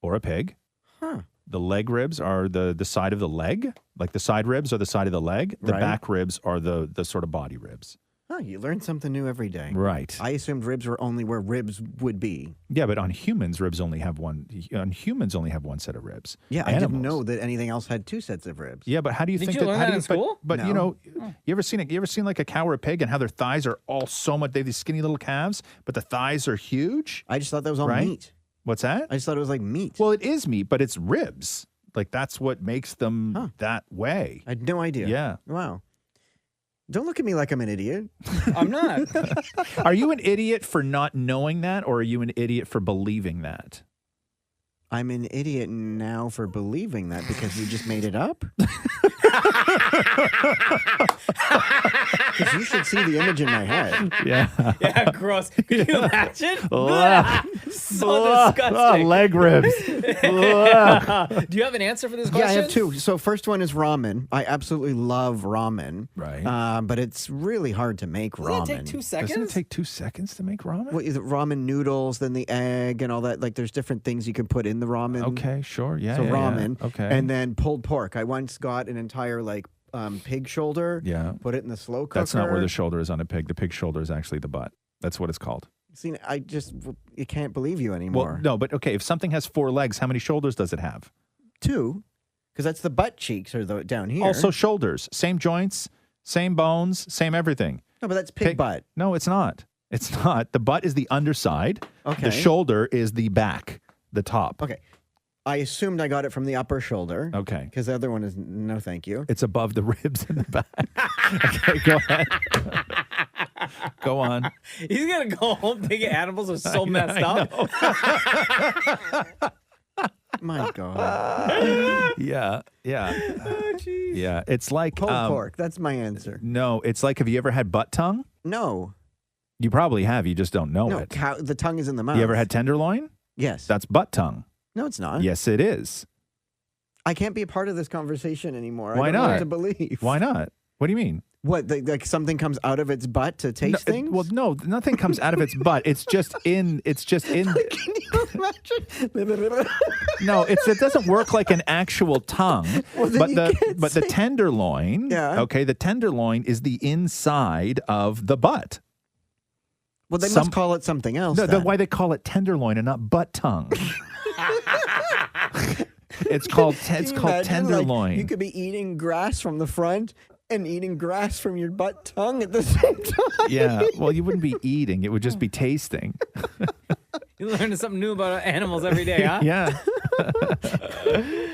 or a pig. Huh. The leg ribs are the side of the leg. Like the side ribs are the side of the leg. The Right. back ribs are the sort of body ribs. Oh, you learn something new every day. Right. I assumed ribs were only where ribs would be. Yeah, but on humans, ribs only have one. On humans, only have one set of ribs. Yeah, I Animals. didn't know that anything else had 2 sets of ribs. Yeah, but how do you Did think you learn how that do in school? But you No. know, you ever seen like a cow or a pig and how their thighs are all so much? They have these skinny little calves, but the thighs are huge. I just thought that was all Right? meat. What's that? I just thought it was like meat. Well, it is meat, but it's ribs. Like that's what makes them that way. I had no idea. Yeah. Wow. Don't look at me like I'm an idiot. I'm not. Are you an idiot for not knowing that, or are you an idiot for believing that? I'm an idiot now for believing that because you just made it up. Because you should see the image in my head. Yeah. Yeah, gross. Could you imagine? Ugh. So Ugh. disgusting. Leg ribs. Ugh. Do you have an answer for this Yeah, question? I have 2. So first one is ramen. I absolutely love ramen. Right. But it's really hard to make ramen. Doesn't it take 2 seconds? Doesn't it take 2 seconds to make ramen? What, ramen noodles, then the egg and all that. Like there's different things you can put in the ramen. Okay, sure. Yeah. So yeah, ramen. Yeah. Okay. And then pulled pork. I once got an entire pig shoulder. Yeah. Put it in the slow cooker. That's not where the shoulder is on a pig. The pig shoulder is actually the butt. That's what it's called. See, I can't believe you anymore. Well, no, but okay. If something has 4 legs, how many shoulders does it have? 2, because that's the butt cheeks are down here. Also shoulders, same joints, same bones, same everything. No, but that's pig butt. No, it's not. It's not. The butt is the underside. Okay. The shoulder is the back, the top. Okay. I assumed I got it from the upper shoulder. Okay. Because the other one is no thank you. It's above the ribs in the back. Okay, go ahead. Go on. He's going to go home thinking animals are so messed up. My God. Yeah. Yeah. It's like Pulled pork. That's my answer. No, it's like, have you ever had butt tongue? No. You probably have. You just don't know No, it. the tongue is in the mouth. You ever had tenderloin? Yes. That's butt tongue. No, it's not. Yes, it is. I can't be a part of this conversation anymore. Why I don't know not? what to believe. Why not? What do you mean? What, like something comes out of its butt to taste things? Well, no, nothing comes out of its butt. It's just in. Can you imagine? No, it doesn't work like an actual tongue. Well, then but the tenderloin. Yeah. Okay, the tenderloin is the inside of the butt. Well, they must call it something else. No, then. why they call it tenderloin and not butt tongue? It's called Can you imagine, tenderloin. Like, you could be eating grass from the front and eating grass from your butt tongue at the same time. Yeah. Well, you wouldn't be eating; it would just be tasting. You learn something new about animals every day, huh? Yeah.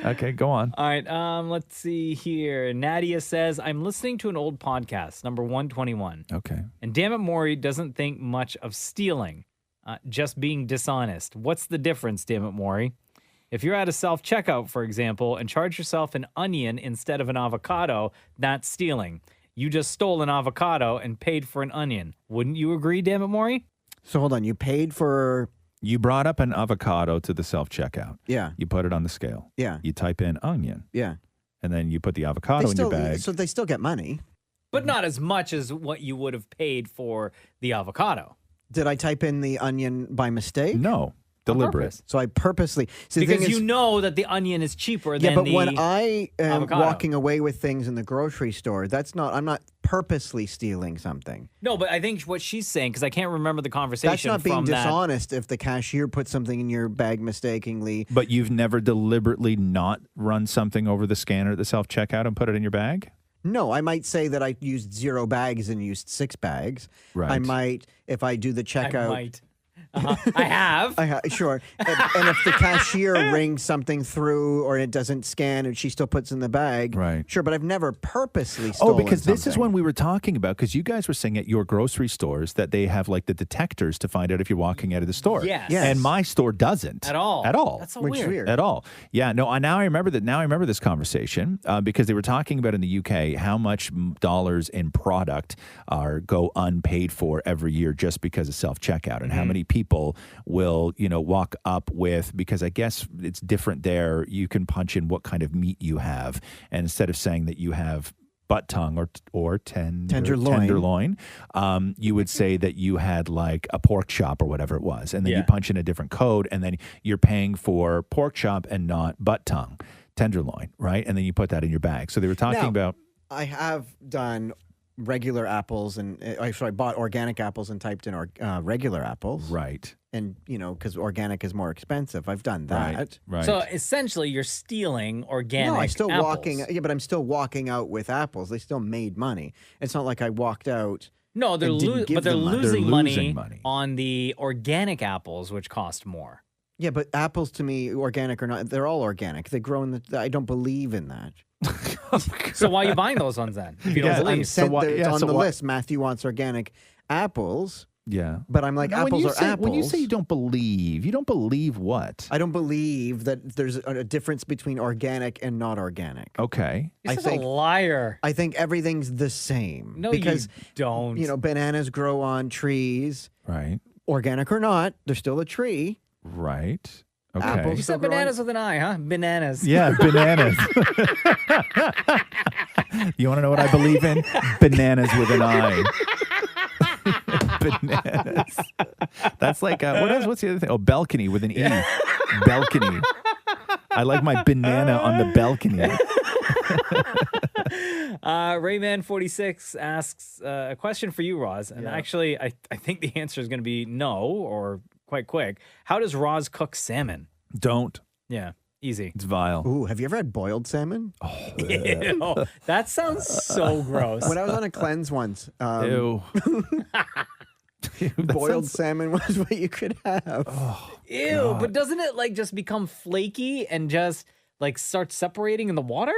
Okay, go on. All right, let's see here. Nadia says, I'm listening to an old podcast, number 121. Okay. And damn it, Maury doesn't think much of stealing, just being dishonest. What's the difference, damn it, Maury? If you're at a self-checkout, for example, and charge yourself an onion instead of an avocado, that's stealing. You just stole an avocado and paid for an onion. Wouldn't you agree, damn it, Maury? So hold on, you paid for... You brought up an avocado to the self-checkout. Yeah. You put it on the scale. Yeah. You type in onion. Yeah. And then you put the avocado in your bag. So they still get money. But not as much as what you would have paid for the avocado. Did I type in the onion by mistake? No. Deliberate. So I purposely... See, the Because thing you is, know that the onion is cheaper yeah, than but the when I am avocado. walking away with things in the grocery store, I'm not purposely stealing something. No, but I think what she's saying, because I can't remember the conversation That's not being from that. dishonest if the cashier puts something in your bag mistakenly. But you've never deliberately not run something over the scanner at the self-checkout and put it in your bag? No, I might say that I used 0 bags and used 6 bags. Right. I might, if I do the checkout... I might. I have. Sure. And if the cashier rings something through or it doesn't scan and she still puts in the bag, right? Sure, but I've never purposely stolen because this is something. when we were talking about, because you guys were saying at your grocery stores that they have like the detectors to find out if you're walking out of the store. Yes. And my store doesn't. At all. At all. That's so Which is weird. weird. At all. Yeah. No, now I remember that. Now I remember this conversation because they were talking about in the UK how much dollars in product go unpaid for every year just because of self-checkout and how many people will, walk up with, because I guess it's different there. You can punch in what kind of meat you have. And instead of saying that you have butt tongue or tenderloin, you would say that you had like a pork chop or whatever it was. And then you punch in a different code and then you're paying for pork chop and not butt tongue, tenderloin, right? And then you put that in your bag. So they were talking about... I have done regular apples and I bought organic apples and typed in regular apples. Right. And, because organic is more expensive. I've done that. Right. So essentially, you're stealing organic No, I'm still apples. walking. Yeah, but I'm still walking out with apples. They still made money. It's not like I walked out. No, they're and didn't give but they're them money. losing They're losing money on the organic apples, which cost more. Yeah, but apples to me, organic or not, they're all organic. They grow in the. I don't believe in that. So why are you buying those ones then? If you don't I'm believe? sent it's on the list. Matthew wants organic apples. Yeah. But I'm like, Now, apples are apples. When you say you don't believe what? I don't believe that there's a difference between organic and not organic. Okay. You're such a liar. I think everything's the same. No, because, you don't. Bananas grow on trees. Right. Organic or not, they're still a tree. Right. Okay. Apples You still said grow on- bananas with an I, huh? Bananas. Yeah, bananas. You want to know what I believe in? Bananas with an I. Bananas. That's like, what's the other thing? Oh, balcony with an E. Balcony. I like my banana on the balcony. Rayman46 asks a question for you, Roz. And actually, I think the answer is going to be no, or quite quick. How does Roz cook salmon? Don't. Yeah, easy. It's vile. Ooh, have you ever had boiled salmon? Ew, that sounds so gross. When I was on a cleanse once, Ew. boiled salmon was what you could have. Ew, but doesn't it like just become flaky and just like start separating in the water?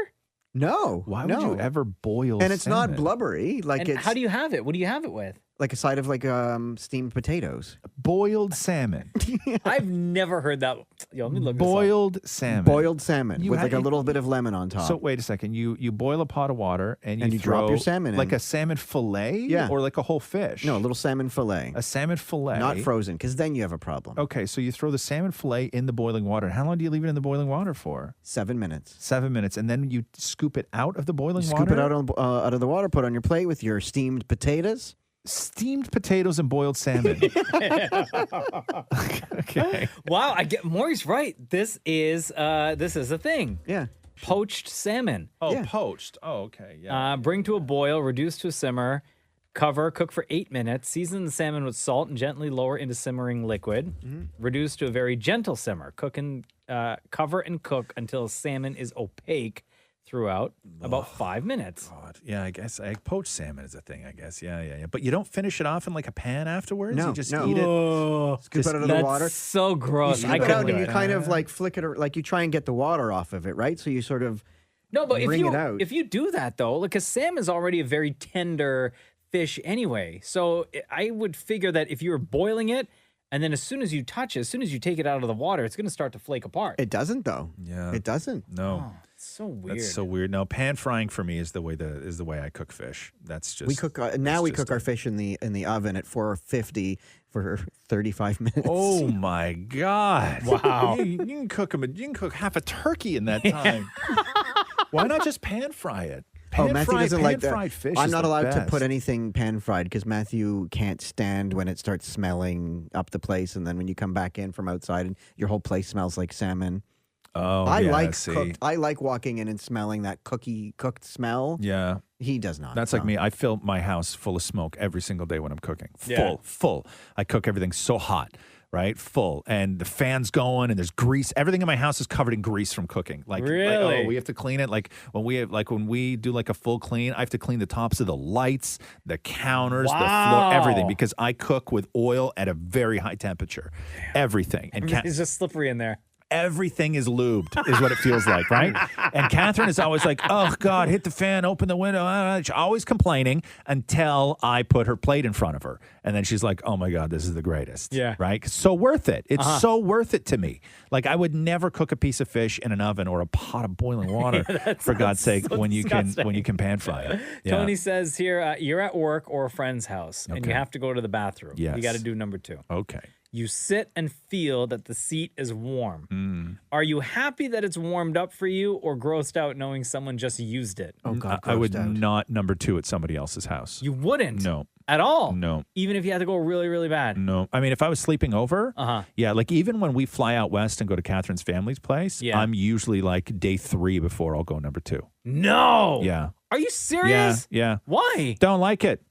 No. Why would you ever boil And it's not salmon? blubbery. Like And it's how do you have it? What do you have it with? like a side of like steamed potatoes. Boiled salmon. I've never heard that. Yo, let me look Boiled salmon. Boiled salmon You with like a had- little bit of lemon on top. So wait a second. You boil a pot of water and you drop throw your salmon in. like a salmon fillet, Yeah. or like a whole fish. No, a little salmon fillet. A salmon fillet, Not frozen, because then you have a problem. Okay, so you throw the salmon fillet in the boiling water. How long do you leave it in the boiling water for? 7 minutes. 7 minutes, and then you scoop it out of the boiling You water. scoop it out of the water, put it on your plate with your steamed potatoes. Steamed potatoes and boiled salmon. Okay. Wow, Maury's right. This is a thing. Yeah. Poached salmon. Oh, poached. Oh, okay. Yeah. Bring to a boil, reduce to a simmer, Cover, cook for 8 minutes. Season the salmon with salt and gently lower into simmering liquid. Reduce to a very gentle simmer. Cover and cook until salmon is opaque throughout about 5 minutes. God. Yeah, I guess poached salmon is a thing, I guess. Yeah. But you don't finish it off in like a pan afterwards? No, You just no. eat it? Scoop it out of the water. That's so gross. You scoop it out and you kind of like flick it, or like you try and get the water off of it, right? So you sort of No, but bring it out. if you do that though, because salmon is already a very tender fish anyway. So I would figure that if you were boiling it, and then as soon as you touch it, as soon as you take it out of the water, it's going to start to flake apart. It doesn't though. Yeah. It doesn't. No. It's so weird. That's so weird. No, pan frying for me is the way I cook fish. That's just We cook now. We cook our fish in the oven at 450 for 35 minutes. Oh my God! Wow. You can cook them. You can cook half a turkey in that time. Why not just pan fry it? Matthew doesn't like that. Pan-fried fish I'm is not the allowed to best. put anything pan fried because Matthew can't stand when it starts smelling up the place, and then when you come back in from outside and your whole place smells like salmon. Oh, I yeah, like see. cooked. I like walking in and smelling that cooked smell. Yeah. He does not. That's like me. I fill my house full of smoke every single day when I'm cooking. Yeah. Full. I cook everything so hot, right? Full. And the fan's going and there's grease. Everything in my house is covered in grease from cooking. Really? We have to clean it. Like when we do like a full clean, I have to clean the tops of the lights, the counters, the floor, everything, because I cook with oil at a very high temperature. Everything. And It's just slippery in there. everything is lubed, is what it feels like, right? And Catherine is always like, oh, God, hit the fan, open the window. She's always complaining until I put her plate in front of her. And then she's like, oh, my God, this is the greatest. Yeah. Right? So worth it. It's so worth it to me. Like, I would never cook a piece of fish in an oven or a pot of boiling water, for God's sake, so when you disgusting. can pan fry it. Yeah. Tony says here, you're at work or a friend's house and you Okay. have to go to the bathroom. Yes. You got to do number 2. Okay. You sit and feel that the seat is warm. Mm. Are you happy that it's warmed up for you or grossed out knowing someone just used it? Oh, God, I would grossed out. not number 2 at somebody else's house. You wouldn't? No. At all? No. Even if you had to go really, really bad? No. I mean, if I was sleeping over, yeah, like even when we fly out west and go to Catherine's family's place, Yeah. I'm usually like day 3 before I'll go number 2. No. Yeah. Are you serious? Yeah. Why? Don't like it.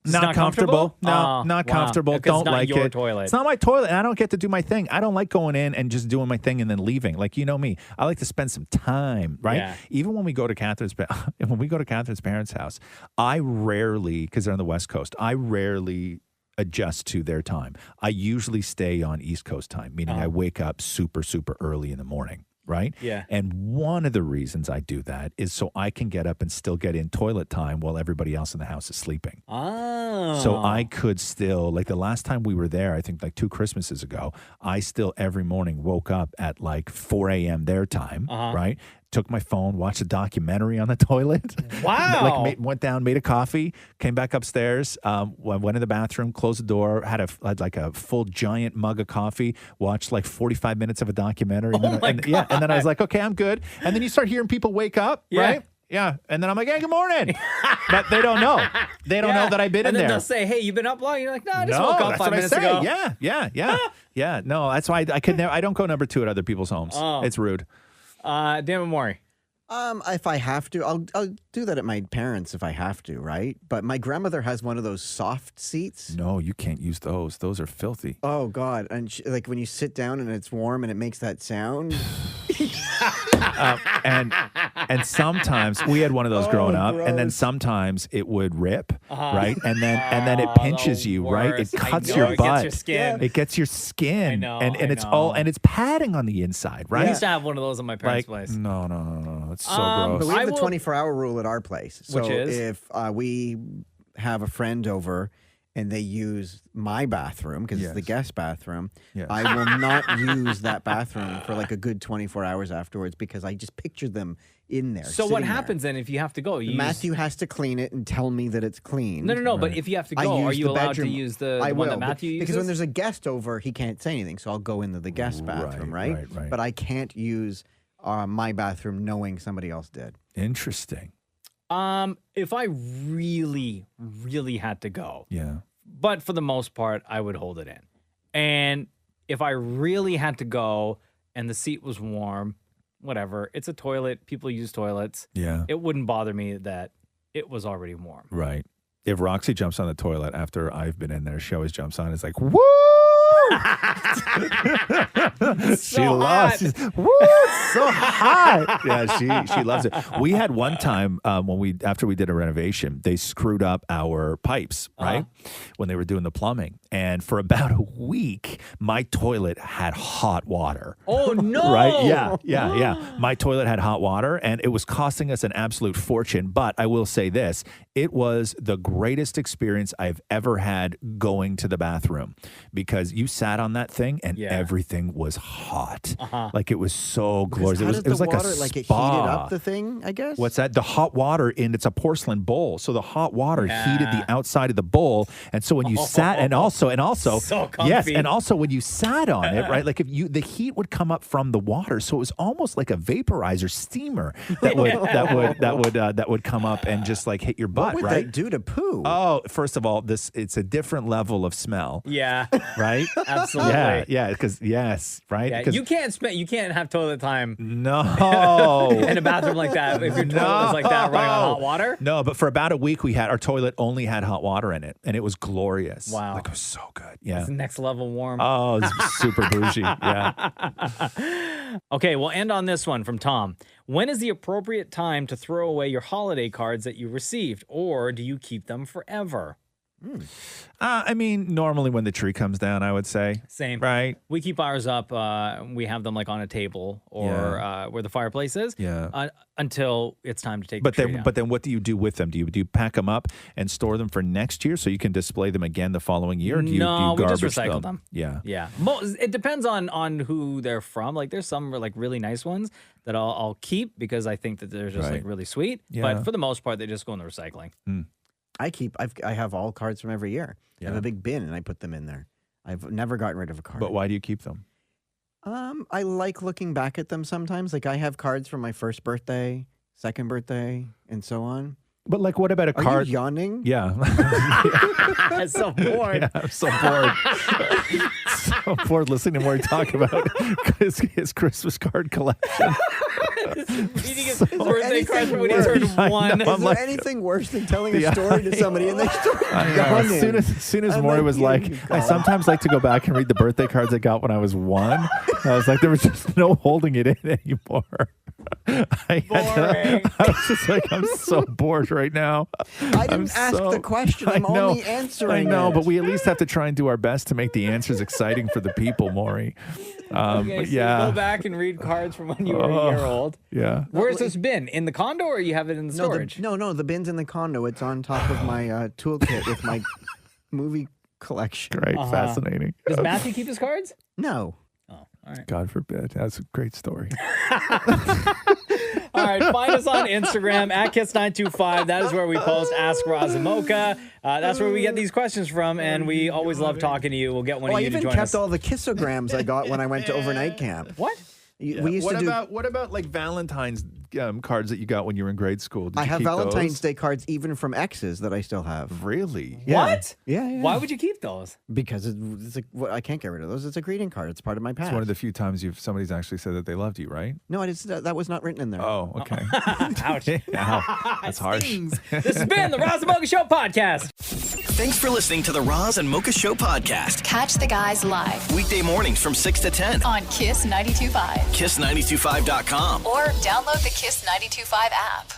It's Not not comfortable. comfortable? No, Oh, not wow. comfortable. Because Don't it's not like your it. toilet. It's not my toilet, and I don't get to do my thing. I don't like going in and just doing my thing and then leaving. Like, you know me, I like to spend some time, right? Yeah. Even when we go to Catherine's parents' house, I rarely, because they're on the West Coast, I rarely adjust to their time. I usually stay on East Coast time, meaning I wake up super, super early in the morning. Right? Yeah. And one of the reasons I do that is so I can get up and still get in toilet time while everybody else in the house is sleeping. Oh. So I could still, like the last time we were there, I think like 2 Christmases ago, I still every morning woke up at like 4 a.m. their time, right? Took my phone, watched a documentary on the toilet. Wow. Went down, made a coffee, came back upstairs, went in the bathroom, closed the door, had like a full giant mug of coffee, watched like 45 minutes of a documentary. And then I was like, okay, I'm good. And then you start hearing people wake up, right? Yeah. And then I'm like, hey, good morning. But they don't know. They don't know that I've been and in then there. they'll say, hey, you've been up long? You're like, no, I just No, woke up that's 5 what I minutes say. ago. Yeah. No, that's why I could never. I don't go number 2 at other people's homes. Oh. It's rude. Dan Maury. If I have to, I'll do that at my parents if I have to, right? But my grandmother has one of those soft seats. No, you can't use those. Those are filthy. Oh God! And like when you sit down and it's warm and it makes that sound. And sometimes we had one of those growing up, and then sometimes it would rip, right? And then it pinches you, right? It cuts your butt. It gets your skin. It gets your skin. I know, and I it's know. all and it's padding on the inside, right? I used to have one of those at my parents' place. No. It's so But gross. we have the 24-hour rule at our place. So Which is? if we have a friend over and they use my bathroom because it's the guest bathroom, I will not use that bathroom for like a good 24 hours afterwards because I just pictured them in there. So what sitting there. happens then if you have to go? You Matthew has to clean it and tell me that it's clean. No. But if you have to I go, are use you the allowed to bedroom. use the I one will, that Matthew uses? because when there's a guest over, he can't say anything, so I'll go into the guest bathroom, right? But I can't use my bathroom knowing somebody else did. Interesting. If I really, really had to go, Yeah. but for the most part, I would hold it in. And if I really had to go and the seat was warm, whatever, it's a toilet. People use toilets. Yeah. It wouldn't bother me that it was already warm. Right. If Roxy jumps on the toilet after I've been in there, she always jumps on. It's like, woo! She loves. She's, woo! It's so hot. Yeah, she loves it. We had one time after we did a renovation, they screwed up our pipes, right? When they were doing the plumbing, and for about a week, my toilet had hot water. Oh no! Right? Yeah. My toilet had hot water, and it was costing us an absolute fortune. But I will say this: it was the greatest experience I've ever had going to the bathroom, because you sat on that thing and everything was hot. Like, it was so glorious. It was like water, a spa. like it heated up the thing, I guess? What's that? The hot water it's a porcelain bowl. So the hot water heated the outside of the bowl. And so when you sat, and also, so comfy. yes, and also when you sat on it, right? Like, the heat would come up from the water. So it was almost like a vaporizer steamer that would come up and just like hit your butt, What would right? that do to poo? Oh, first of all, it's a different level of smell. Yeah. Right? Absolutely. Yeah, because right? Yeah, 'Cause- you can't have toilet time. No. In a bathroom like that, if your toilet was like that running on hot water. No, but for about a week, our toilet only had hot water in it, and it was glorious. Wow. Like, it was so good. Yeah. It's next level warm. Oh, it's super bougie. Yeah. Okay, we'll end on this one from Tom. When is the appropriate time to throw away your holiday cards that you received, or do you keep them forever? I mean, normally when the tree comes down, I would say. Same. Right? We keep ours up. We have them like on a table or where the fireplace is. Yeah. Until it's time to take But the tree then, down. but then, what do you do with them? Do you pack them up and store them for next year so you can display them again the following year? Or do you No, we just garbage recycle them. Yeah. Yeah. It depends on who they're from. Like, there's some like really nice ones that I'll keep because I think that they're just like really sweet. Yeah. But for the most part, they just go in the recycling. I have all cards from every year. I have Yeah. a big bin and I put them in there. I've never gotten rid of a card. But why do you keep them? I like looking back at them sometimes. Like, I have cards from my first birthday, second birthday, and so on. But like, what about a Are card? you yawning? Yeah. I'm so bored. Yeah, I'm so bored. So bored listening to Maury talk about his Christmas card collection. Reading his birthday card from when he turned one. Is there anything worse than telling a story to somebody and they start yawning? As soon as I'm Maury like, was you like, I sometimes like to go back and read the birthday cards I got when I was 1. I was like, there was just no holding it in anymore. I was just like, I'm so bored right now. I didn't ask the question. I'm only answering I know, it. but we at least have to try and do our best to make the answers exciting for the people, Maury. Okay, But so yeah. you go back and read cards from when you were a year old. Yeah. Where's this bin? In the condo, or you have it in the storage? No, the bin's in the condo. It's on top of my toolkit with my movie collection. Great, fascinating. Does Matthew keep his cards? No. Oh, all right. God forbid. That's a great story. All right, find us on Instagram at Kiss925. That is where we post Ask Roz and Mocha. That's where we get these questions from, and we always love talking to you. We'll get one of I you to even join kept us. all the kissograms I got when I went to overnight camp. What? We used to do. What about like Valentine's cards that you got when you were in grade school? Did I you have keep Valentine's those? Day cards even from exes that I still have. Really? Yeah. What? Yeah. Why would you keep those? Because it's like, I can't get rid of those. It's a greeting card. It's part of my past. It's one of the few times somebody's actually said that they loved you, right? No, that was not written in there. Oh, okay. Ouch. Ow. That's harsh. This has been the Roz and Mocha Show podcast. Thanks for listening to the Roz and Mocha Show podcast. Catch the guys live Weekday mornings from 6 to 10. on Kiss 92.5 Kiss925.com. or download the Kiss 92.5 app.